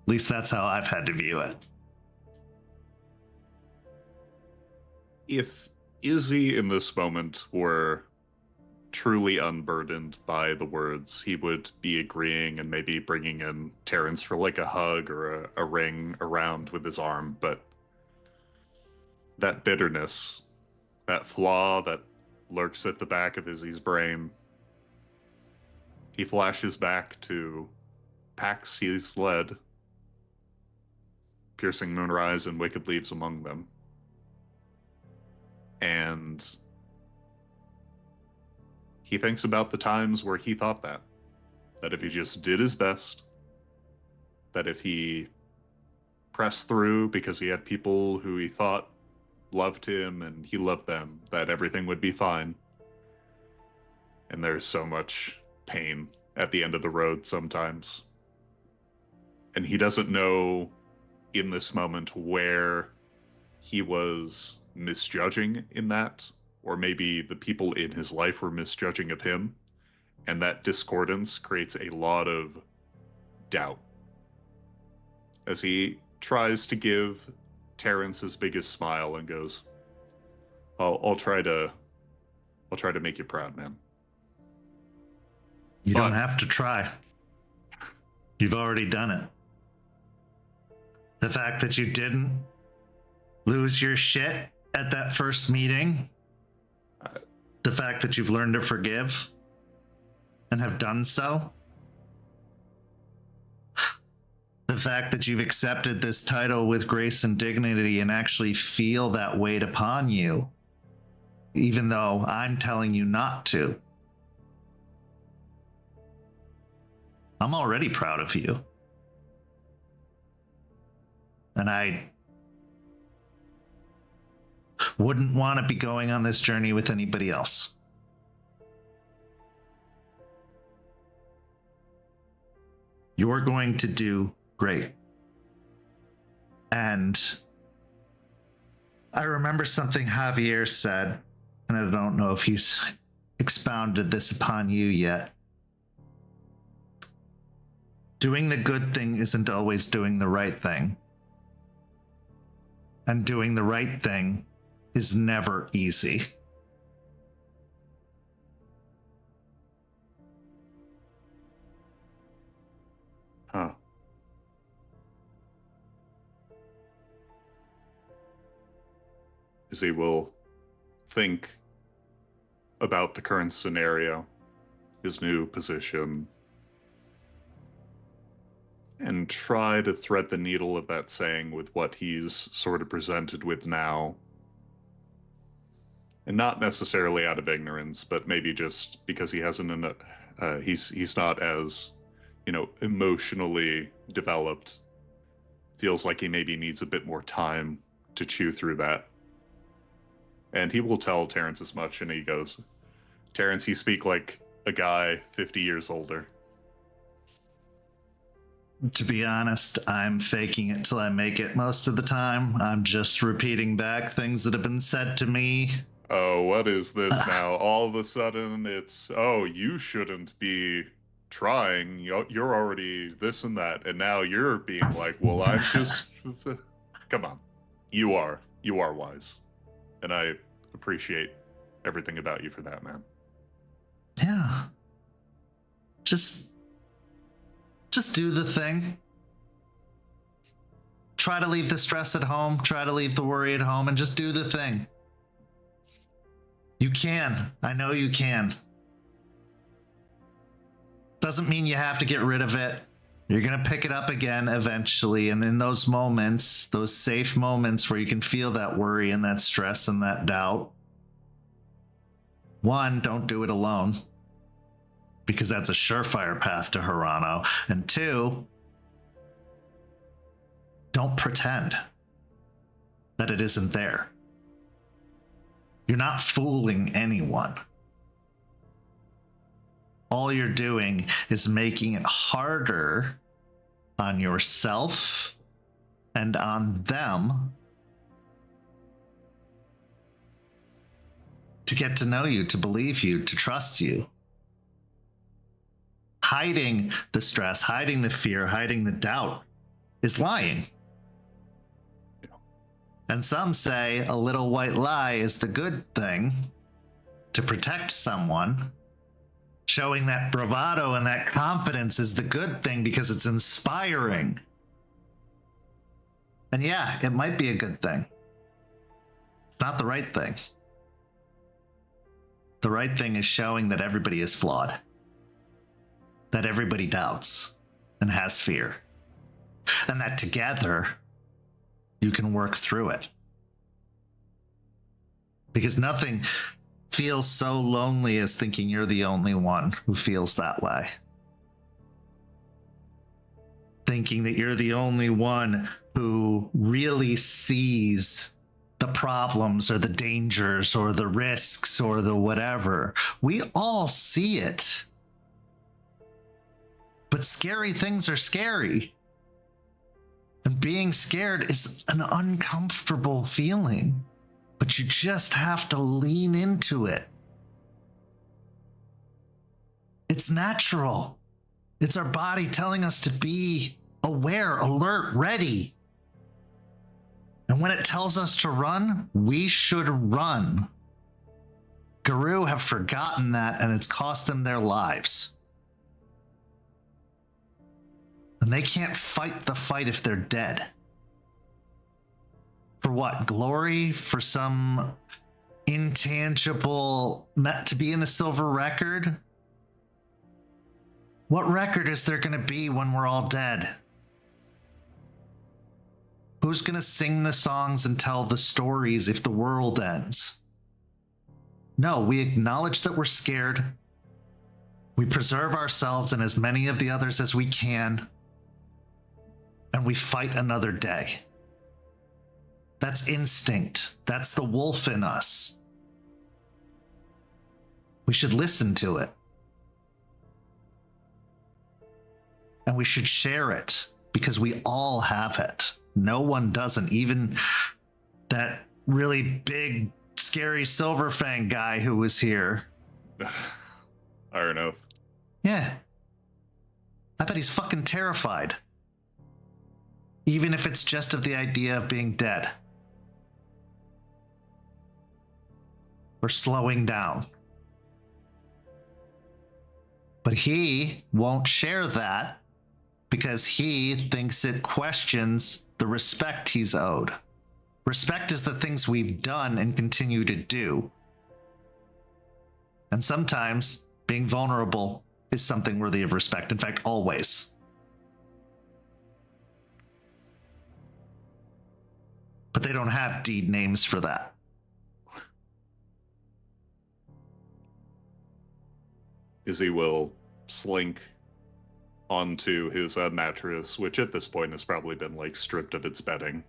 At least that's how I've had to view it. If Izzy in this moment were truly unburdened by the words, he would be agreeing and maybe bringing in Terrance for like a hug or a ring around with his arm, but that bitterness, that flaw that lurks at the back of Izzy's brain, he flashes back to packs he's led, Piercing Moonrise and Wicked Leaves among them. And he thinks about the times where he thought that if he just did his best, that if he pressed through because he had people who he thought loved him and he loved them, that everything would be fine. And there's so much pain at the end of the road sometimes. And he doesn't know in this moment where he was misjudging in that, or maybe the people in his life were misjudging of him, and that discordance creates a lot of doubt as he tries to give Terrance his biggest smile and goes, I'll try to make you proud, man. You don't have to try. You've already done it. The fact that you didn't lose your shit at that first meeting, the fact that you've learned to forgive and have done so, the fact that you've accepted this title with grace and dignity and actually feel that weight upon you, even though I'm telling you not to. I'm already proud of you. And I wouldn't want to be going on this journey with anybody else. You're going to do great. And I remember something Javier said, and I don't know if he's expounded this upon you yet. Doing the good thing isn't always doing the right thing. And doing the right thing is never easy. Huh. Izzy will think about the current scenario, his new position, and try to thread the needle of that saying with what he's sort of presented with now. And not necessarily out of ignorance, but maybe just because he hasn't, he's not as, emotionally developed. Feels like he maybe needs a bit more time to chew through that. And he will tell Terrance as much, and he goes, Terrance, you speak like a guy 50 years older. To be honest, I'm faking it till I make it most of the time. I'm just repeating back things that have been said to me. Oh, what is this now? All of a sudden it's, you shouldn't be trying. You're already this and that. And now you're being like, well, I'm just... Come on. You are wise. And I appreciate everything about you for that, man. Yeah. Just do the thing. try to leave the stress at home, try to leave the worry at home, and just do the thing. You can. I know you can. Doesn't mean you have to get rid of it. You're going to pick it up again eventually. And in those moments, those safe moments where you can feel that worry and that stress and that doubt, one, don't do it alone, because that's a surefire path to Hirano. And two, don't pretend that it isn't there. You're not fooling anyone. All you're doing is making it harder on yourself and on them to get to know you, to believe you, to trust you. Hiding the stress, hiding the fear, hiding the doubt is lying. And some say a little white lie is the good thing to protect someone. Showing that bravado and that confidence is the good thing because it's inspiring. And yeah, it might be a good thing. It's not the right thing. The right thing is showing that everybody is flawed, that everybody doubts and has fear, and that together you can work through it. Because nothing feels so lonely as thinking you're the only one who feels that way. Thinking that you're the only one who really sees the problems or the dangers or the risks or the whatever. We all see it. But scary things are scary. And being scared is an uncomfortable feeling. But you just have to lean into it. It's natural. It's our body telling us to be aware, alert, ready. And when it tells us to run, we should run. Garou have forgotten that, and it's cost them their lives. And they can't fight the fight if they're dead. For what? Glory? For some intangible meant to be in the silver record? What record is there going to be when we're all dead? Who's going to sing the songs and tell the stories if the world ends? No, we acknowledge that we're scared. We preserve ourselves and as many of the others as we can. And we fight another day. That's instinct. That's the wolf in us. We should listen to it. And we should share it because we all have it. No one doesn't. Even that really big, scary Silverfang guy who was here. Iron Oath. Yeah. I bet he's fucking terrified. Even if it's just of the idea of being dead. Or slowing down. But he won't share that because he thinks it questions the respect he's owed. Respect is the things we've done and continue to do. And sometimes being vulnerable is something worthy of respect. In fact, always. But they don't have deed names for that. Izzy will slink onto his mattress, which at this point has probably been like stripped of its bedding.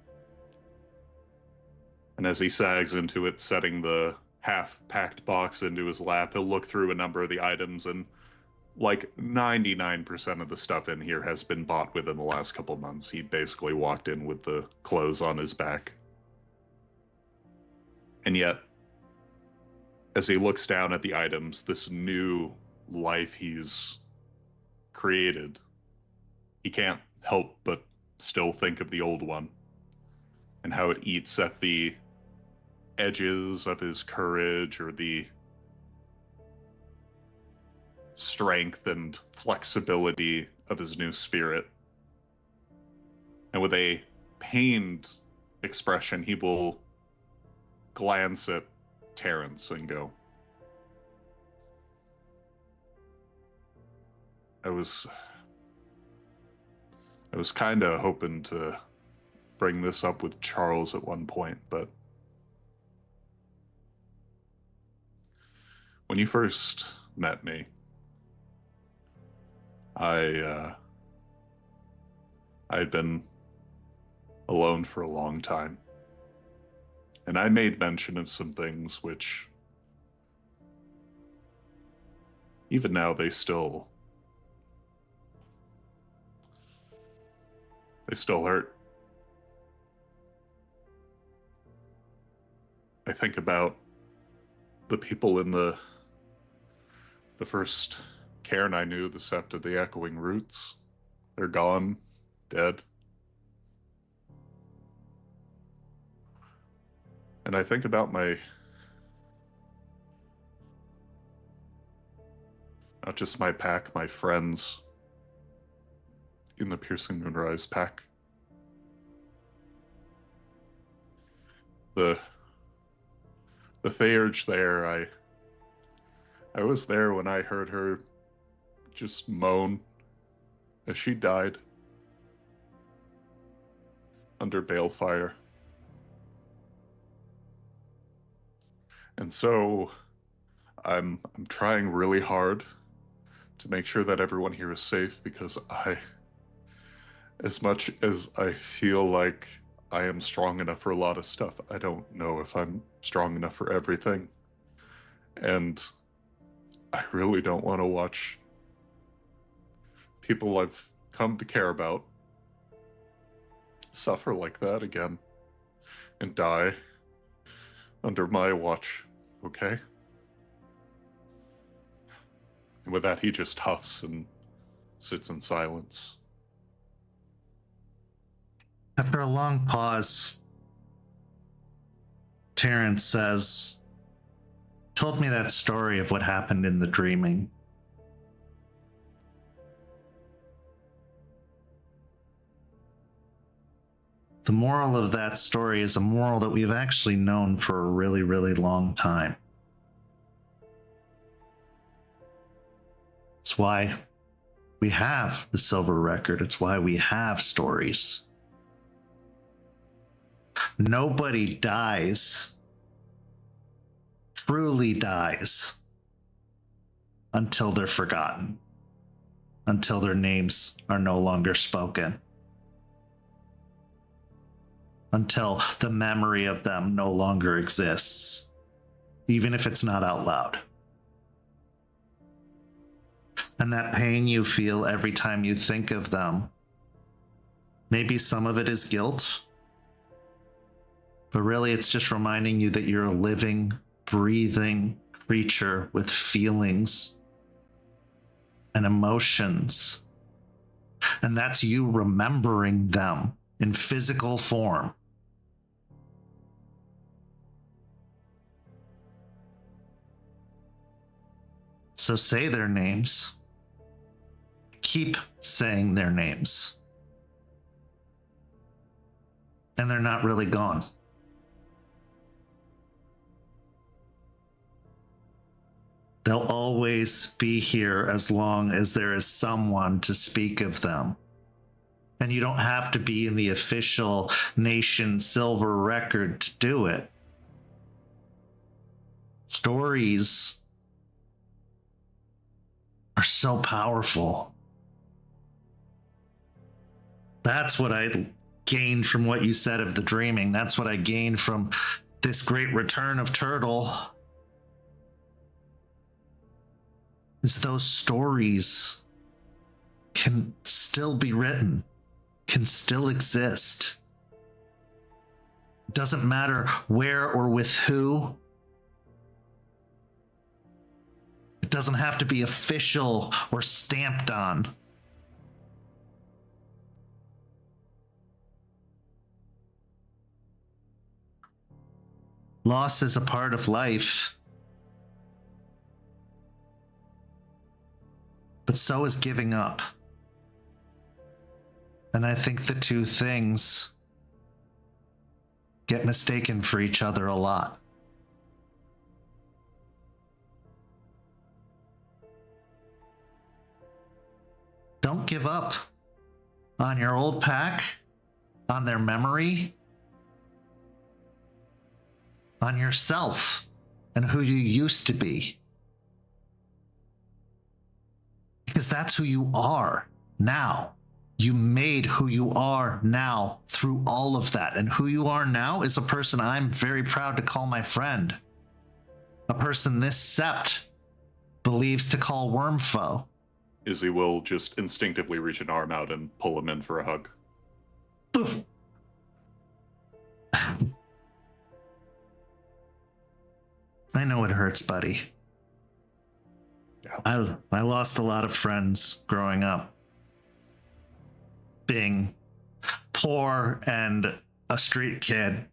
And as he sags into it, setting the half-packed box into his lap, he'll look through a number of the items, and like 99% of the stuff in here has been bought within the last couple months. He basically walked in with the clothes on his back. And yet, as he looks down at the items, this new life he's created, he can't help but still think of the old one and how it eats at the edges of his courage or the strength and flexibility of his new spirit. And with a pained expression, he will glance at Terrance and go, I was kind of hoping to bring this up with Charles at one point, but when you first met me, I had been alone for a long time, and I made mention of some things which, even now, they still hurt. I think about the people in the first cairn I knew, the Sept of the Echoing Roots. They're gone, dead. And I think about not just my pack, my friends in the Piercing Moonrise pack. The Theurge there, I was there when I heard her just moan as she died under balefire. And so I'm trying really hard to make sure that everyone here is safe, because as much as I feel like I am strong enough for a lot of stuff, I don't know if I'm strong enough for everything. And I really don't want to watch people I've come to care about suffer like that again and die under my watch, okay? And with that, he just huffs and sits in silence. After a long pause, Terrance says, told me that story of what happened in the dreaming. The moral of that story is a moral that we've actually known for a really, really long time. It's why we have the silver record. It's why we have stories. Nobody dies, truly dies, until they're forgotten, until their names are no longer spoken, until the memory of them no longer exists, even if it's not out loud. And that pain you feel every time you think of them, maybe some of it is guilt, but really it's just reminding you that you're a living, breathing creature with feelings and emotions. And that's you remembering them in physical form. So say their names. Keep saying their names. And they're not really gone. They'll always be here as long as there is someone to speak of them. And you don't have to be in the official nation silver record to do it. Stories are so powerful. That's what I gained from what you said of the dreaming. That's what I gained from this great return of Turtle. Is those stories can still be written, can still exist. It doesn't matter where or with who. It doesn't have to be official or stamped on. Loss is a part of life. But so is giving up. And I think the two things get mistaken for each other a lot. Don't give up on your old pack, on their memory, on yourself, and who you used to be. Because that's who you are now. You made who you are now through all of that. And who you are now is a person I'm very proud to call my friend. A person this sept believes to call Wormfoe. Izzy will just instinctively reach an arm out and pull him in for a hug. Oof. I know it hurts, buddy. Yeah. I lost a lot of friends growing up. Being poor and a street kid,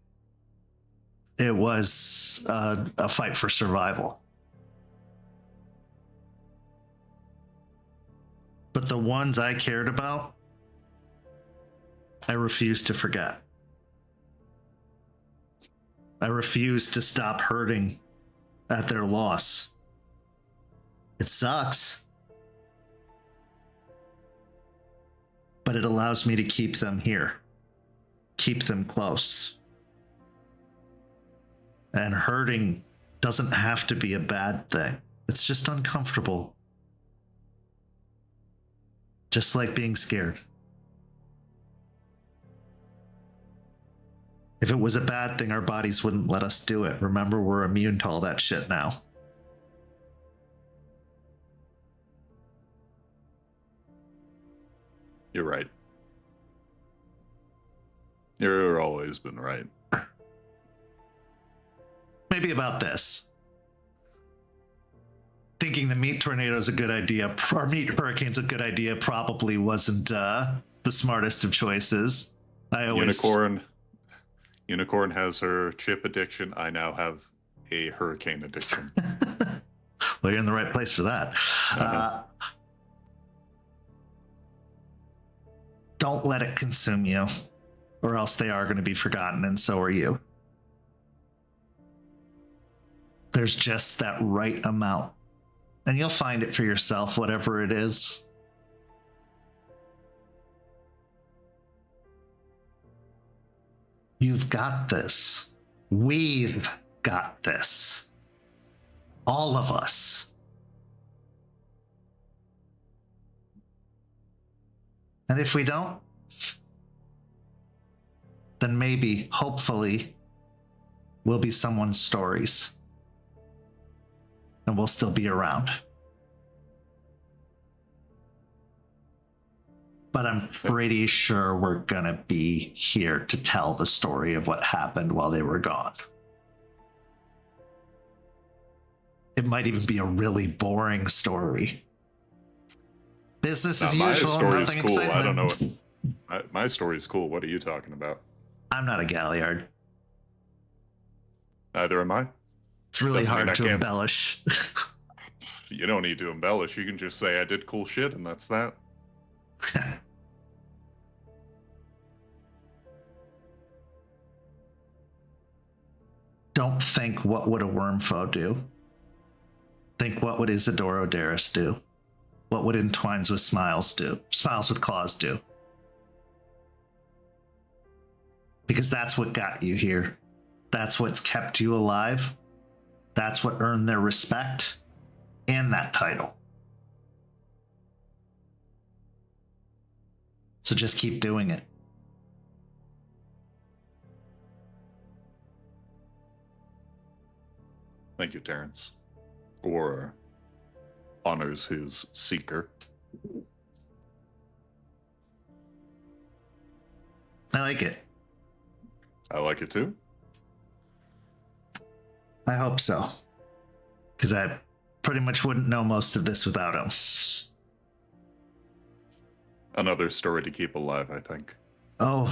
it was a fight for survival. But the ones I cared about, I refused to forget. I refused to stop hurting at their loss. It sucks. But it allows me to keep them here. Keep them close. And hurting doesn't have to be a bad thing. It's just uncomfortable. Just like being scared. If it was a bad thing, our bodies wouldn't let us do it. Remember, we're immune to all that shit now. You're right. You've always been right. Maybe about this. Thinking the meat tornado is a good idea, or meat hurricane's a good idea, probably wasn't the smartest of choices. Unicorn has her chip addiction. I now have a hurricane addiction. Well, you're in the right place for that. Don't let it consume you, or else they are going to be forgotten, and so are you. There's just that right amount. And you'll find it for yourself, whatever it is. You've got this. We've got this. All of us. And if we don't, then maybe, hopefully, we'll be someone's stories. And we'll still be around. But I'm pretty sure we're gonna be here to tell the story of what happened while they were gone. It might even be a really boring story. Business as usual, nothing cool. exciting. I don't know. My story's cool. What are you talking about? I'm not a galliard. Neither am I. It's really Doesn't mean hard I to can't- embellish. You don't need to embellish. You can just say I did cool shit, and that's that. Don't think what would a Wormfoe do. Think what would Isidoro Darris do. What would Entwines with Smiles do? Smiles with Claws do. Because that's what got you here. That's what's kept you alive. That's what earned their respect and that title. So just keep doing it. Thank you, Terrance. Or honors his seeker. I like it. I like it too. I hope so. Because I pretty much wouldn't know most of this without him. Another story to keep alive, I think. Oh,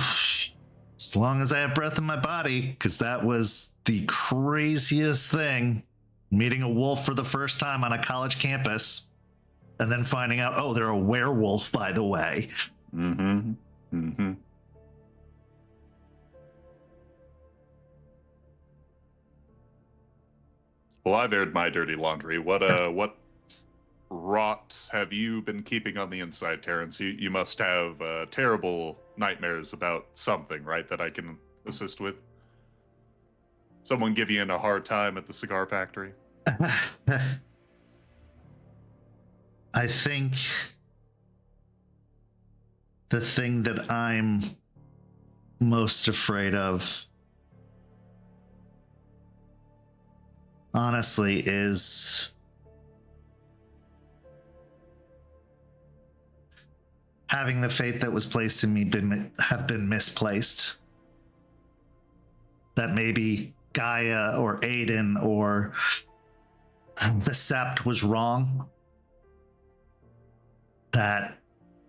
as long as I have breath in my body, because that was the craziest thing. Meeting a wolf for the first time on a college campus, and then finding out, oh, they're a werewolf, by the way. Mm-hmm. Mm-hmm. Well, I've aired my dirty laundry. What rot have you been keeping on the inside, Terrance? You must have terrible nightmares about something, right, that I can assist with? Someone give you a hard time at the cigar factory? I think the thing that I'm most afraid of, honestly, is having the faith that was placed in me have been misplaced. That maybe Gaia or Aiden or the Sept was wrong. That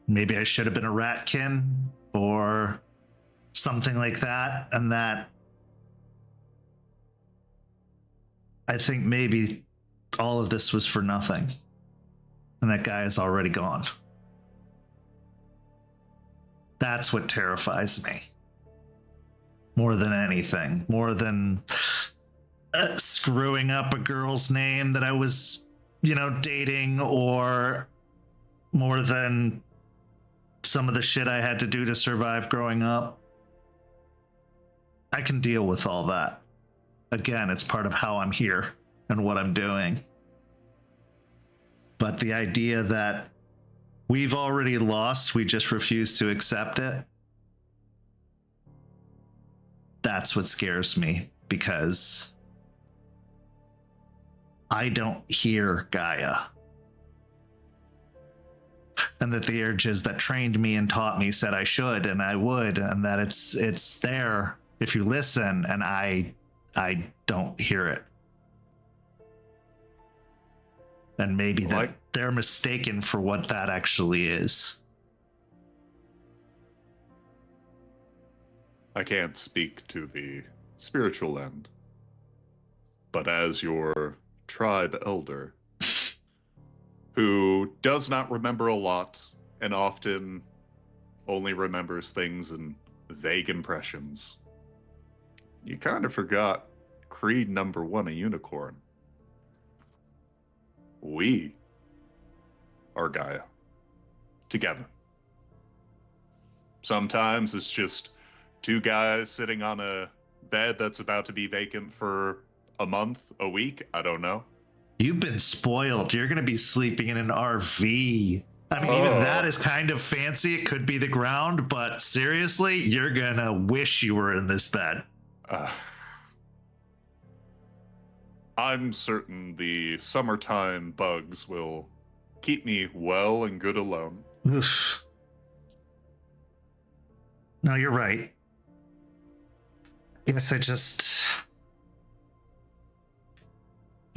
maybe I should have been a ratkin or something like that. And that I think maybe all of this was for nothing. And that guy is already gone. That's what terrifies me. More than anything. More than screwing up a girl's name that I was, dating, or more than some of the shit I had to do to survive growing up. I can deal with all that. Again, it's part of how I'm here and what I'm doing. But the idea that we've already lost, we just refuse to accept it, that's what scares me, because I don't hear Gaia. And that the urges that trained me and taught me said I should and I would, and that it's there if you listen, and I don't hear it. And maybe that they're mistaken for what that actually is. I can't speak to the spiritual end, but as your tribe elder, who does not remember a lot and often only remembers things in vague impressions, you kind of forgot creed number 1, a unicorn. We are Gaia. Together. Sometimes it's just 2 guys sitting on a bed that's about to be vacant for a month, a week, I don't know. You've been spoiled. You're going to be sleeping in an RV. I mean, even that is kind of fancy. It could be the ground, but seriously, you're going to wish you were in this bed. I'm certain the summertime bugs will keep me well and good alone. Oof. No, you're right. Yes, I just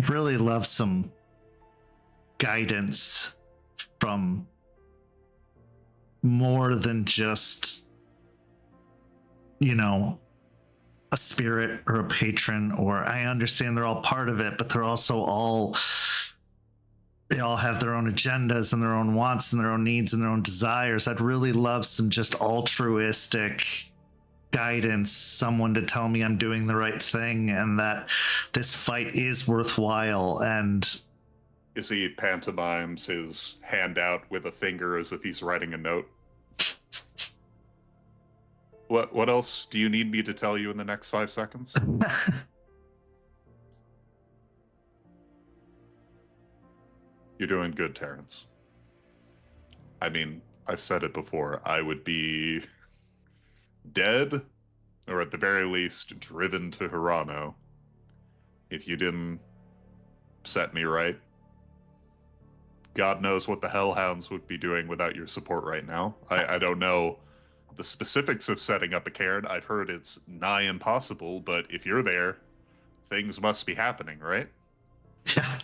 really love some guidance from more than just, a spirit or a patron, or I understand they're all part of it, but they're also they all have their own agendas and their own wants and their own needs and their own desires. I'd really love some just altruistic guidance, someone to tell me I'm doing the right thing and that this fight is worthwhile. And as he pantomimes his hand out with a finger as if he's writing a note. What else do you need me to tell you in the next 5 seconds? You're doing good, Terrance. I mean, I've said it before. I would be dead, or at the very least, driven to Hirano, if you didn't set me right. God knows what the Hellhounds would be doing without your support right now. I don't know the specifics of setting up a cairn. I've heard it's nigh impossible, but if you're there, things must be happening, right? Yeah.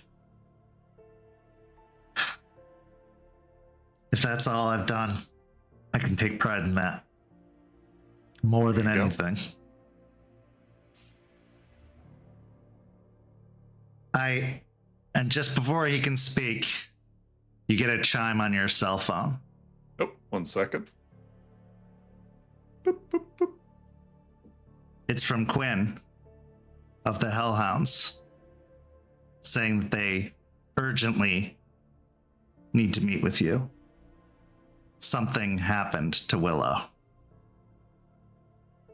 If that's all I've done, I can take pride in that. More than anything. And just before he can speak, you get a chime on your cell phone. Oh, 1 second. Boop, boop, boop. It's from Quinn of the Hellhounds. saying that they urgently need to meet with you. Something happened to Willow.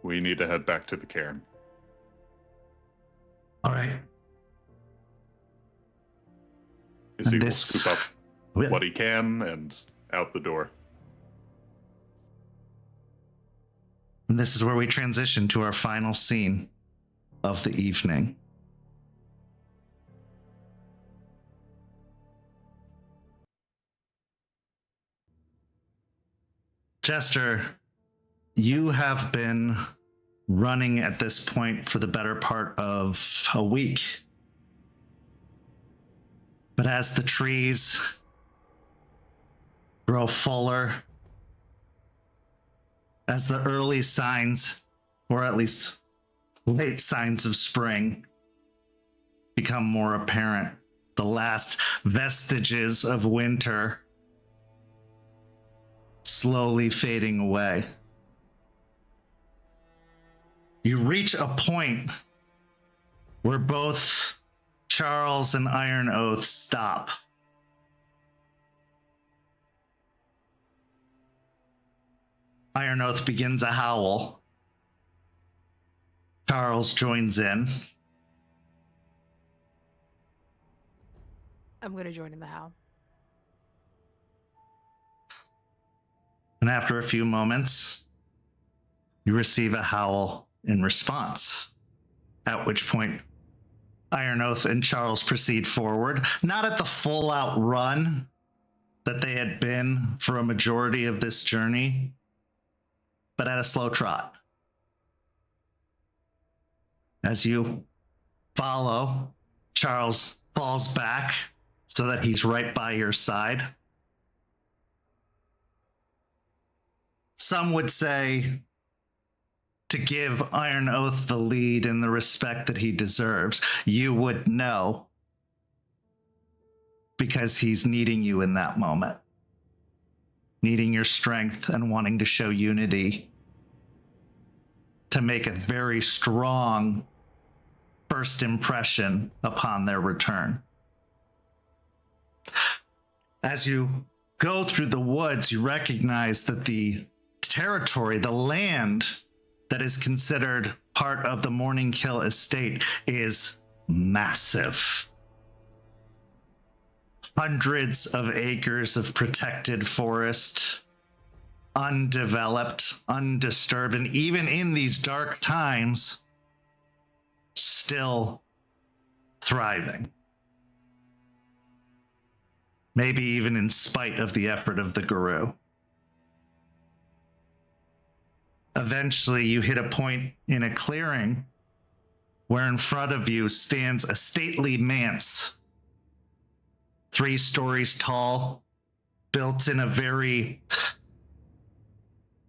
We need to head back to the cairn. All right. Izzy will this- scoop up what he can and out the door. And this is where we transition to our final scene of the evening. Jester, you have been running at this point for the better part of a week. But as the trees grow fuller, as the early signs, or at least late signs of spring, become more apparent, the last vestiges of winter slowly fading away, you reach a point where both Charles and Iron Oath stop. Iron Oath begins a howl. Charles joins in. I'm going to join in the howl. And after a few moments, you receive a howl in response. At which point, Iron Oath and Charles proceed forward, not at the full-out run that they had been for a majority of this journey, but at a slow trot. As you follow, Charles falls back so that he's right by your side. Some would say to give Iron Oath the lead in the respect that he deserves. You would know because he's needing you in that moment, needing your strength and wanting to show unity to make a very strong first impression upon their return. As you go through the woods, you recognize that the territory, the land that is considered part of the Morningkill Estate is massive. Hundreds of acres of protected forest, undeveloped, undisturbed, and even in these dark times, still thriving. Maybe even in spite of the effort of the guru. Eventually, you hit a point in a clearing where in front of you stands a stately manse, 3 stories tall, built in a very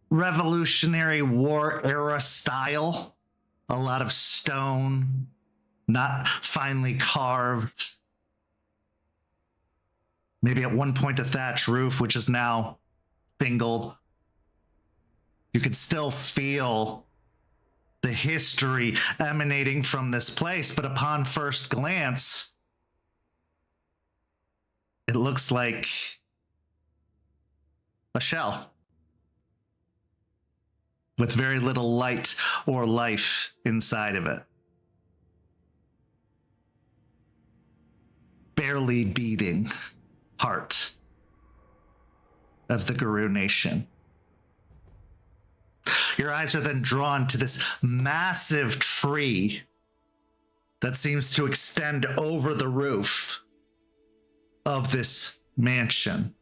Revolutionary War era style. A lot of stone, not finely carved. Maybe at one point a thatch roof, which is now shingled. You could still feel the history emanating from this place, but upon first glance, it looks like a shell with very little light or life inside of it. Barely beating heart of the Guru Nation. Your eyes are then drawn to this massive tree that seems to extend over the roof of this mansion.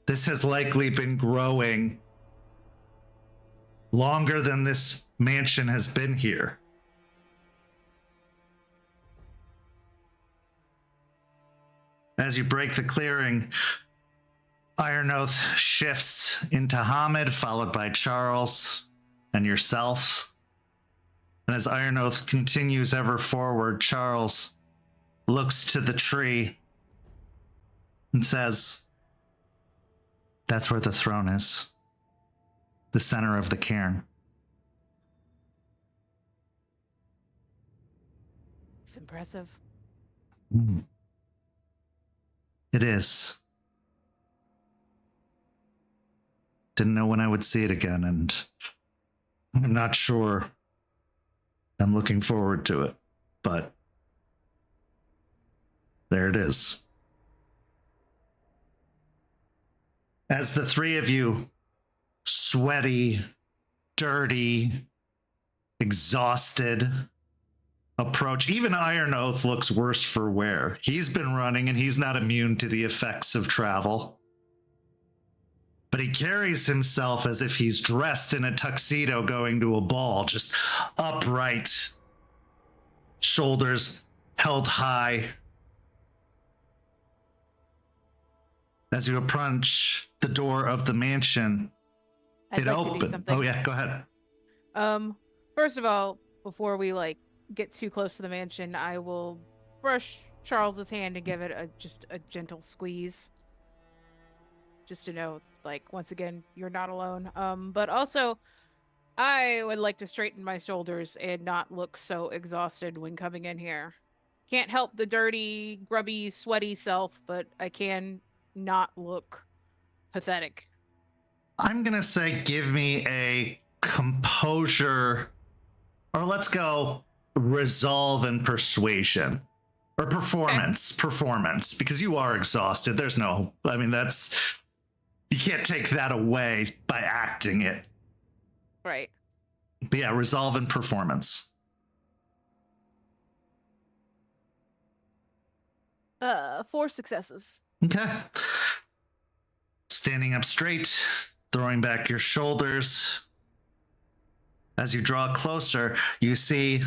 This has likely been growing longer than this mansion has been here. As you break the clearing, Iron Oath shifts into Hamid, followed by Charles and yourself. And as Iron Oath continues ever forward, Charles looks to the tree and says, "That's where the throne is. The center of the cairn." It's impressive. It is. Didn't know when I would see it again, and I'm not sure I'm looking forward to it, but there it is. As the three of you, sweaty, dirty, exhausted, approach, even Iron Oath looks worse for wear. He's been running and he's not immune to the effects of travel. But he carries himself as if he's dressed in a tuxedo going to a ball, just upright, shoulders held high. As you approach the door of the mansion, I'd it like to do opens. something. Oh yeah, go ahead. First of all, before we get too close to the mansion, I will brush Charles's hand and give it just a gentle squeeze. Just to know, once again, you're not alone. But also, I would like to straighten my shoulders and not look so exhausted when coming in here. Can't help the dirty, grubby, sweaty self, but I can not look pathetic. I'm going to say give me a composure, or let's go resolve and persuasion, or performance, because you are exhausted. There's no, you can't take that away by acting it. Right. But yeah, resolve and performance. 4 successes. Okay. Standing up straight, throwing back your shoulders. As you draw closer, you see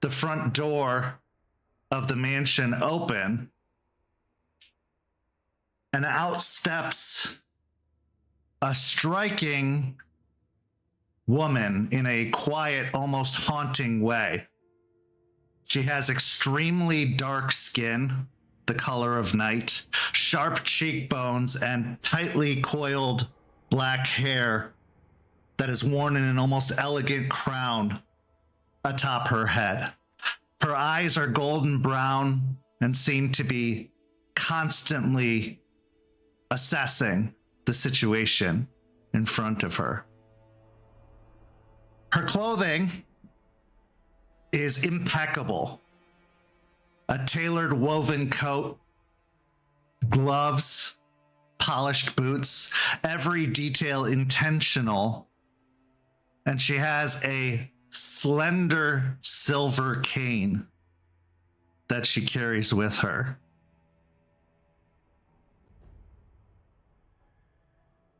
the front door of the mansion open, and out steps a striking woman in a quiet, almost haunting way. She has extremely dark skin, the color of night, sharp cheekbones, and tightly coiled black hair that is worn in an almost elegant crown atop her head. Her eyes are golden brown and seem to be constantly assessing the situation in front of her. Her clothing is impeccable. A tailored woven coat, gloves, polished boots, every detail intentional. And she has a slender silver cane that she carries with her.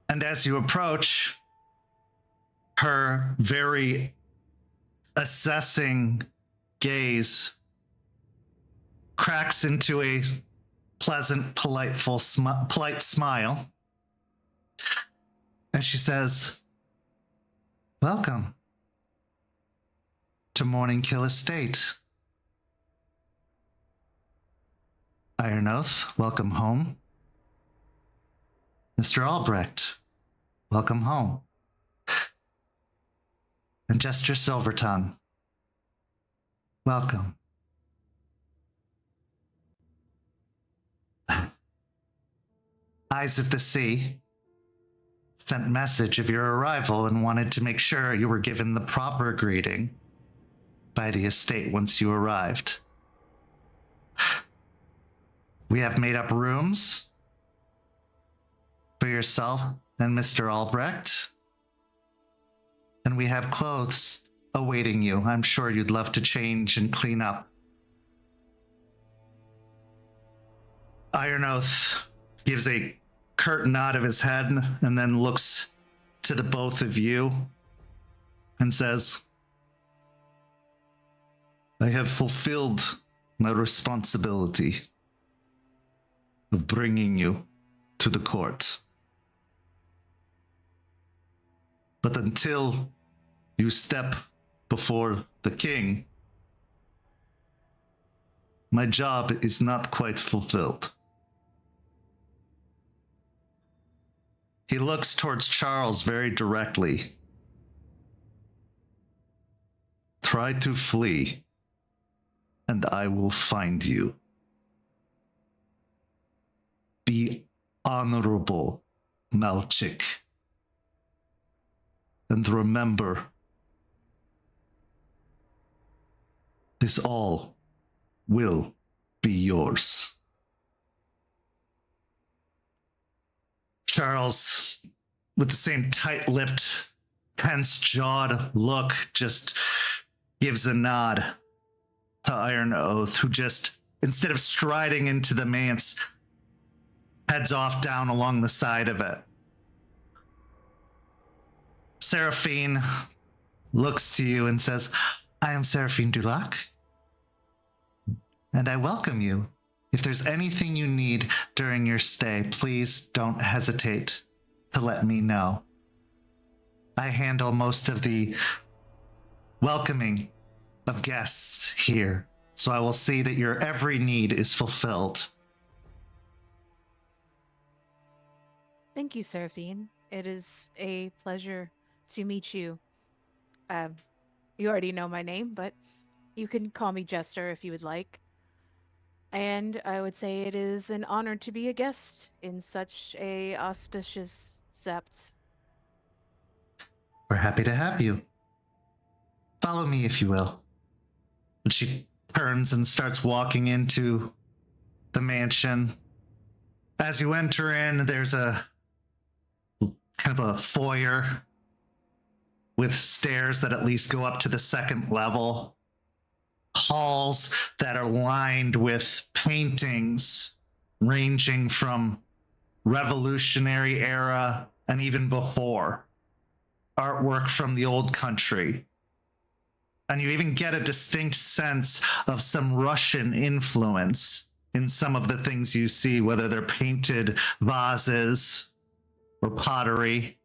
And as you approach, her very assessing gaze cracks into a pleasant, polite smile. And she says, "Welcome to Morningkill Estate. Iron Oath, welcome home. Mr. Albrecht, welcome home. And Jester Silvertongue, welcome." Eyes of the Sea sent message of your arrival and wanted to make sure you were given the proper greeting by the estate once you arrived. We have made up rooms for yourself and Mr. Albrecht, and we have clothes awaiting you. I'm sure you'd love to change and clean up. Iron Oath gives a curt nod of his head and then looks to the both of you and says, "I have fulfilled my responsibility of bringing you to the court. But until you step before the king, my job is not quite fulfilled." He looks towards Charles very directly. "Try to flee, and I will find you." Be honorable, Malchik. And remember, this all will be yours. Charles, with the same tight-lipped, tense-jawed look, just gives a nod to Iron Oath, who just, instead of striding into the manse, heads off down along the side of it. Seraphine looks to you and says, I am Seraphine Dulac, and I welcome you. If there's anything you need during your stay, please don't hesitate to let me know. I handle most of the welcoming of guests here, so I will see that your every need is fulfilled. Thank you, Seraphine. It is a pleasure to meet you. You already know my name, but you can call me Jester if you would like. And I would say it is an honor to be a guest in such a auspicious sept. We're happy to have you. Follow me, if you will. And she turns and starts walking into the mansion. As you enter in, there's a kind of a foyer with stairs that at least go up to the second level. Halls that are lined with paintings ranging from Revolutionary era and even before. Artwork from the old country. And you even get a distinct sense of some Russian influence in some of the things you see, whether they're painted vases or pottery,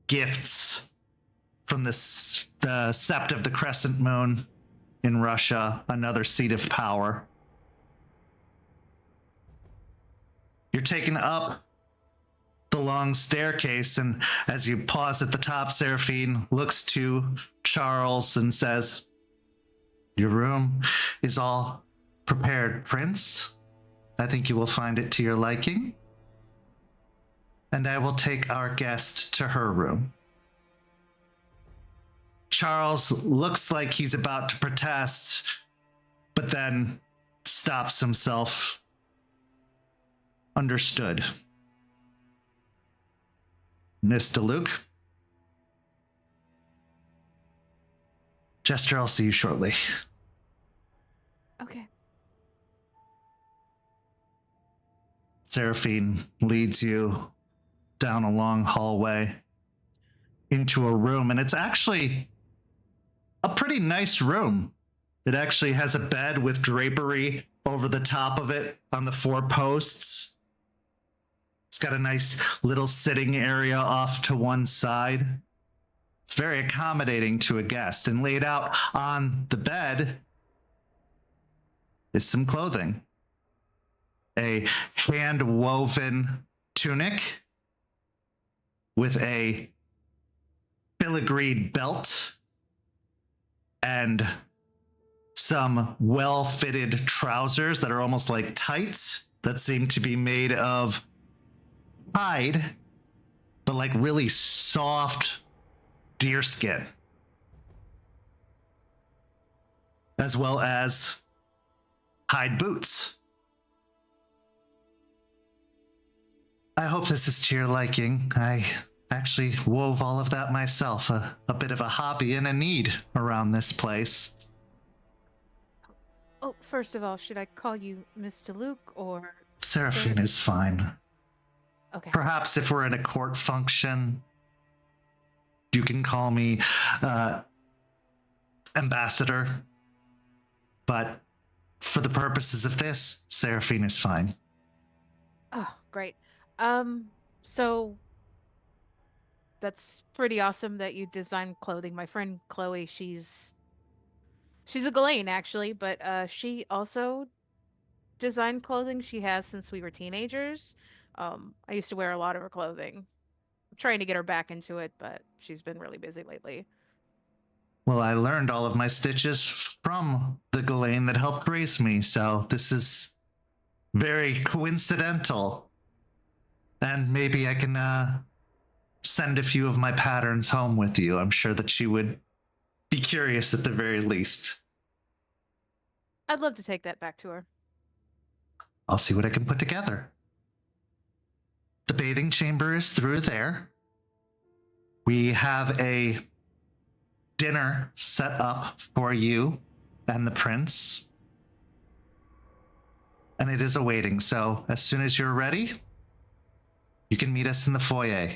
gifts from the sept of the crescent moon in Russia, another seat of power. You're taken up the long staircase, and as you pause at the top, Seraphine looks to Charles and says, your room is all prepared, Prince. I think you will find it to your liking. And I will take our guest to her room. Charles looks like he's about to protest, but then stops himself. Understood. Miss DeLuke? Jester, I'll see you shortly. Okay. Seraphine leads you down a long hallway into a room, and it's actually a pretty nice room. It actually has a bed with drapery over the top of it on the 4 posts. It's got a nice little sitting area off to one side. It's very accommodating to a guest, and laid out on the bed is some clothing. A hand-woven tunic with a filigreed belt and some well-fitted trousers that are almost like tights that seem to be made of hide, but like really soft deer skin, as well as hide boots. I hope this is to your liking. I actually wove all of that myself, a bit of a hobby and a need around this place. Oh, first of all, should I call you Mr. Luke or... Seraphine is fine. Okay. Perhaps if we're at a court function, you can call me Ambassador. But for the purposes of this, Seraphine is fine. Oh, great. So that's pretty awesome that you design clothing. My friend Chloe, she's a Ghislaine actually, but she also designed clothing. She has since we were teenagers. I used to wear a lot of her clothing. I'm trying to get her back into it, but she's been really busy lately. Well, I learned all of my stitches from the Ghislaine that helped raise me, so this is Very coincidental. And maybe I can send a few of my patterns home with you. I'm sure that she would be curious at the very least. I'd love to take that back to her. I'll see what I can put together. The bathing chamber is through there. We have a dinner set up for you and the prince. And it is awaiting, so as soon as you're ready, you can meet us in the foyer.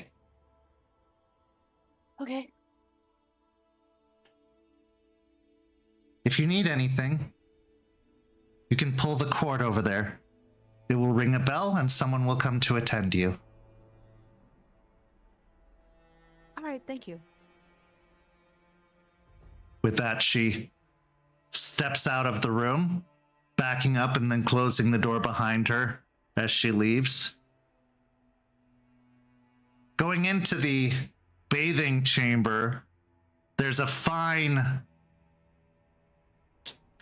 Okay. If you need anything, you can pull the cord over there. It will ring a bell and someone will come to attend you. All right, thank you. With that, she steps out of the room, backing up and then closing the door behind her as she leaves. Going into the bathing chamber, there's a fine,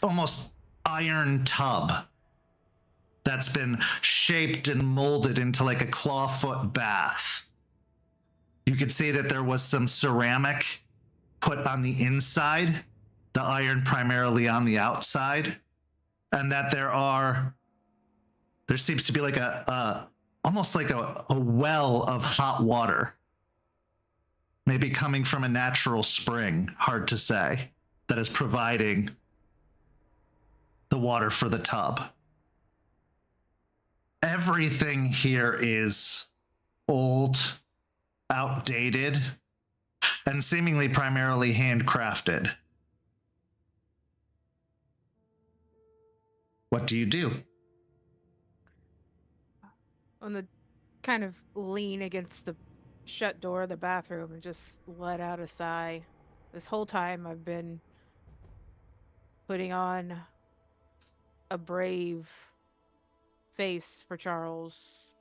almost iron tub that's been shaped and molded into like a clawfoot bath. You could see that there was some ceramic put on the inside, the iron primarily on the outside, and that there seems to be like almost like a well of hot water, maybe coming from a natural spring, hard to say, that is providing the water for the tub. Everything here is old, outdated, and seemingly primarily handcrafted. What do you do? On the kind of lean against the shut door of the bathroom and just let out a sigh. This whole time I've been putting on a brave face for Charles,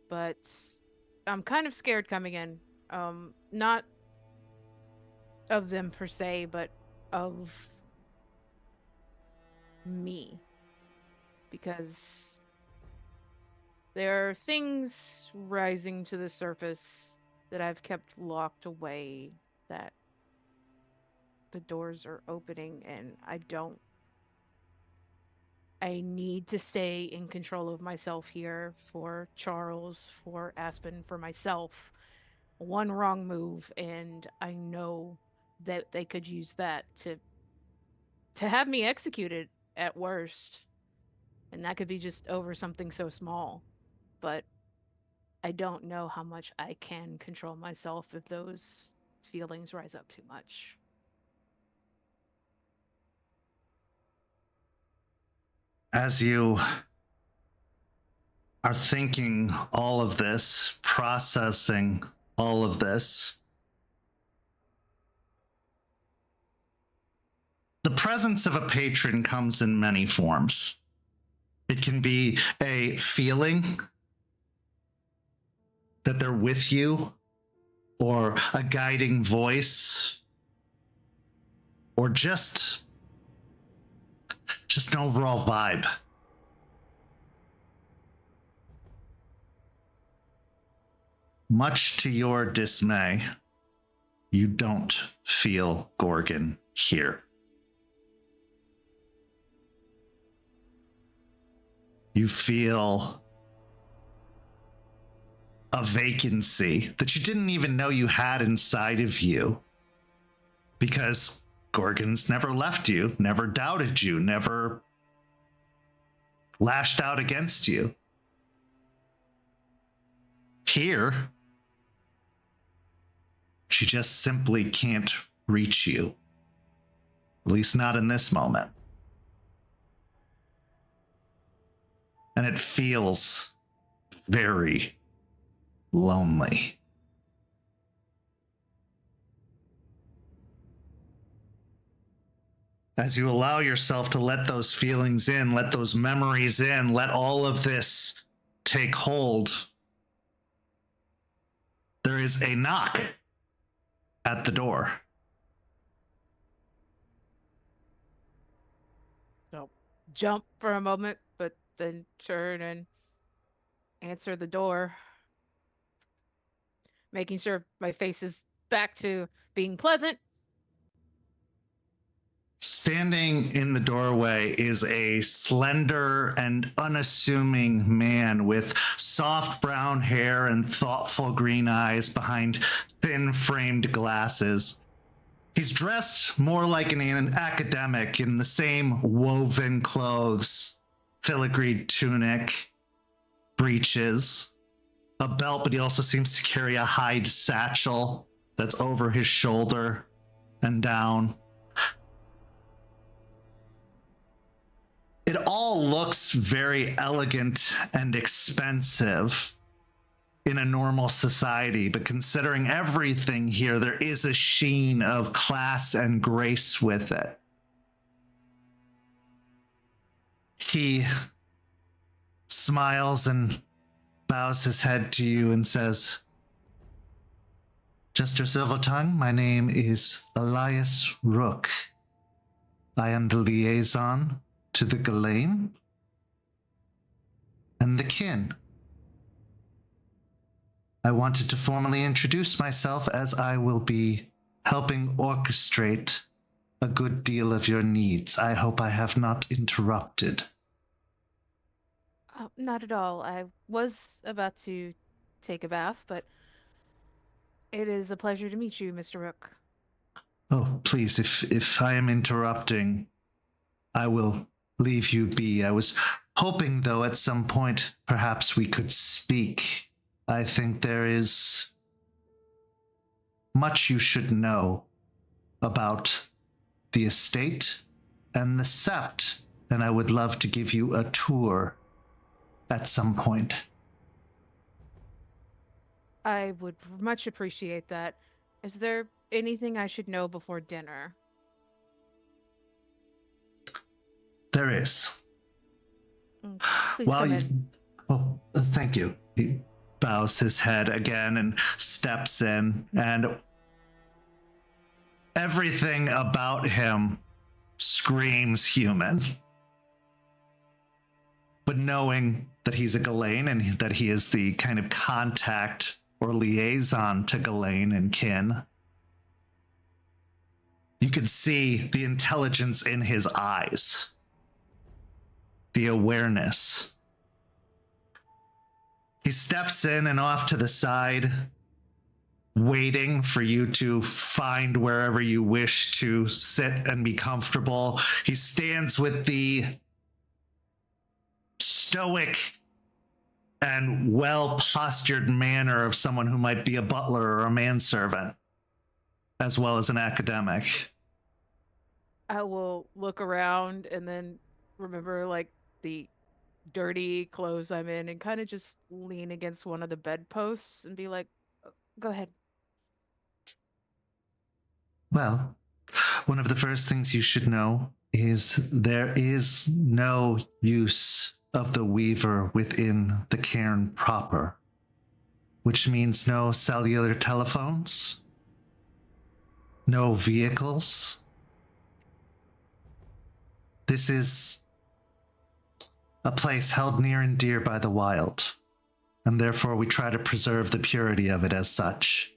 but I'm kind of scared coming in. Not of them per se, but of me, because there are things rising to the surface that I've kept locked away, that the doors are opening, and I need to stay in control of myself here for Charles, for Aspen, for myself. One wrong move, and I know that they could use that to have me executed at worst. And that could be just over something so small. But I don't know how much I can control myself if those feelings rise up too much. As you are thinking all of this, processing all of this, the presence of a patron comes in many forms. It can be a feeling that they're with you, or a guiding voice, or just an overall vibe. Much to your dismay, you don't feel Gorgon here. You feel a vacancy that you didn't even know you had inside of you, because Gorgon's never left you, never doubted you, never lashed out against you. Here, she just simply can't reach you. At least not in this moment. And it feels very lonely. As you allow yourself to let those feelings in, let those memories in, let all of this take hold, there is a knock at the door. jump for a moment, but then turn and answer the door, making sure my face is back to being pleasant. Standing in the doorway is a slender and unassuming man with soft brown hair and thoughtful green eyes behind thin framed glasses. He's dressed more like an academic in the same woven clothes, filigreed tunic, breeches, a belt, but he also seems to carry a hide satchel that's over his shoulder and down. It all looks very elegant and expensive in a normal society, but considering everything here, there is a sheen of class and grace with it. He smiles and bows his head to you and says, Jester Silvertongue, my name is Elias Rook. I am the liaison to the Ghislaine and the kin. I wanted to formally introduce myself as I will be helping orchestrate a good deal of your needs. I hope I have not interrupted. Not at all. I was about to take a bath, but it is a pleasure to meet you, Mr. Rook. Oh, please, if I am interrupting, I will leave you be. I was hoping, though, at some point, perhaps we could speak. I think there is much you should know about the estate and the sept, and I would love to give you a tour at some point. I would much appreciate that. Is there anything I should know before dinner? There is. Please come in. Oh, thank you. He bows his head again and steps in, and everything about him screams human. But knowing that he's a Ghislaine and that he is the kind of contact or liaison to Ghislaine and kin, you can see the intelligence in his eyes, the awareness. He steps in and off to the side, waiting for you to find wherever you wish to sit and be comfortable. He stands with the stoic and well-postured manner of someone who might be a butler or a manservant, as well as an academic. I will look around and then remember like the dirty clothes I'm in and kind of just lean against one of the bedposts and be like, go ahead. Well, one of the first things you should know is there is no use of the weaver within the cairn proper, which means no cellular telephones, no vehicles. This is a place held near and dear by the wild, and therefore we try to preserve the purity of it as such.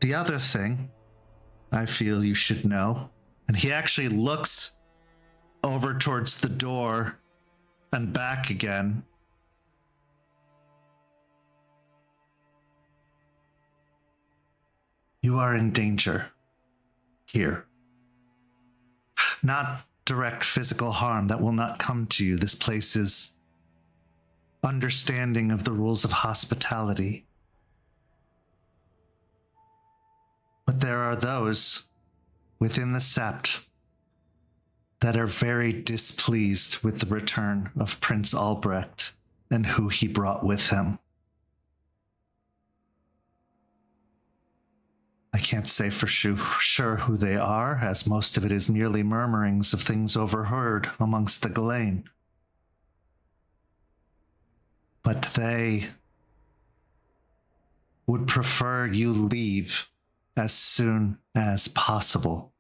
The other thing I feel you should know, and he actually looks over towards the door and back again. You are in danger here. Not direct physical harm, that will not come to you. This place is understanding of the rules of hospitality. But there are those within the sept that are very displeased with the return of Prince Albrecht and who he brought with him. I can't say for sure who they are, as most of it is merely murmurings of things overheard amongst the Ghislaine. But they would prefer you leave as soon as possible.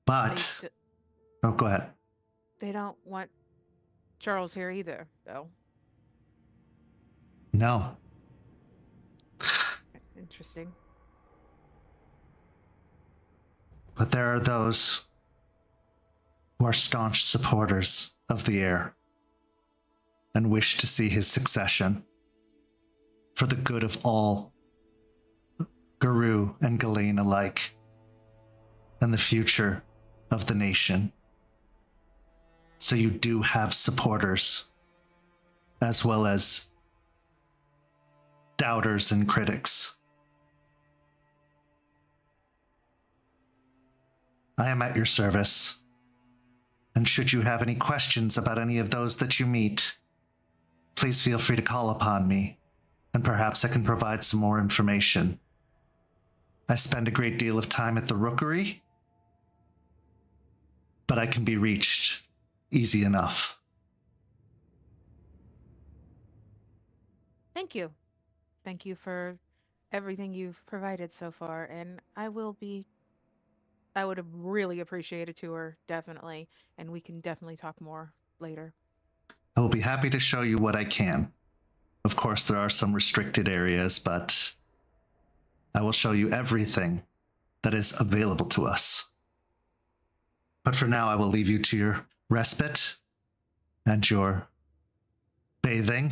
But oh, go ahead. They don't want Charles here either, though. No. Interesting. But there are those who are staunch supporters of the heir and wish to see his succession for the good of all, Guru and Ghislaine alike, and the future of the nation. So you do have supporters, as well as doubters and critics. I am at your service, and should you have any questions about any of those that you meet, please feel free to call upon me, and perhaps I can provide some more information. I spend a great deal of time at the rookery, but I can be reached easy enough. Thank you. Thank you for everything you've provided so far, and I would have really appreciated a tour, definitely, and we can definitely talk more later. I will be happy to show you what I can. Of course, there are some restricted areas, but I will show you everything that is available to us. But for now, I will leave you to your respite and your bathing.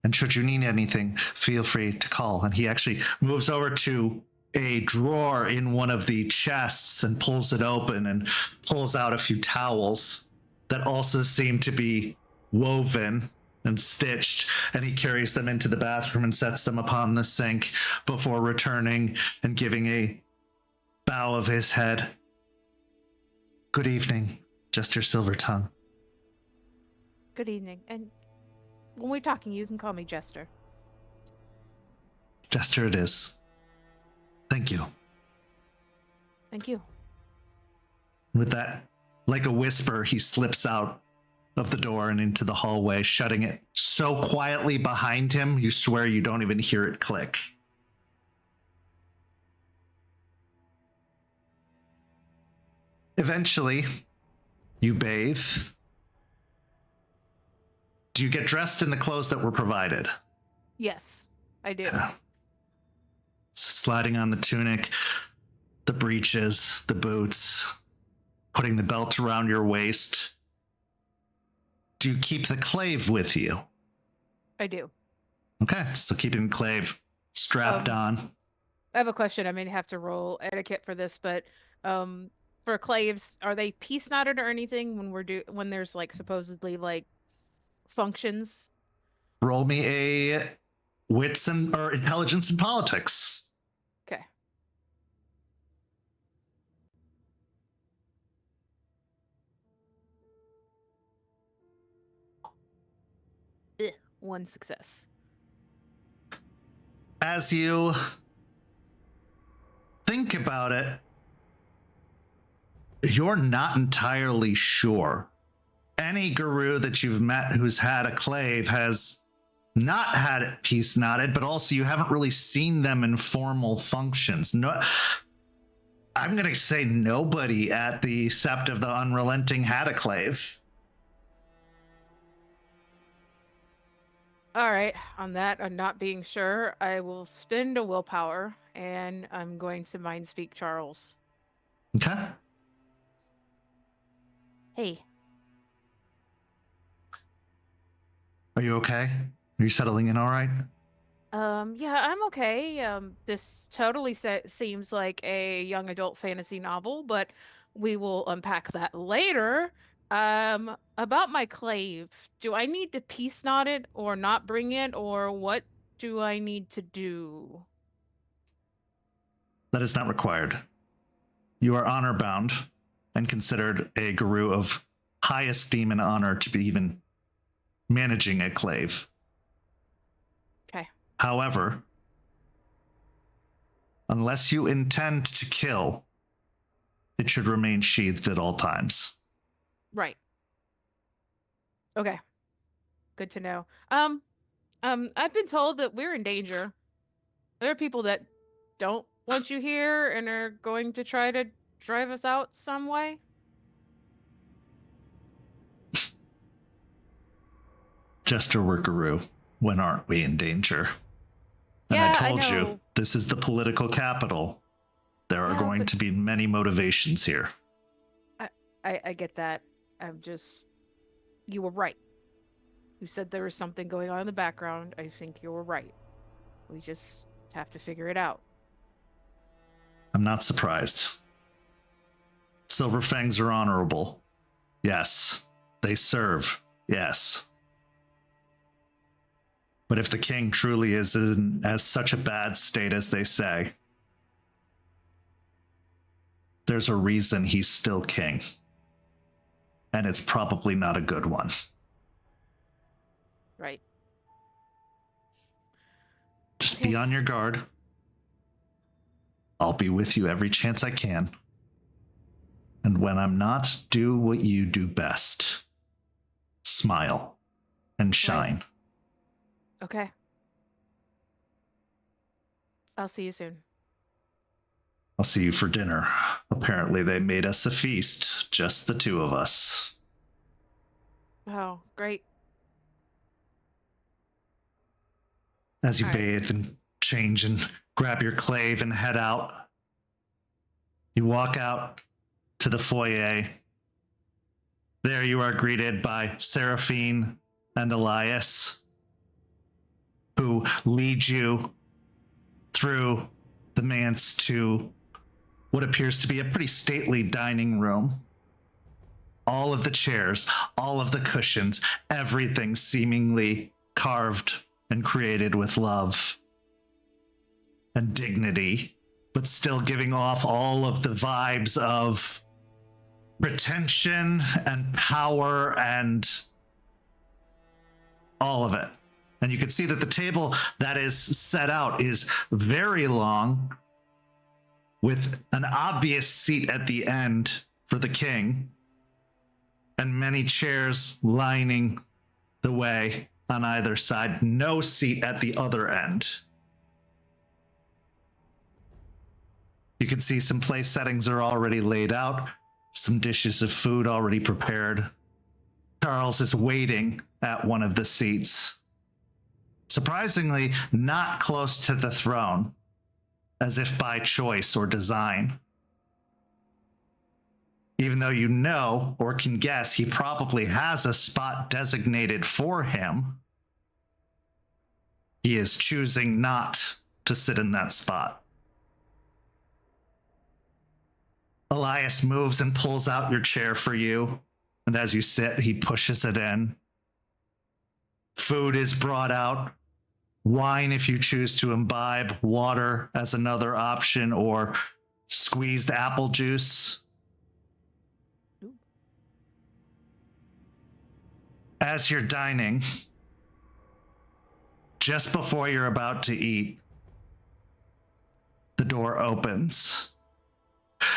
And should you need anything, feel free to call. And he actually moves over to a drawer in one of the chests and pulls it open and pulls out a few towels that also seem to be woven and stitched, and he carries them into the bathroom and sets them upon the sink before returning and giving a bow of his head. Good evening, Jester Silvertongue. Good evening, and when we're talking, you can call me Jester. Jester it is. Thank you. Thank you. With that, like a whisper, he slips out of the door and into the hallway, shutting it so quietly behind him, you swear you don't even hear it click. Eventually, you bathe. Do you get dressed in the clothes that were provided? Yes, I do. Sliding on the tunic, the breeches, the boots, putting the belt around your waist. Do you keep the clave with you? I do. Okay, so keeping the clave strapped on. I have a question. I may have to roll etiquette for this, but for claves, are they piece knotted or anything when there's like supposedly like functions? Roll me a wits or intelligence and politics. Okay. One success. As you think about it, you're not entirely sure. Any guru that you've met who's had a clave has not had it piece knotted, but also you haven't really seen them in formal functions. No, I'm going to say nobody at the Sept of the Unrelenting had a clave. All right, on that, I'm not being sure. I will spend a willpower, and I'm going to mind speak Charles. Okay. Hey. Are you okay? Are you settling in all right? Yeah, I'm okay. This totally seems like a young adult fantasy novel, but we will unpack that later. About my clave, do I need to piece knot it or not bring it, or what do I need to do? That is not required. You are honor bound and considered a guru of high esteem and honor to be even managing a clave. Okay. However, unless you intend to kill, it should remain sheathed at all times. Right. Okay. Good to know. I've been told that we're in danger. There are people that don't want you here and are going to try to drive us out some way? Jester Workaroo, when aren't we in danger? And Yeah, I I told you, know. this is the political capital. There are Yeah, going but- to be many motivations here. I get that. You were right. You said there was something going on in the background. I think you were right. We just have to figure it out. I'm not surprised. Silverfangs are honorable. Yes. They serve. Yes. But if the king truly is in as such a bad state as they say, there's a reason he's still king. And it's probably not a good one. Right. Just be on your guard. I'll be with you every chance I can. And when I'm not, do what you do best. Smile and shine. Okay. I'll see you soon. I'll see you for dinner. Apparently they made us a feast, just the two of us. Oh, great. As you All right. bathe and change and grab your clave and head out, you walk out to the foyer. There you are greeted by Seraphine and Elias, who lead you through the manse to what appears to be a pretty stately dining room. All of the chairs, all of the cushions, everything seemingly carved and created with love and dignity, but still giving off all of the vibes of pretension and power and all of it. And you can see that the table that is set out is very long, with an obvious seat at the end for the king, and many chairs lining the way on either side. No seat at the other end. You can see some place settings are already laid out, some dishes of food already prepared. Charles is waiting at one of the seats. Surprisingly, not close to the throne, as if by choice or design. Even though you know or can guess he probably has a spot designated for him, he is choosing not to sit in that spot. Elias moves and pulls out your chair for you, and as you sit, he pushes it in. Food is brought out. Wine if you choose to imbibe, water as another option, or squeezed apple juice. As you're dining, just before you're about to eat, the door opens.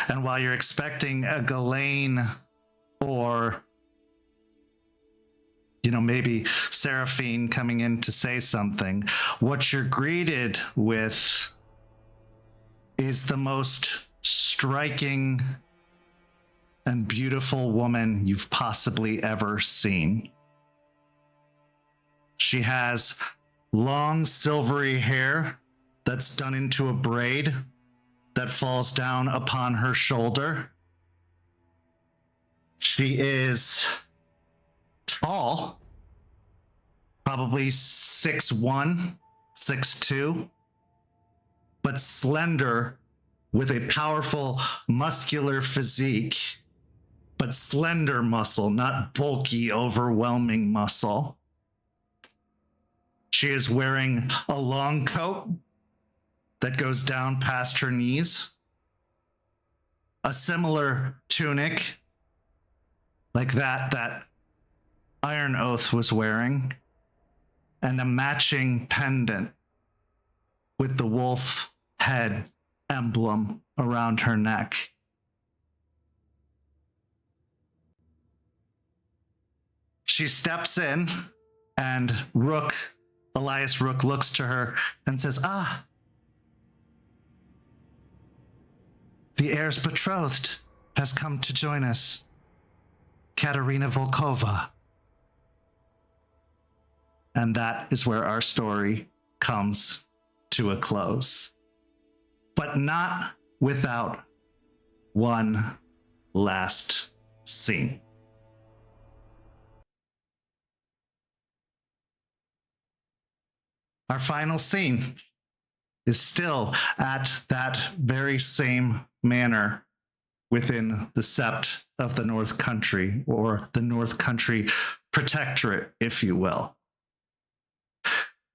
And while you're expecting a Ghislaine or maybe Seraphine coming in to say something, what you're greeted with is the most striking and beautiful woman you've possibly ever seen. She has long silvery hair that's done into a braid that falls down upon her shoulder. She is tall, probably 6'1", 6'2", but slender with a powerful muscular physique, but slender muscle, not bulky, overwhelming muscle. She is wearing a long coat that goes down past her knees, a similar tunic like that Iron Oath was wearing, and a matching pendant with the wolf head emblem around her neck. She steps in, and Elias Rook looks to her and says, The heir's betrothed has come to join us, Katerina Volkova. And that is where our story comes to a close. But not without one last scene. Our final scene is still at that very same manor within the Sept of the North Country, or the North Country Protectorate, if you will.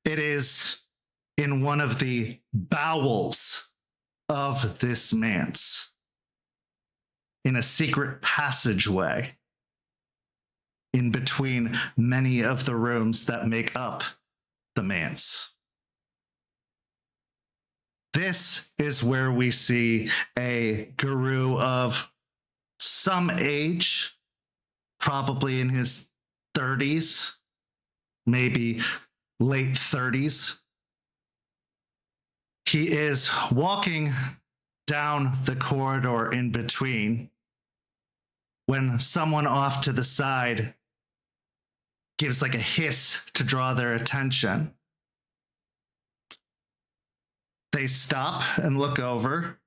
It is in one of the bowels of this manse, in a secret passageway in between many of the rooms that make up the manse. This is where we see a guru of some age, probably in his 30s, maybe late 30s. He is walking down the corridor in between when someone off to the side gives like a hiss to draw their attention. They stop and look over,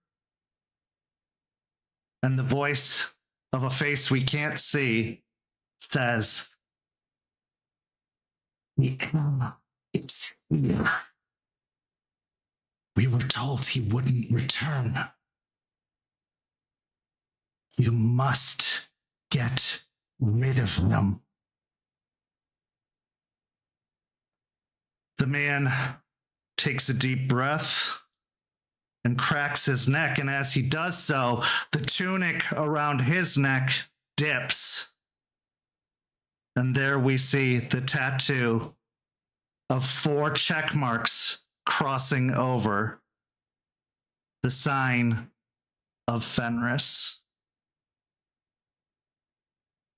and the voice of a face we can't see says, "The Emma is here. We were told he wouldn't return. You must get rid of him." The man takes a deep breath and cracks his neck, and as he does so, the tunic around his neck dips. And there we see the tattoo of 4 check marks crossing over the sign of Fenris.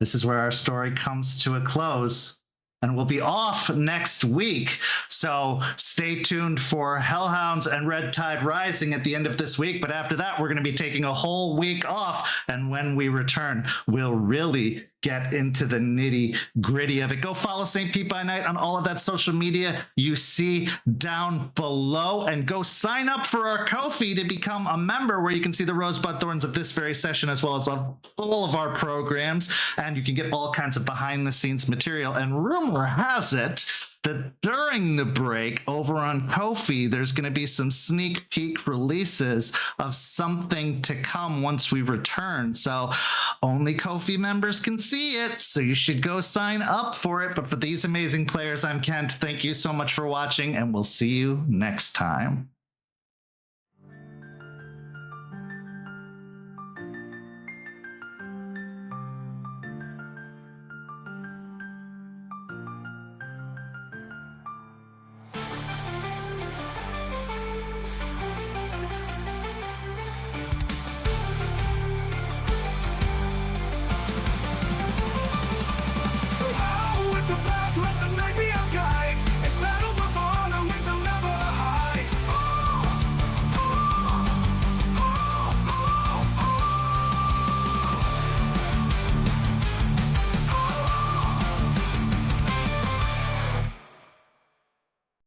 This is where our story comes to a close, and we'll be off next week. So stay tuned for Hellhounds and Red Tide Rising at the end of this week. But after that, we're going to be taking a whole week off. And when we return, we'll really get into the nitty gritty of it. Go follow St. Pete by Night on all of that social media you see down below, and go sign up for our Ko-fi to become a member, where you can see the rosebud thorns of this very session, as well as all of our programs. And you can get all kinds of behind the scenes material. And rumor has it that during the break over on Ko-fi, there's going to be some sneak peek releases of something to come once we return. So only Ko-fi members can see it, so you should go sign up for it. But for these amazing players, I'm Kent. Thank you so much for watching, and we'll see you next time.